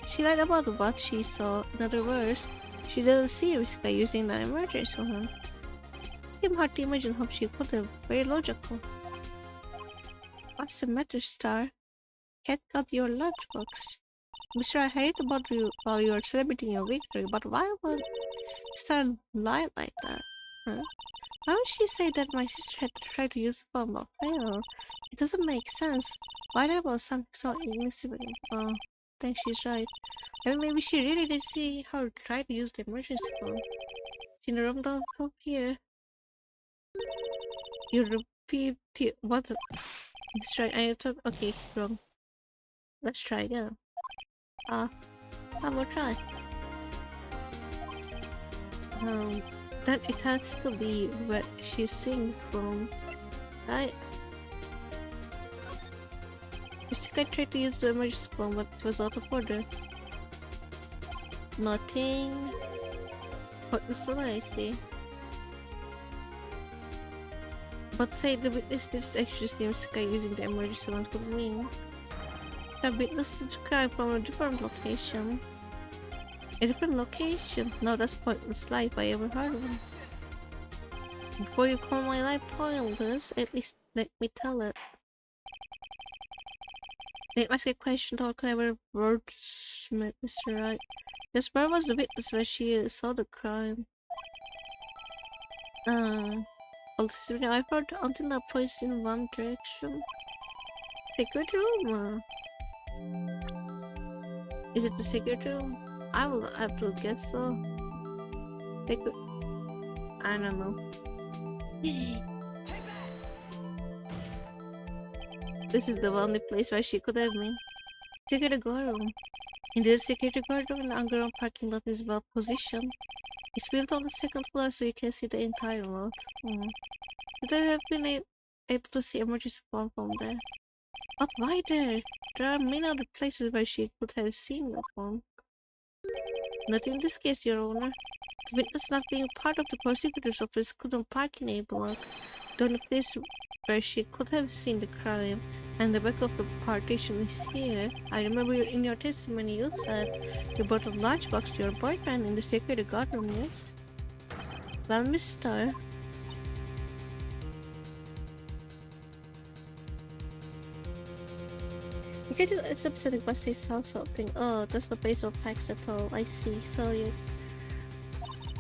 She lied about what she saw. In other words, she doesn't see Risky using the emergency on him. It seemed hard to imagine how she could have. Very logical. What's the matter, Star? Cat got your lunchbox. Mr. I hate about you while you are celebrating your victory, but why would Star lie like that? Huh? Why would she say that my sister had to try to use the phone but failed? It doesn't make sense. Why about something so insignificant? Oh, I think she's right. I mean, maybe she really did see her try to use the emergency phone. It's in the room down top here. You repeat what? Let's try. I thought okay, wrong. Let's try again. One more try. Then it has to be where she's singing from, right? I tried to use the emergency phone, but it was out of order. Nothing. What was the I see? But say the witness did actually see Sky using the emergency one could mean. The witness did crime from a different location. A different location? No, that's pointless life I ever heard of. Before you call my life pointless, at least let me tell it. They ask a question to all clever wordsmith, Mr. Wright. Yes, where was the witness when she saw the crime? I've heard until now points in one direction. Secret room? Is it the secret room? I will have to guess so. I don't know. This is the only place where she could have been. Security guard room. In the security guard room in the underground parking lot is well positioned. It's built on the second floor so you can see the entire lot. Should I have been able to see emergency phone from there? But why there? There are many other places where she could have seen the phone. Not in this case, Your Honor. The witness not being part of the prosecutor's office couldn't park in a block. The only place where she could have seen the crime and the back of the partition is here. I remember in your testimony you said you brought a large box to your boyfriend in the security guard room, yes? Well, Mr. You can do a subsetting but say something. Oh, that's the base of backseater. I see. So you...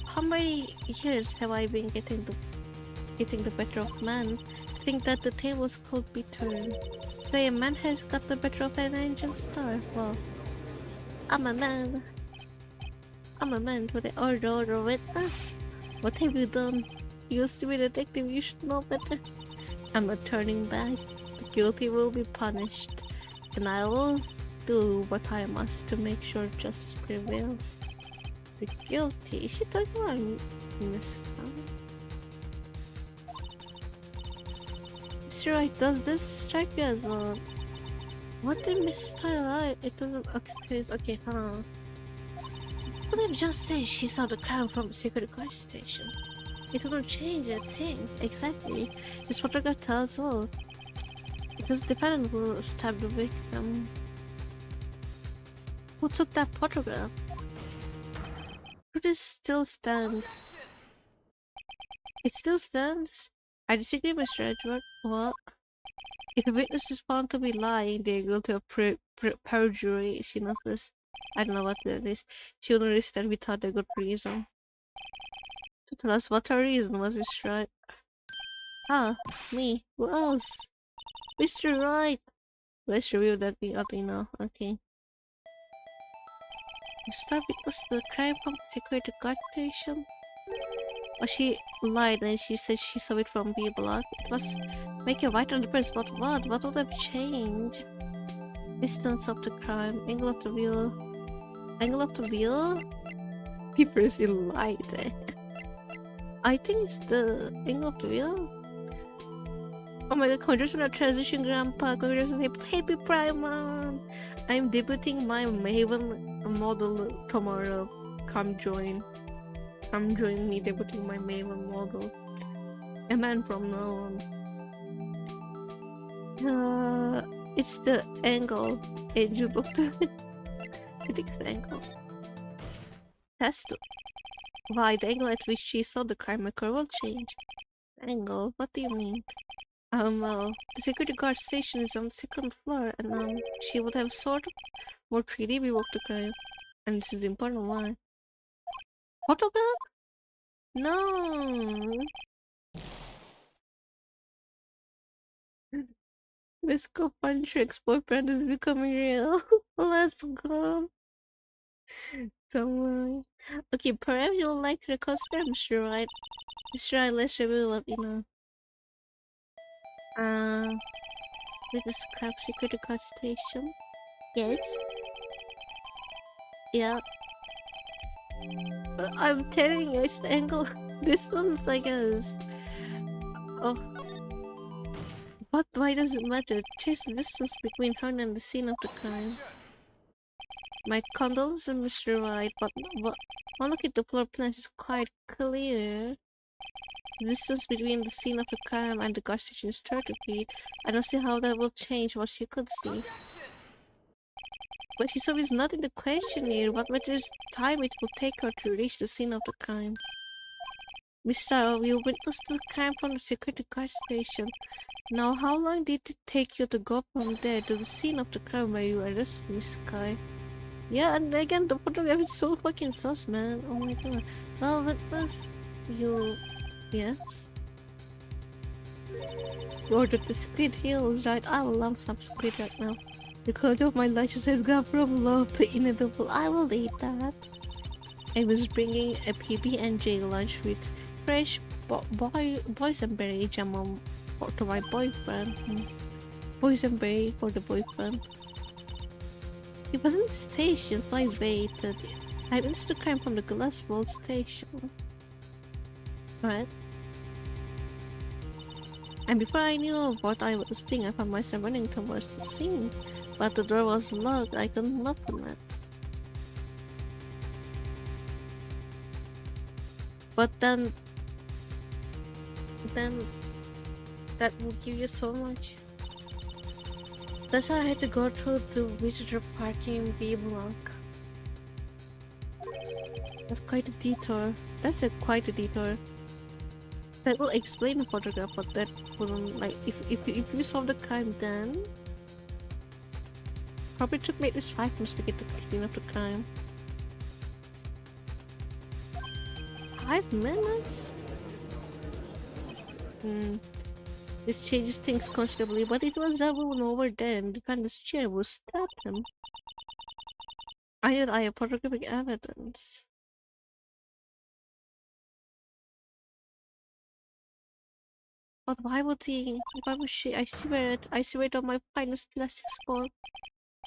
How many years have I been getting the better of man? I think that the tables could be turned. Today a man has got the better of an angel star. Well, I'm a man. I'm a man with the order of witness. What have you done? You used to be a detective, you should know better. I'm not turning back. The guilty will be punished. And I will do what I must to make sure justice prevails. The guilty? Is she talking about Miss Mr. Wright, does this strike you as a... What did Miss Tyler? It doesn't... Okay, huh? But it just says she saw the crime from the secret guard station. It wouldn't change a thing. Exactly. This photograph tells all. Because the defendant will stab the victim. Who took that photograph? It still stands. It still stands? I disagree, Mr. Edgeworth. What? If a witness is found to be lying, they are guilty of perjury. She knows this. I don't know what that is. She wouldn't risk that without a good reason. To tell us what her reason was, Mr. Wright. Ah, me. Who else? Mr. Wright! Let's review that now. Okay. You start because the crime from the security guard station. But she lied and she said she saw it from B block. It was make a vital difference, but what? What would have changed? Distance of the crime, angle of the wheel. Angle of the wheel? Difference in light. I think it's the angle of the wheel. Oh my god, congrats on our transition, Grandpa. Congrats on Happy Prime Month. I'm debuting my Maven model tomorrow. Come join. Come join me debuting my Maven model. A man from now on. It's the angle. Edge of the... I think it's the angle. That's the... Why, the angle at which she saw the crime occur will change. Angle? What do you mean? Well, the security guard station is on the second floor, and she would have sort of more 3D view of the crime. And this is important, why? Photograph? No! Let's go find Shrek's boyfriend is becoming real. Let's go. Don't worry. Okay, perhaps you'll like the costume, Mr. Wright. Mr. Wright, let's review what you know. With the scrap security guard station. Yes. Yeah. I'm telling you, it's the angle distance, I guess. Oh. But why does it matter? Chase the distance between her and the scene of the crime. My condolences, Mr. Wright, but one look at the floor plan is quite clear. The distance between the scene of the crime and the gas station is 30 feet. I don't see how that will change what she could see. But she saw is not in the question here. What matters is the time it will take her to reach the scene of the crime. Mr. You witnessed the crime from the security guard station. Now, how long did it take you to go from there to the scene of the crime where you arrested Miss Sky? Yeah, and again, the photograph is so fucking sus, man. Oh my god. Well, witness, you... Yes? You ordered the squid heels, right? I will lump some squid right now. The quality of my lunches has gone from low to inedible. I will eat that. I was bringing a PB&J lunch with fresh boysenberry jam to my boyfriend. Boysenberry for the boyfriend. He was in the station, so I waited. I missed the crime from the Glasswall station. Right? And before I knew what I was doing, I found myself running towards the scene. But the door was locked, I couldn't open it. But then that will give you so much. That's how I had to go through the visitor parking B block. That's quite a detour. That's quite a detour. That will explain the photograph, but that wouldn't, like, if you solve the crime then... Probably took me at least 5 minutes to get to the scene of the crime. 5 minutes? This changes things considerably, but it was everyone over there and the kind of chair will stab him. I have photographic evidence. But why would he? Why would she? I swear it on my finest plastic spork.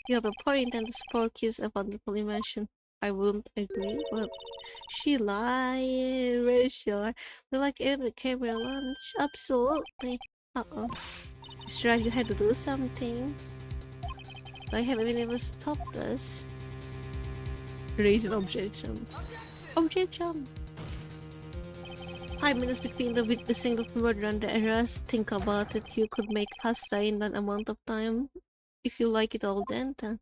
You have a point, and the spork is a wonderful invention. I wouldn't agree, but she lied. Where is she lie? We're like in the camera lunch. Absolutely. Uh-oh. It's right, you had to do something. I haven't been able to stop this. Raise an objection. Objection! 5 minutes between the witnessing of murder and the arrest. Think about it, you could make pasta in that amount of time. If you like it al dente.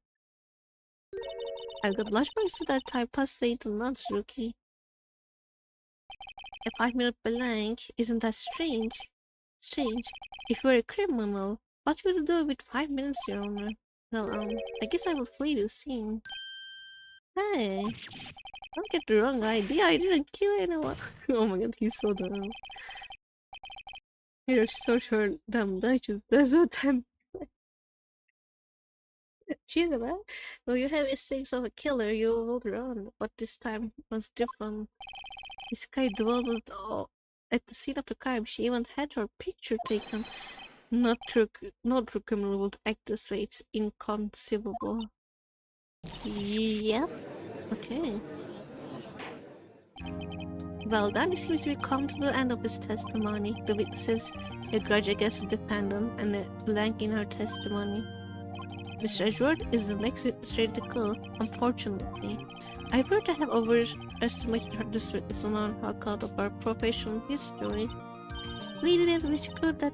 I've got large parts of that type pasta into months, rookie. A 5-minute blank? Isn't that strange? Strange. If you were a criminal, what would you do with 5 minutes, Your Honor? Well, I guess I will flee the scene. Hey, don't get the wrong idea, I didn't kill anyone. Oh my god, he's so dumb. You're so sure dumb Dutches, there's no time. Cheers, man. Well, you have instincts of a killer, you will run, but this time was different. Sky dwelled at the scene of the crime. She even had her picture taken. Not through criminal would act this way. It's inconceivable. Yep. Okay. Well, then he seems to be come to the end of his testimony. The witness says a grudge against the defendant and a blank in her testimony. Mr. Edgeworth is the next straight to kill, unfortunately. I appear to have overestimated this witness on her account of her professional history. We didn't recruit that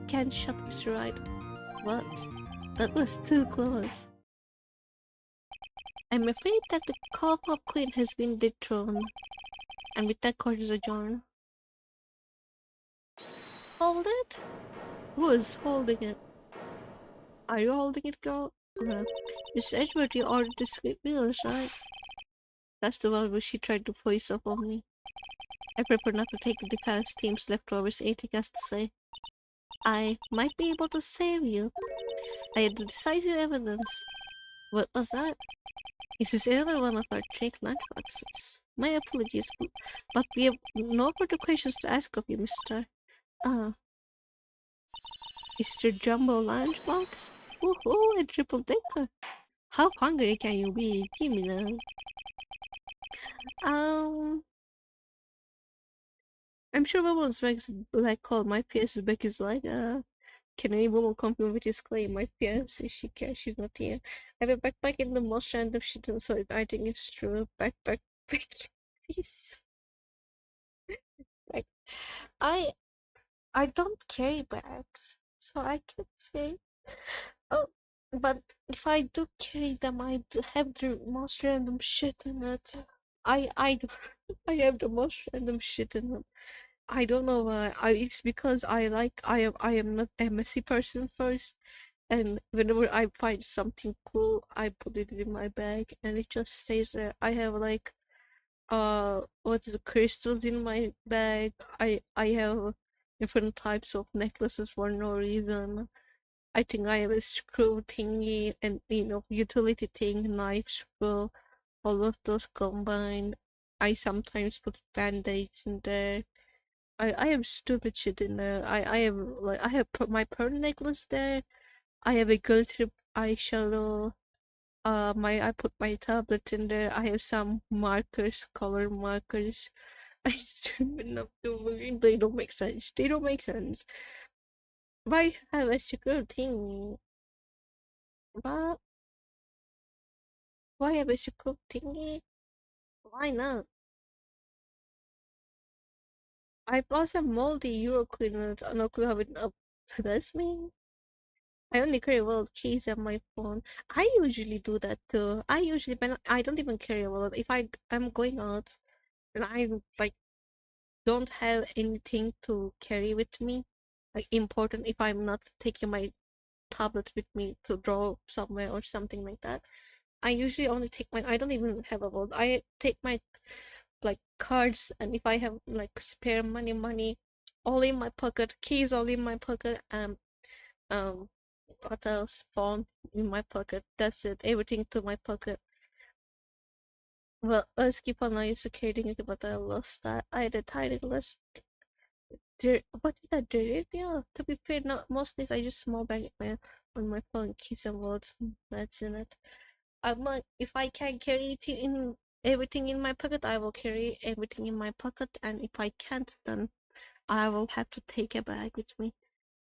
can shot Mr. Wright. Well, that was too close. I'm afraid that the Call-Pop Queen has been dethroned. And with that, court is adjourned. Hold it? Who is holding it? Are you holding it, girl? Miss Edgeworth, you ordered the script wheels, right? That's the one where she tried to voice off on me. I prefer not to take the defense team's leftovers, anything has to say. I might be able to save you. I had the decisive evidence. What was that? This is another one of our trick lunchboxes. My apologies, but we have no further questions to ask of you, Mr. Mr. Jumbo Lunchbox? Woohoo, a triple decker! How hungry can you be? Give me that. I'm sure Woman's Back's like call my PS back is like, can any woman confirm with his claim? My PS, she can, she's not here. I have a backpack in the most random shit, so I think it's true. Backpack, please. Like, I don't carry bags, so I can't say. Oh, but if I do carry them, I do have the most random shit in it. I I have the most random shit in them. I don't know why. It's because I am not a messy person first, and whenever I find something cool, I put it in my bag, and it just stays there. I have like what is it, crystals in my bag. I have different types of necklaces for no reason. I think I have a screw thingy and utility thing, knife screw, all of those combined. I sometimes put band-aids in there. I have stupid shit in there. I have put my pearl necklace there. I have a glitter eyeshadow. I put my tablet in there. I have some markers, color markers. I don't know doing. They don't make sense. They don't make sense. Why have a secret thing? What? Why have a secret thingy? Why not? I bought some moldy Euro cleaner. I don't know how it up. That's me. I only carry wallet keys on my phone. I usually do that too. When I don't even carry a wallet. If I'm going out and I like don't have anything to carry with me, like important. If I'm not taking my tablet with me to draw somewhere or something like that, I usually only take my. I don't even have a wallet. I take my like cards, and if I have like spare money, all in my pocket. Keys all in my pocket. Um what else? Phone in my pocket. That's it. Everything to my pocket. Well, let's keep on executing it, but I lost that. I had a tiny list. What is that? Yeah. To be fair, not most days I just small bag it on my phone, keys and wallets. That's in it. I'm like, if I can carry it in everything in my pocket, I will carry everything in my pocket, and if I can't, then I will have to take a bag with me.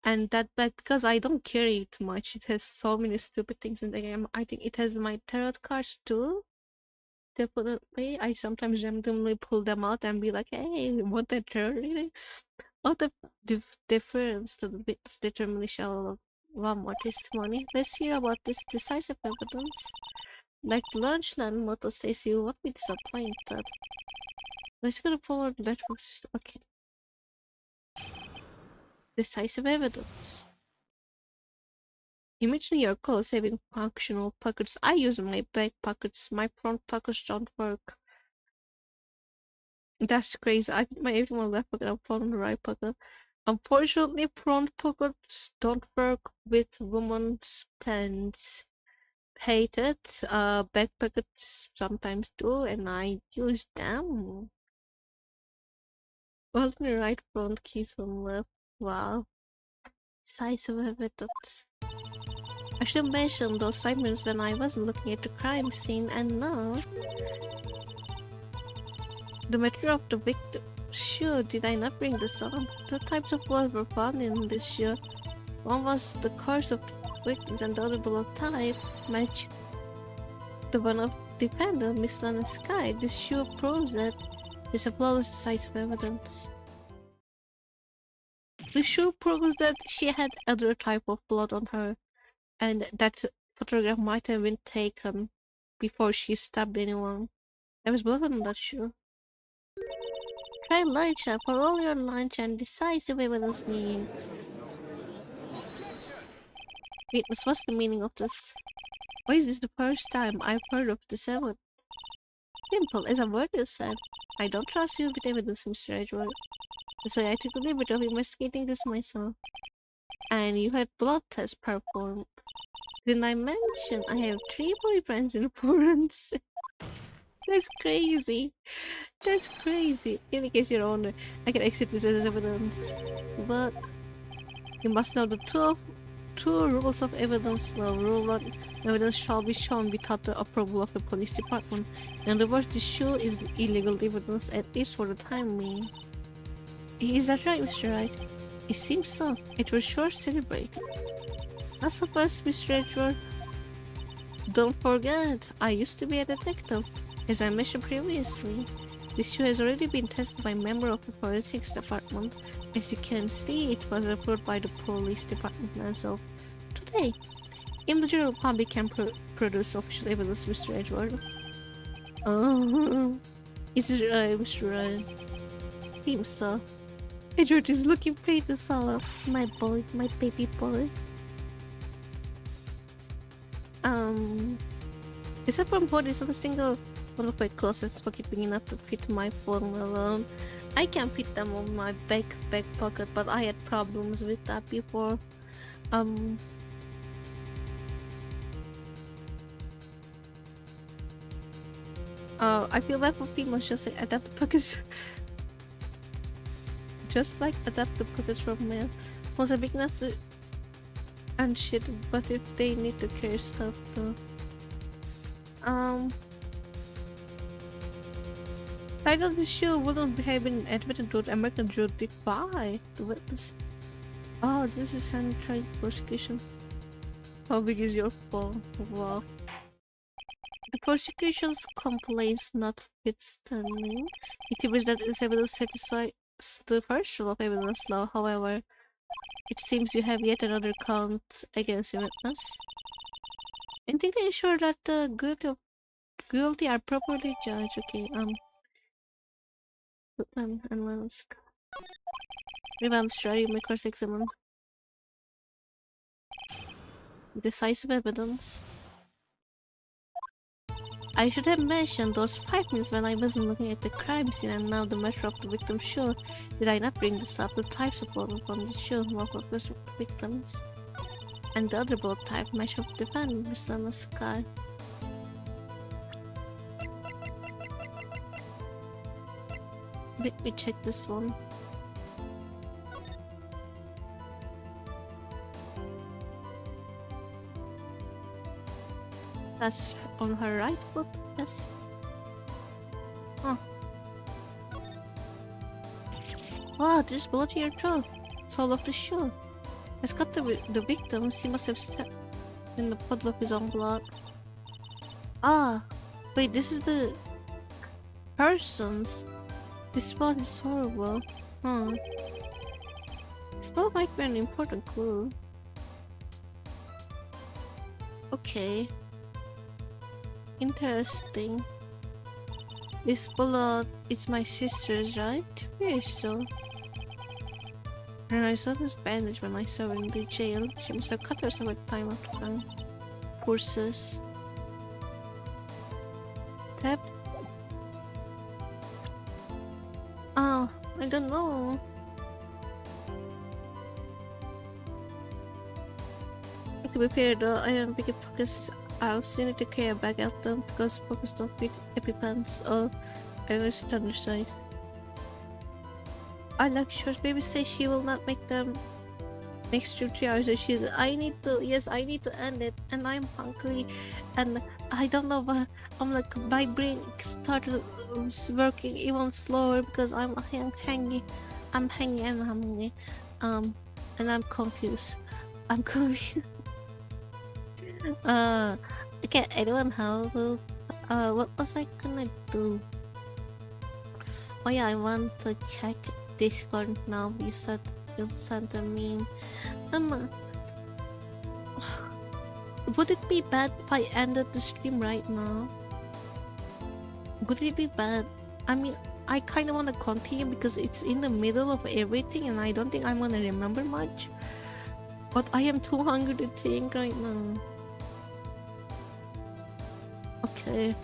And that bag, because I don't carry it much, it has so many stupid things in the game. I think it has my tarot cards too. Definitely, I sometimes randomly pull them out and be like, "Hey, what the tarot reading?" What the difference to the witness determination of one more testimony? Let's hear about this decisive evidence. Like the Lunchland motto says, you won't be disappointed. Let's go forward the network system. Okay. Decisive evidence. Imagine your clothes having functional pockets. I use my back pockets. My front pockets don't work. That's crazy. I put my everything on my left pocket and front on the right pocket. Unfortunately, front pockets don't work with women's pants. Hate it. Back pockets sometimes do, and I use them. Well, the right front keys on left. Wow. Size of evidence. I should mention those 5 minutes when I wasn't looking at the crime scene, and now the material of the victim. Sure, did I not bring this up? Two types of blood were found in this shoe. One was the course of the victims, and the other blood type matched the one of the defendant, Miss Masaki. This shoe proves that it's a flawless size of evidence. The shoe proves that she had other type of blood on her, and that photograph might have been taken before she stabbed anyone. There was blood on that shoe. Try lunch for all your lunch and decisive evidence needs. Witness, what's the meaning of this? Why is this the first time I've heard of this ever? Simple, as a word is said. I don't trust you with evidence, Mr. Edgeworth. So I took the liberty of investigating this myself. And you had blood tests performed. Didn't I mention I have 3 boyfriends in forensics? That's crazy. That's crazy. In case you're on, I can accept this as evidence. But you must know the two rules of evidence law. Rule 1, evidence shall be shown without the approval of the police department. In other words, this show is illegal evidence, at least for the time being. Is that right, Mr. Wright? It seems so. It will sure celebrate. Not so fast, Mr. Edgeworth. Don't forget, I used to be a detective. As I mentioned previously, this shoe has already been tested by a member of the forensics department. As you can see, it was approved by the police department as of today. Even the general public can produce official evidence, Mr. Edgeworth. Oh, is it right, Mr. Wright? Seems so. Edgeworth is looking pretty solid. My boy, my baby boy. Is that one body of a single one of my closest pocket big enough to fit my phone alone? I can fit them on my back pocket, but I had problems with that before. I feel like for females just like adapt pockets. Just like adaptive pockets from males. Ones are big enough to and shit, but if they need to carry stuff though. I know this show wouldn't have been admitted to the American jury the witness. Oh, this is hand trial prosecution. How big is your phone? Wow. The prosecution's complaints notwithstanding, it appears that this evidence satisfies the first rule of evidence law. However, it seems you have yet another count against your witness. I think they ensure that the guilty are properly judged. Okay, and let's revamp strategy, may cross-examine decisive evidence. I should have mentioned those 5 minutes when I wasn't looking at the crime scene, and now the matter of the victim's shoe. Did I not bring this up? The types of blood from the shoe, one of the victims, and the other blood type match of the defendant, Mr. Masaki. Let me check this one. That's on her right foot, yes. Huh. Wow, there's blood here too. It's all of the shoe. Let's cut the victims. He must have stepped in the puddle of his own blood. Ah, wait, this is the person's. This blood is horrible. Huh. This blood might be an important clue. Okay. Interesting. This blood is my sister's, right? Very so. And I saw this bandage when I saw her in the jail. She must have cut herself at time after time. Poor sis. Tapped. Oh, I don't know. To be fair though, I am big focused. I also need to carry a bag at them because focus don't fit EpiPens. Oh, I was underside. I like shorts. Baby says she will not make them next to 3 hours. So she's, I need to end it, and I'm hungry, and I don't know, but I'm like, my brain started working even slower because I'm hanging and hungry, and I'm confused. I'm confused. Okay, anyone help? What was I gonna do? Oh yeah, I want to check Discord now. You said you sent a meme. Would it be bad if I ended the stream right now? Would it be bad? I mean, I kind of want to continue because it's in the middle of everything and I don't think I'm gonna remember much. But I am too hungry to think right now. Okay.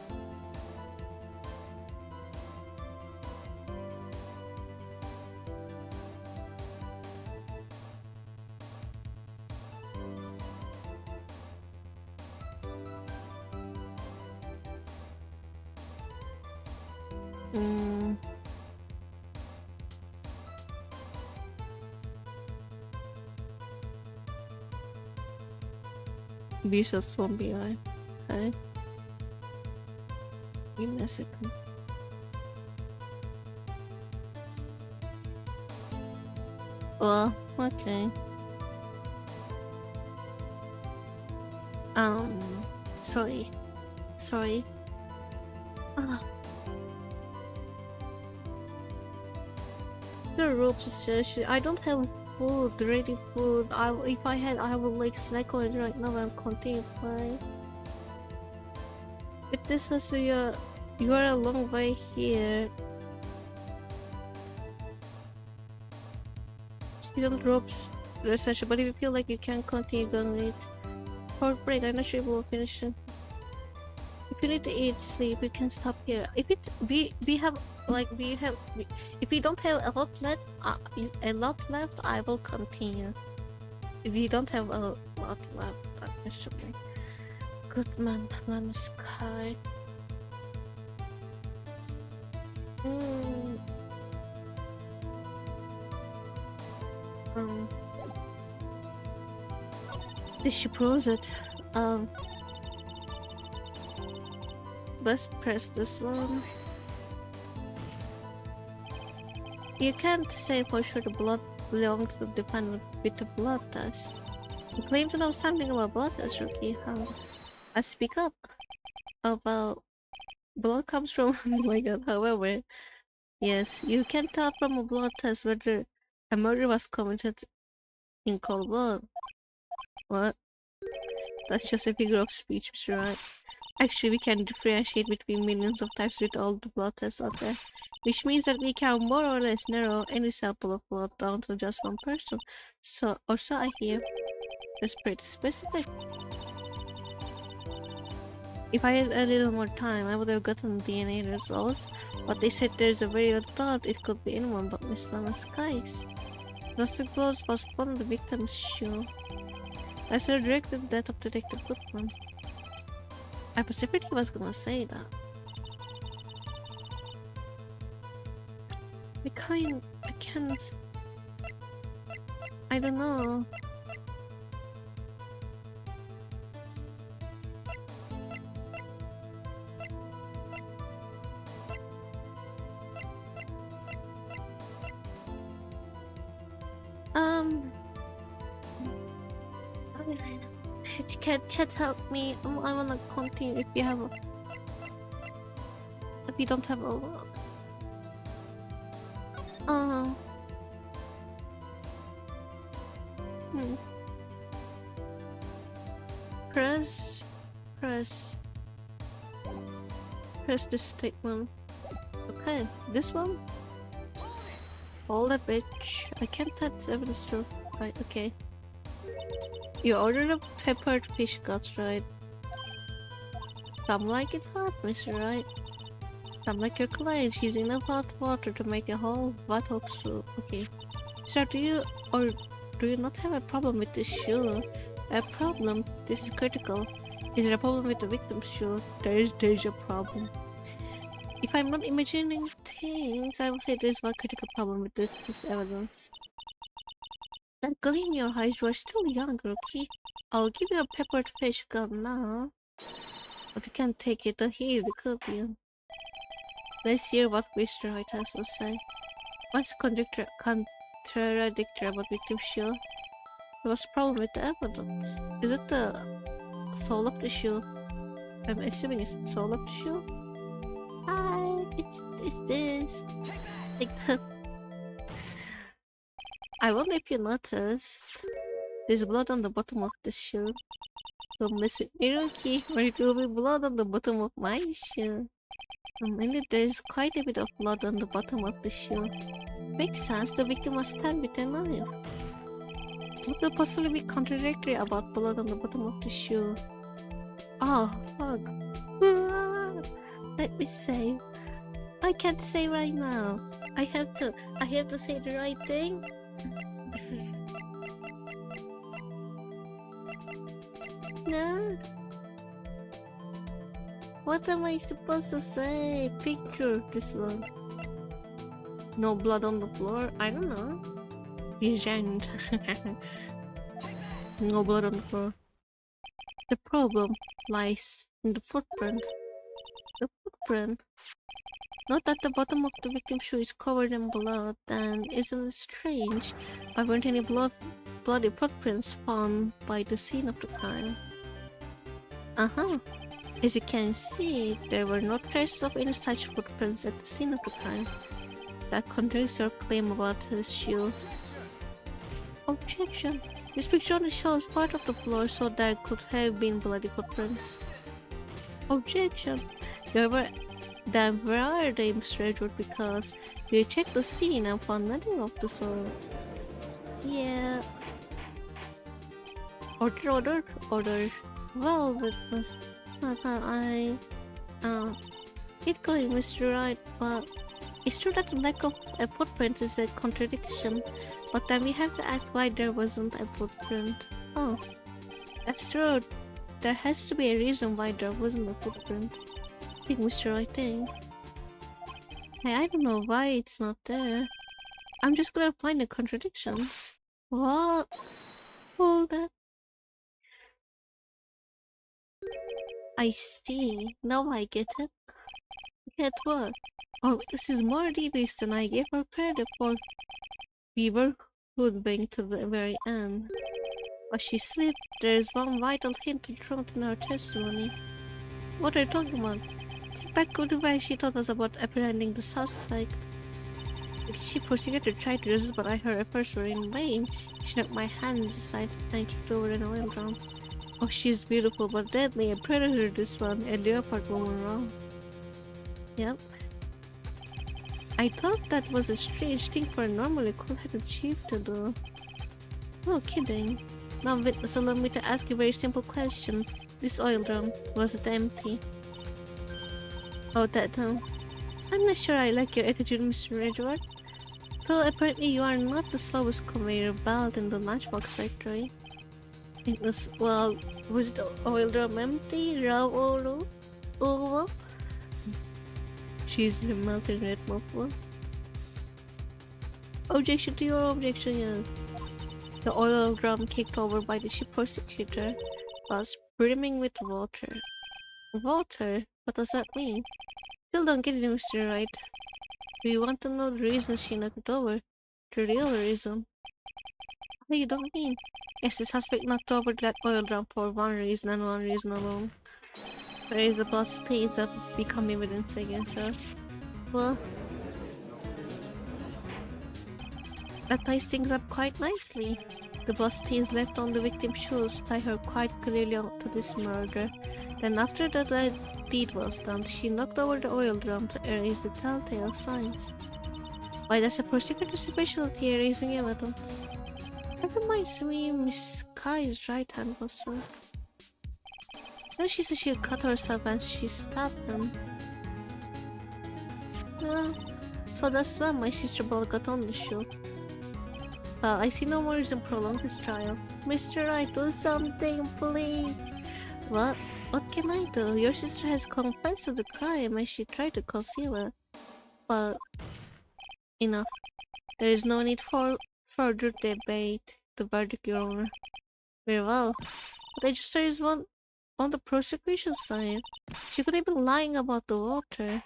Vicious from behind. Okay. Give me a second. Well, okay. Sorry. The ropes seriously. I don't have food, ready food. If I had, I would like snack on it right now and continue playing. But this is you are a long way here. You don't ropes research, but if you feel like you can continue going with for break, I'm not sure if we'll finish it. If you need to eat, sleep, we can stop here. If it's if we don't have a lot left, I will continue. If we don't have a lot left, that's okay. Good man, sky. This should pause it. Let's press this one. You can't say for sure the blood belongs to the defendant with the blood test. You claim to know something about blood test, Rookie. I speak up. About blood comes from oh my god, however. Yes, you can tell from a blood test whether a murder was committed in cold blood. What? That's just a figure of speech, Mr. Wright. Actually, we can differentiate between millions of types with all the blood tests out there, which means that we can more or less narrow any sample of blood down to just one person. So I hear. That's pretty specific. If I had a little more time, I would have gotten DNA results, but they said there's a very odd thought it could be anyone but Miss Masakai's. Thus the clothes was from the victim's shoe. That's the directed death of Detective Goodman. I was afraid he was gonna say that. I can't... I don't know. Chat help me. I wanna continue if you don't have a lot. Press this statement. Okay, this one. Hold that bitch. I can't touch evidence to right, okay. You ordered a peppered fish guts, right? Some like it hot, Mr. Wright. Some like your client. She's in a hot water to make a whole bottle of soup. Okay. Sir, do you not have a problem with this shoe? A problem? This is critical. Is there a problem with the victim's shoe? There is a problem. If I'm not imagining things, I will say there's one critical problem with this evidence. That gleam in your eyes, you are still young, rookie. I'll give you a peppered fish gun now. But you can't take it to heat, could you? Let's hear what Mr. Wright has to say. What's contradictory about victim shoe? What's the problem with the evidence? Is it the sole of the shoe? I'm assuming it's the sole of the shoe? Hi, it's this. Like that. I wonder if you noticed. There's blood on the bottom of the shoe. Don't mess with me, rookie, or it will be blood on the bottom of my shoe. Indeed, there's quite a bit of blood on the bottom of the shoe. Makes sense, the victim was stabbed with a knife. What could possibly be contradictory about blood on the bottom of the shoe? Oh, fuck. Let me say. I can't say right now. I have to say the right thing. No. What am I supposed to say? Picture this one. No blood on the floor? I don't know. Legend. No blood on the floor. The problem lies in the footprint. The footprint. Not that the bottom of the victim's shoe is covered in blood, then isn't it strange? Why weren't any bloody footprints found by the scene of the crime? As you can see, there were no traces of any such footprints at the scene of the crime. That contradicts your claim about his shoe. Objection! This picture only shows part of the floor, so there could have been bloody footprints. Objection! Then where are they, Mr. Edgeworth? Because we checked the scene and found nothing of the sort. Yeah. Order. Well, witness. Keep going, Mr. Wright, but it's true that the lack of a footprint is a contradiction, but then we have to ask why there wasn't a footprint. Oh, that's true. There has to be a reason why there wasn't a footprint. I think, Mr. Wright, think. Hey, I don't know why it's not there. I'm just gonna find the contradictions. What? Hold that. I see. Now I get it. Get what? Oh, this is more devious than I gave her credit for. We were hoodwinked to the very end. But she slipped. There is one vital hint to truth in her testimony. What are you talking about? Think back to where she told us about apprehending the suspect. She prosecutor tried to resist, but I heard efforts were in vain. She knocked my hands aside and kicked over an oil drum. Oh, she's beautiful but deadly. A predator, this one. A leopard woman, wrong. Yep. I thought that was a strange thing for a normally cool-headed chief to do. No kidding. Now witness, allow me to ask you a very simple question. This oil drum, was it empty? Oh, that I'm not sure I like your attitude, Mr. Edgeworth. Though apparently you are not the slowest conveyor belt in the lunchbox factory. It was, well, was the oil drum empty? Raw oil? She's the melted red muffler. Objection to your objection, yeah. The oil drum kicked over by the ship prosecutor was brimming with water. Water? What does that mean? Still don't get it, Mr. Wright. We want to know the reason she knocked it over. The real reason. What you don't mean? Yes, the suspect knocked over that oil drum for one reason and one reason alone. Whereas the blood stains that become evidence against her. Well, that ties things up quite nicely. The blood stains left on the victim's shoes tie her quite clearly onto this murder. Then after the deed was done, she knocked over the oil drum to erase the telltale signs. Why, that's a prosecutor's specialty, erasing evidence. That reminds me, Miss Kai's right hand was hurt. Then she said she cut herself and she stabbed him. So that's why my sister Ball got on the show. Well, I see no more reason to prolong this trial. Mr. Wright, do something, please. What can I do? Your sister has confessed to the crime and she tried to conceal it. But enough. There is no need for further debate. The verdict, Your Honor. Very well. The register is one on the prosecution side. She could have been lying about the water.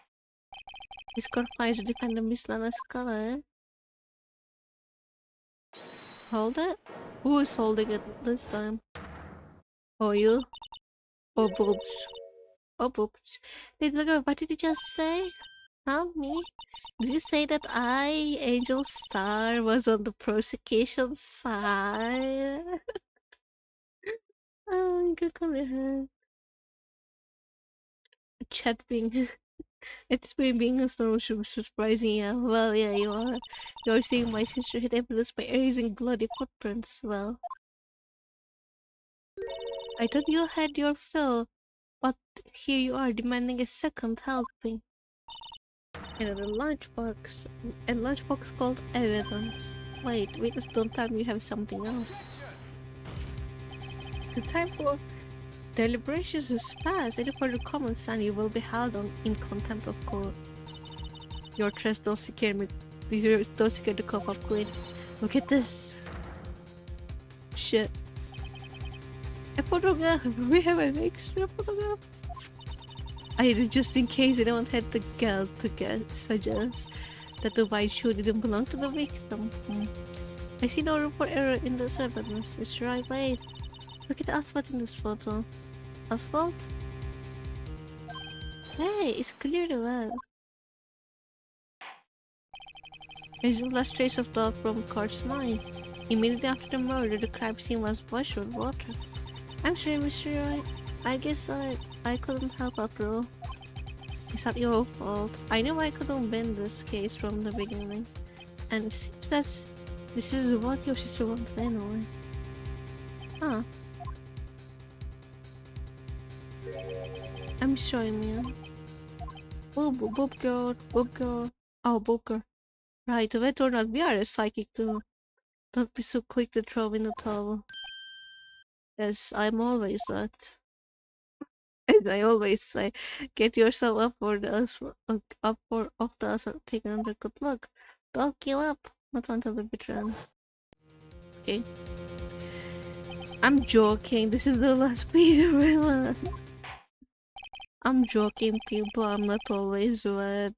This court finds the defendant Miss Lana's color. Hold it? Who is holding it this time? Oh, you? Oh, boobs. Oh, boobs. Wait, look, what did you just say? Huh, me? Did you say that I, Angel Star, was on the prosecution side? Oh, good call her. Chat being... It's me being a storm should be surprising, yeah. Well, yeah, you are. You're seeing my sister hit evidence by erasing bloody footprints. Well, I thought you had your fill, but here you are demanding a second helping. Another lunchbox. A lunchbox called evidence. Wait, just don't tell me you have something else. The time for deliberations is past. Any further comments and you will be held on in contempt of court. Your threats don't scare me. Don't scare the cop up, queen. Look at this. Shit. A photograph. We have an extra photograph. I did just in case anyone had the gall to suggest that the white shoe didn't belong to the victim. I see no room for error in this evidence. It's right, wait. Look at the asphalt in this photo. Asphalt? Hey, it's clearly red. There's the last trace of blood from Cart's mind. Immediately after the murder, the crime scene was washed with water. I'm sorry, Mr. Wright. I guess I couldn't help after all. It's not your fault. I knew I couldn't win this case from the beginning. And it seems that this is what your sister wanted anyway. Huh. I'm sorry, Mia. Oh, boob girl. Oh, boob girl. Right, whether or not we are a psychic too. Don't be so quick to throw in the towel. Yes, I'm always that. And I always say, get yourself up for off the us and take another good look. Don't give up, not until the betrayal. Okay. I'm joking, this is the last video really. I'm joking, people, I'm not always wet.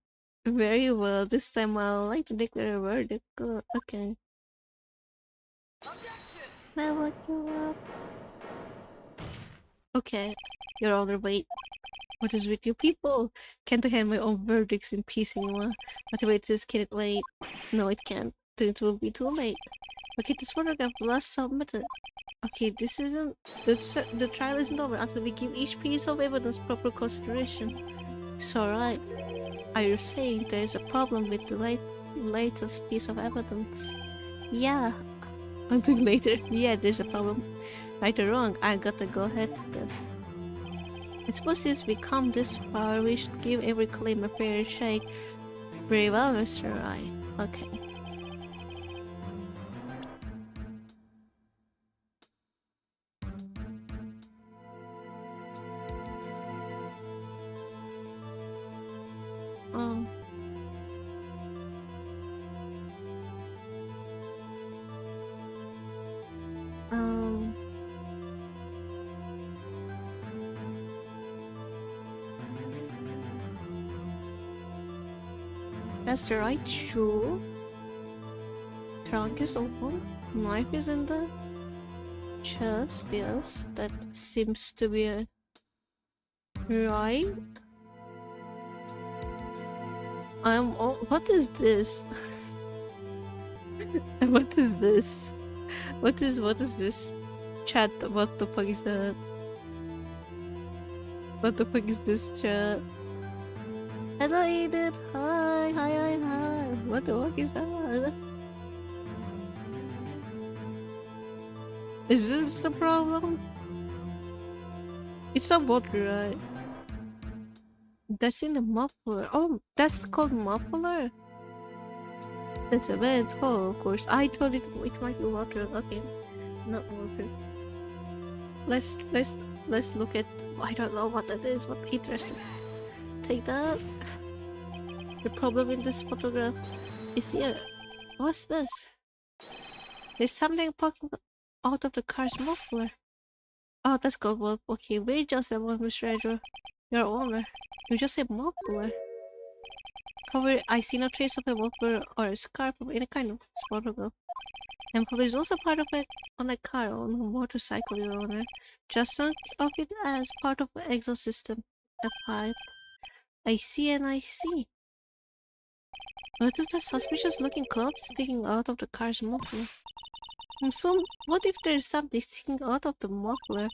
Very well, this time I'll like to declare a verdict. Okay. Now what you up? Okay, Your Honor, wait. What is with you people? Can't I have my own verdicts in peace anymore? But wait, this can it wait? No, it can't. Then it will be too late. Okay, this photograph last submitted. Okay, this isn't... The trial isn't over until we give each piece of evidence proper consideration. It's alright. Are you saying there is a problem with the latest piece of evidence? Yeah. Until later. Yeah, there's a problem. Right or wrong, I gotta go ahead to guess. I suppose since we come this far, we should give every claim a fair shake. Very well, Mr. Wright. Okay. That's the right shoe. Trunk is open. Knife is in the chest. Yes, that seems to be a right. What is this? What is this? What is this? Chat, what the fuck is that? What the fuck is this chat? Hello Edith! Hi! What the fuck is that? Is this the problem? It's not water, right? That's in the muffler. Oh, that's called muffler? That's a bad hole, of course. I told it might be water. Okay, not water. Let's look at... I don't know what that is. What interesting. Take that. The problem in this photograph is here. What's this? There's something poking out of the car's muffler. Oh, that's good. Well, okay, wait just a moment, Mr. Edgeworth. Your owner. You just said muffler. However, I see no trace of a muffler or a scarf of any kind of this photograph. And there's also part of it on a car or on a motorcycle, Your Honor. Just think of it as part of the exhaust system. The pipe. I see and I see. What is the suspicious looking cloth sticking out of the car's muffler? And so, what if there's something sticking out of the muffler?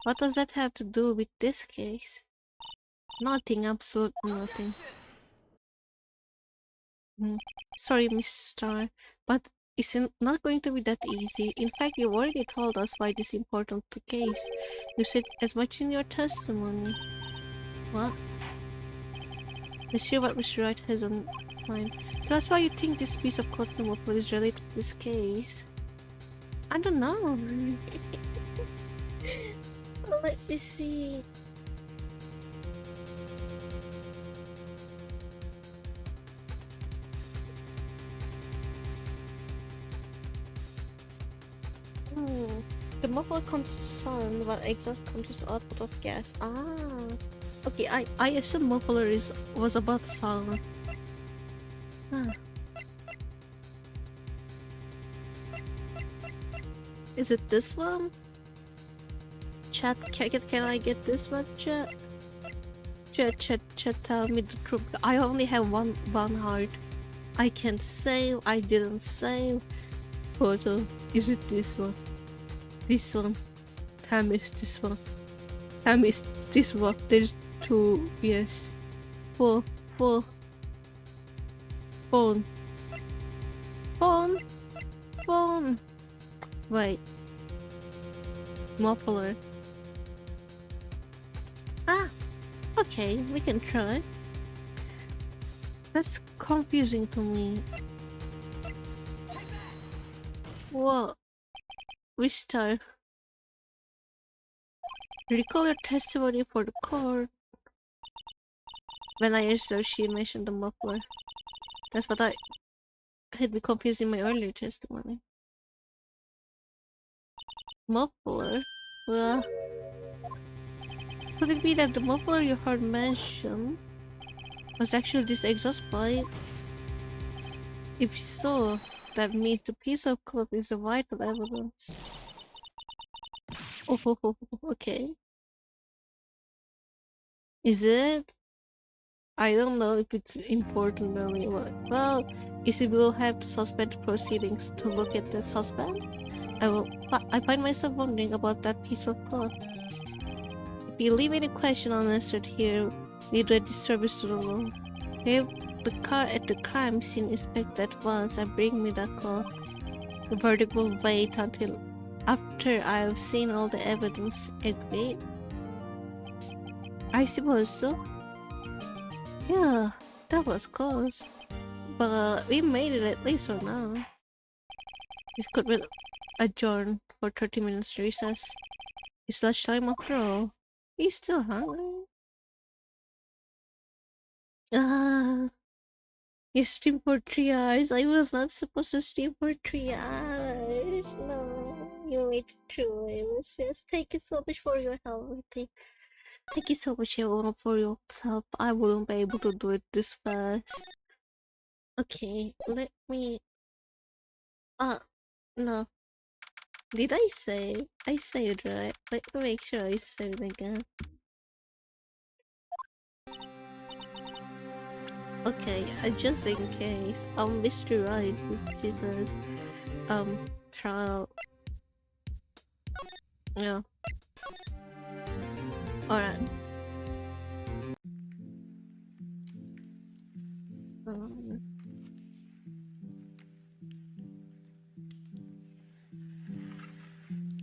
What does that have to do with this case? Nothing, absolutely nothing. Sorry, Miss Star, but it's not going to be that easy. In fact, you already told us why this is important to case. You said as much in your testimony. What? Let's hear what Mr. Wright has on mind. Tell us why you think this piece of cotton muffler is related to this case. I don't know. Let me see. The muffler contains sun, while exhaust contains output of gas. Okay. I assume muffler was about sound. Is it this one? Chat, can I get this one, chat? Chat, tell me the truth. I only have one heart. I can't save. I didn't save. Photo. Is it this one? This one. Tell me it's this one. Tell me it's this one. There's two. Yes. Four. Phone. Wait. Muffler. Okay, we can try. That's confusing to me. What? Which time? Recall your testimony for the court. When I asked her, she mentioned the muffler. That's what I had been confused in my earlier testimony. Muffler? Well, could it be that the muffler you heard mentioned was actually this exhaust pipe? If so, that means the piece of cloth is a vital evidence. Oh, okay. Is it? I don't know if it's important or what. Well, you see, we'll have to suspend proceedings to look at the suspect. I find myself wondering about that piece of cloth. If you leave any question unanswered here, we do a disservice to the law. Have the car at the crime scene inspected at once and bring me that cloth. The verdict will wait until after I have seen all the evidence. Agreed? I suppose so. Yeah, that was close. But we made it at least for now. This could be adjourned for 30 minutes recess. It's lunchtime after all. He's still hungry. You streamed for 3 hours. I was not supposed to stream for 3 hours. No, you made it through. Yes, thank you so much for your help. Thank you so much, everyone, for your help. I wouldn't be able to do it this fast. Okay, let me... no. Did I save? I saved, right? Let me make sure I saved again. Okay, just in case. Mr. Wright, Jesus. Trial. Yeah. Alright.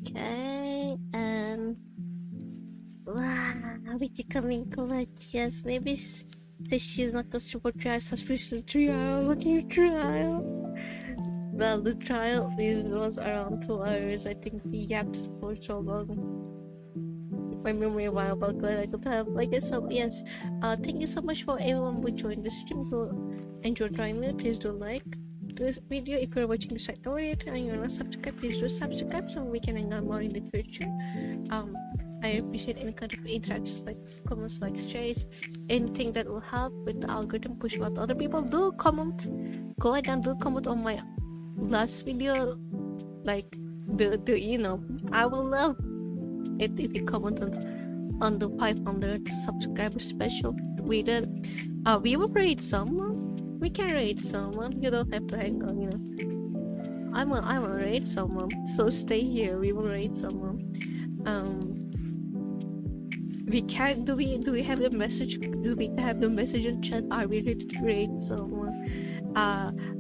Okay, and with the coming college, yes, maybe she's not going to try suspicious trial, looking trial. Well, the trial was around 2 hours. I think we yapped for so long. My memory a while, but glad I could have like it. So yes, thank you so much for everyone who joined the stream. enjoyed trying it, please do like this video. If you're watching this right now and you're not subscribed, please do subscribe so we can hang out more in the future. I appreciate any kind of interactions, like comments, like shares, anything that will help with the algorithm push what other people do. Comment, go ahead and do comment on my last video, like the you know, I will love it if you comment on the 500 subscriber special. We will rate someone. We can rate someone. You don't have to hang on, you know. I will rate someone. So stay here. We will rate someone. We can. Do we have the message? Do we have the message in chat? Are we ready to rate someone?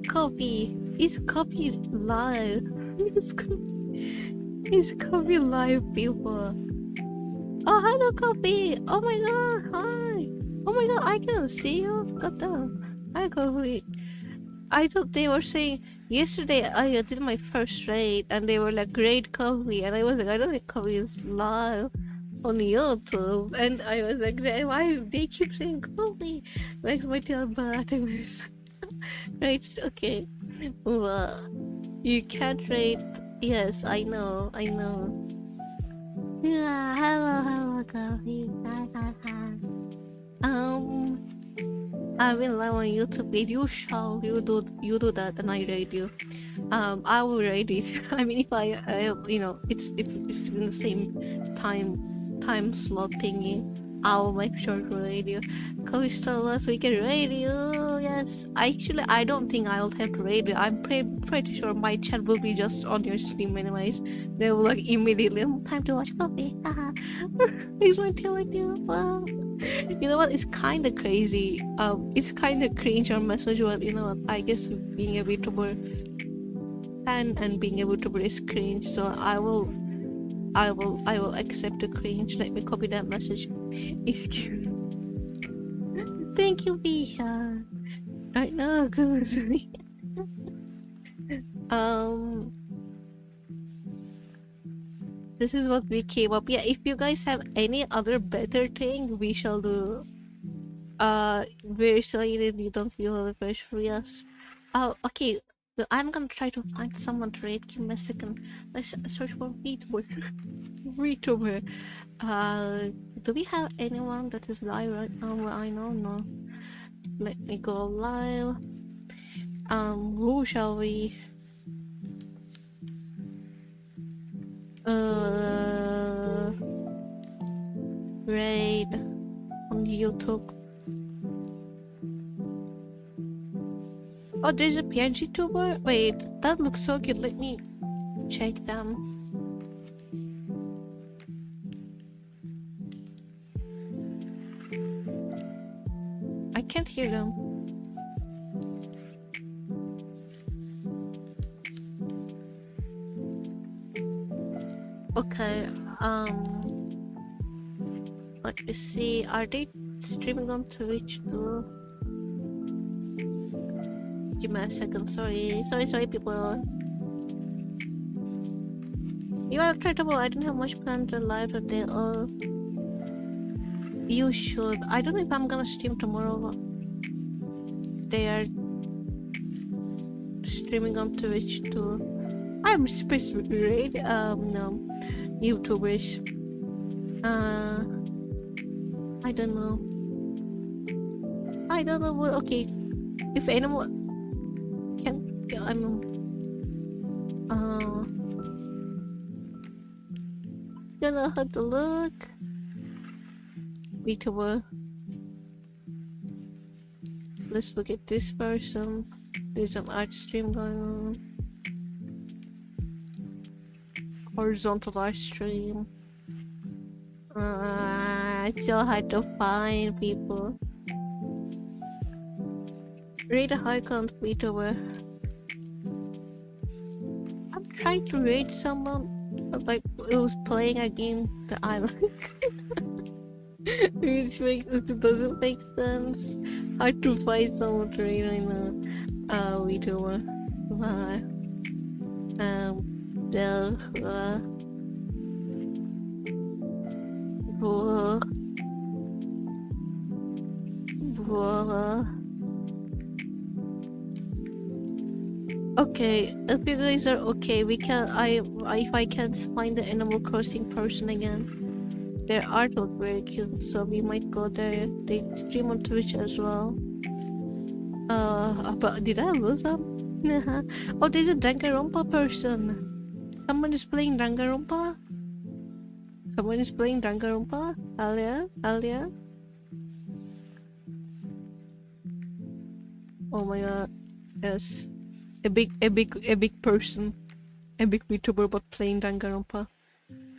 Coffee. Is Coffee live? Is Coffee live, people? Oh, hello, Coffee. Oh my god. Hi. Oh my god, I can see you. What the? Hi, Coffee. I thought they were saying yesterday I did my first raid and they were like, great Coffee, and I was like, I don't think Coffee is live on YouTube, and I was like, why they keep saying Coffee? Makes my tail button. Right? Okay. Well, you can't rate. Yes, I know. Yeah, hello, Coffee. I will live on YouTube. You do that, and I rate you. I will rate it. I mean, if I you know, it's if in the same time slot thingy, I will make sure to rate you. Coastal us, we can rate you. Yes, actually, I don't think I'll have to rate you. I'm pretty sure my chat will be just on your stream anyways. They will like immediately, time to watch Coffee. Here's my tail like you. Wow. You know what? It's kind of crazy. It's kind of cringe on message, but you know what? I guess being a VTuber and being a VTuber is cringe. So I will accept the cringe. Let me copy that message. It's cute. Thank you, Bisha. Right now, this is what we came up. Yeah, if you guys have any other better thing, we shall do. Very sorry that you don't feel the pressure for us. Okay. I'm gonna try to find someone to rate. Give me a second. Let's search for VTuber. VTuber. Do we have anyone that is live right now? Well, I know, no. Let me go live. Who shall we? Raid on YouTube. Oh, there's a PNG tuber? Wait, that looks so good. Let me check them. I can't hear them. Okay, let me see. Are they streaming on Twitch too? Give me a second. Sorry, people. You are incredible. I don't have much planned to live today. Oh, you should. I don't know if I'm gonna stream tomorrow. They are streaming on Twitch too. I'm super great. No, YouTubers. I don't know. Well, okay, if anyone can, I'm gonna have to look. VTuber. Let's look at this person. There's some art stream going on. Horizontal art stream. It's so hard to find people. Rate a high count VTuber. I'm trying to rate someone like who's playing a game that I like. It doesn't make sense. Hard to find someone to rate right now. VTuber. Okay, if you guys are okay, we can. If I can't find the Animal Crossing person again, their art look very cute, so we might go there. They stream on Twitch as well. But did I lose them? Oh, there's a Danganronpa person. Someone is playing Danganronpa. Someone is playing Danganronpa. Alia. Oh my god. Yes. A big person. A big VTuber but playing Danganronpa.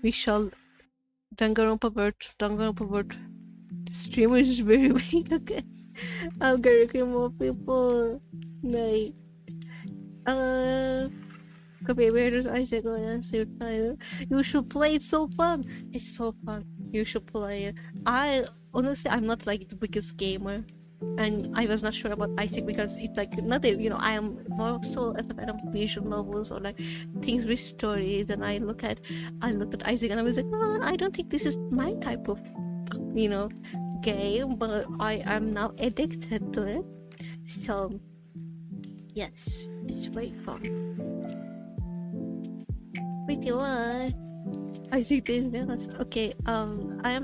We shall Danganronpa word. The streamer is very big. Okay. Algorithm more people. Like okay, where is Isaac going to say fire? You should play, it's so fun. It's so fun. You should play it. I honestly I'm not like the biggest gamer. And I was not sure about Isaac because it's like not a, I am more so as a fan of visual novels or like things with stories, and I look at Isaac and I was like, oh, I don't think this is my type of game, but I am now addicted to it. So yes, it's great fun. Wait, what? Isaac this. Okay, I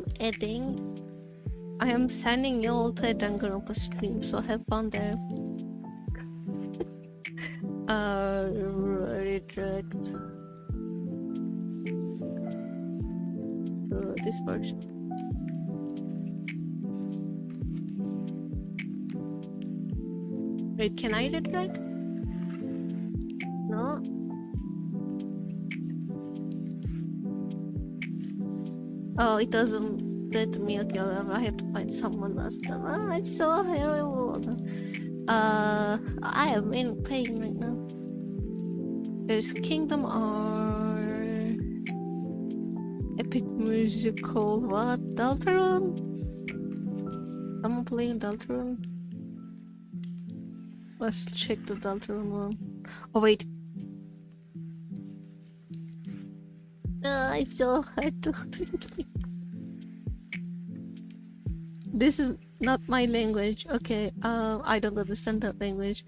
am sending you all to a Danganronpa stream, so have fun there. Redirect to this version. Wait, can I redirect? No? Oh, it doesn't let me. Okay, I have to find someone else. It's so horrible. I am in pain right now. There's Kingdom Art, Epic Musical, what? Deltarune? Someone playing Deltarune? Let's check the Deltarune one. Oh wait. It's so hard to read. This is not my language. Okay, I don't understand that language.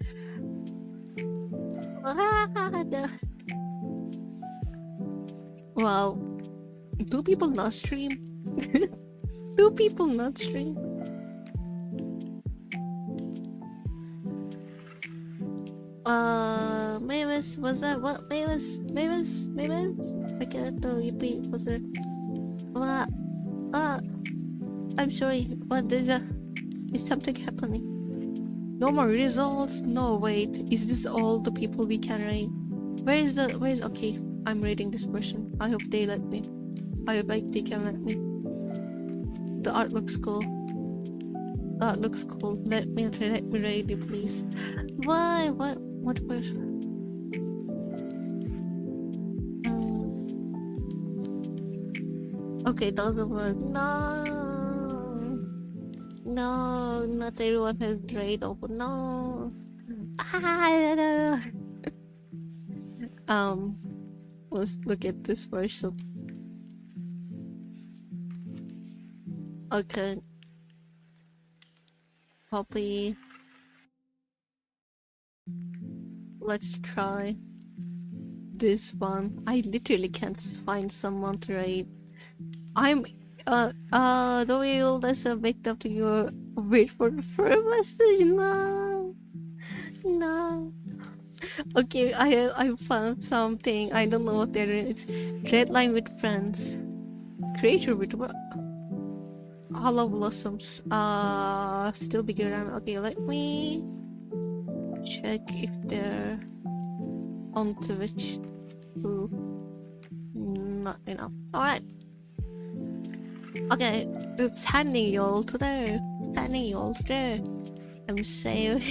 Wow. Do people not stream? Do people not stream? Mavis, was that what? Mavis? I can't repeat. Was it? What? I'm sorry. What is that? Is something happening? No more results? No, wait. Is this all the people we can rate? Where's okay, I'm rating this person. I hope they let me. I hope they can let me. The art looks cool. That looks cool. Let me rate it, please. Why? What person? Okay, it doesn't work. No, not everyone has grade open. No. Let's look at this person. Okay. Copy. Let's try this one. I literally can't find someone to rate. I'm the wheel that's a victim to your wait for the first message. No. Okay, I found something. I don't know what they're doing. It's red line with friends. Creature with what? Hollow blossoms. Still bigger than. Okay, let me check if they're on Twitch. Ooh, not enough. All right. Okay, it's sending you all to there. I'm saying.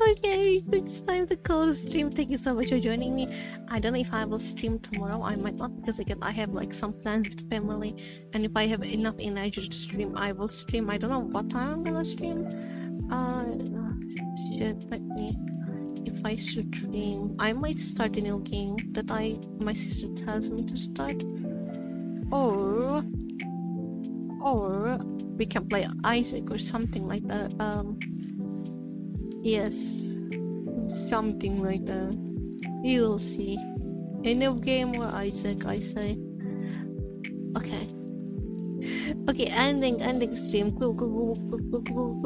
Okay, it's time to close the stream. Thank you so much for joining me. I don't know if I will stream tomorrow. I might not, because again I have like some plans with family, and if I have enough energy to stream, I will stream. I don't know what time I'm gonna stream. If I should stream, I might start a new game that my sister tells me to start, or we can play Isaac or something like that. Yes, Something like that. You'll see. End of game or Isaac, I say. Okay. Okay, ending stream. Go,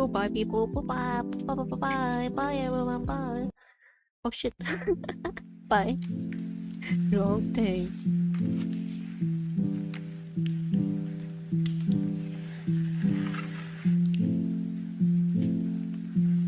bye people. Bye bye. Bye bye bye bye everyone. Bye. Oh shit. Bye. Wrong thing.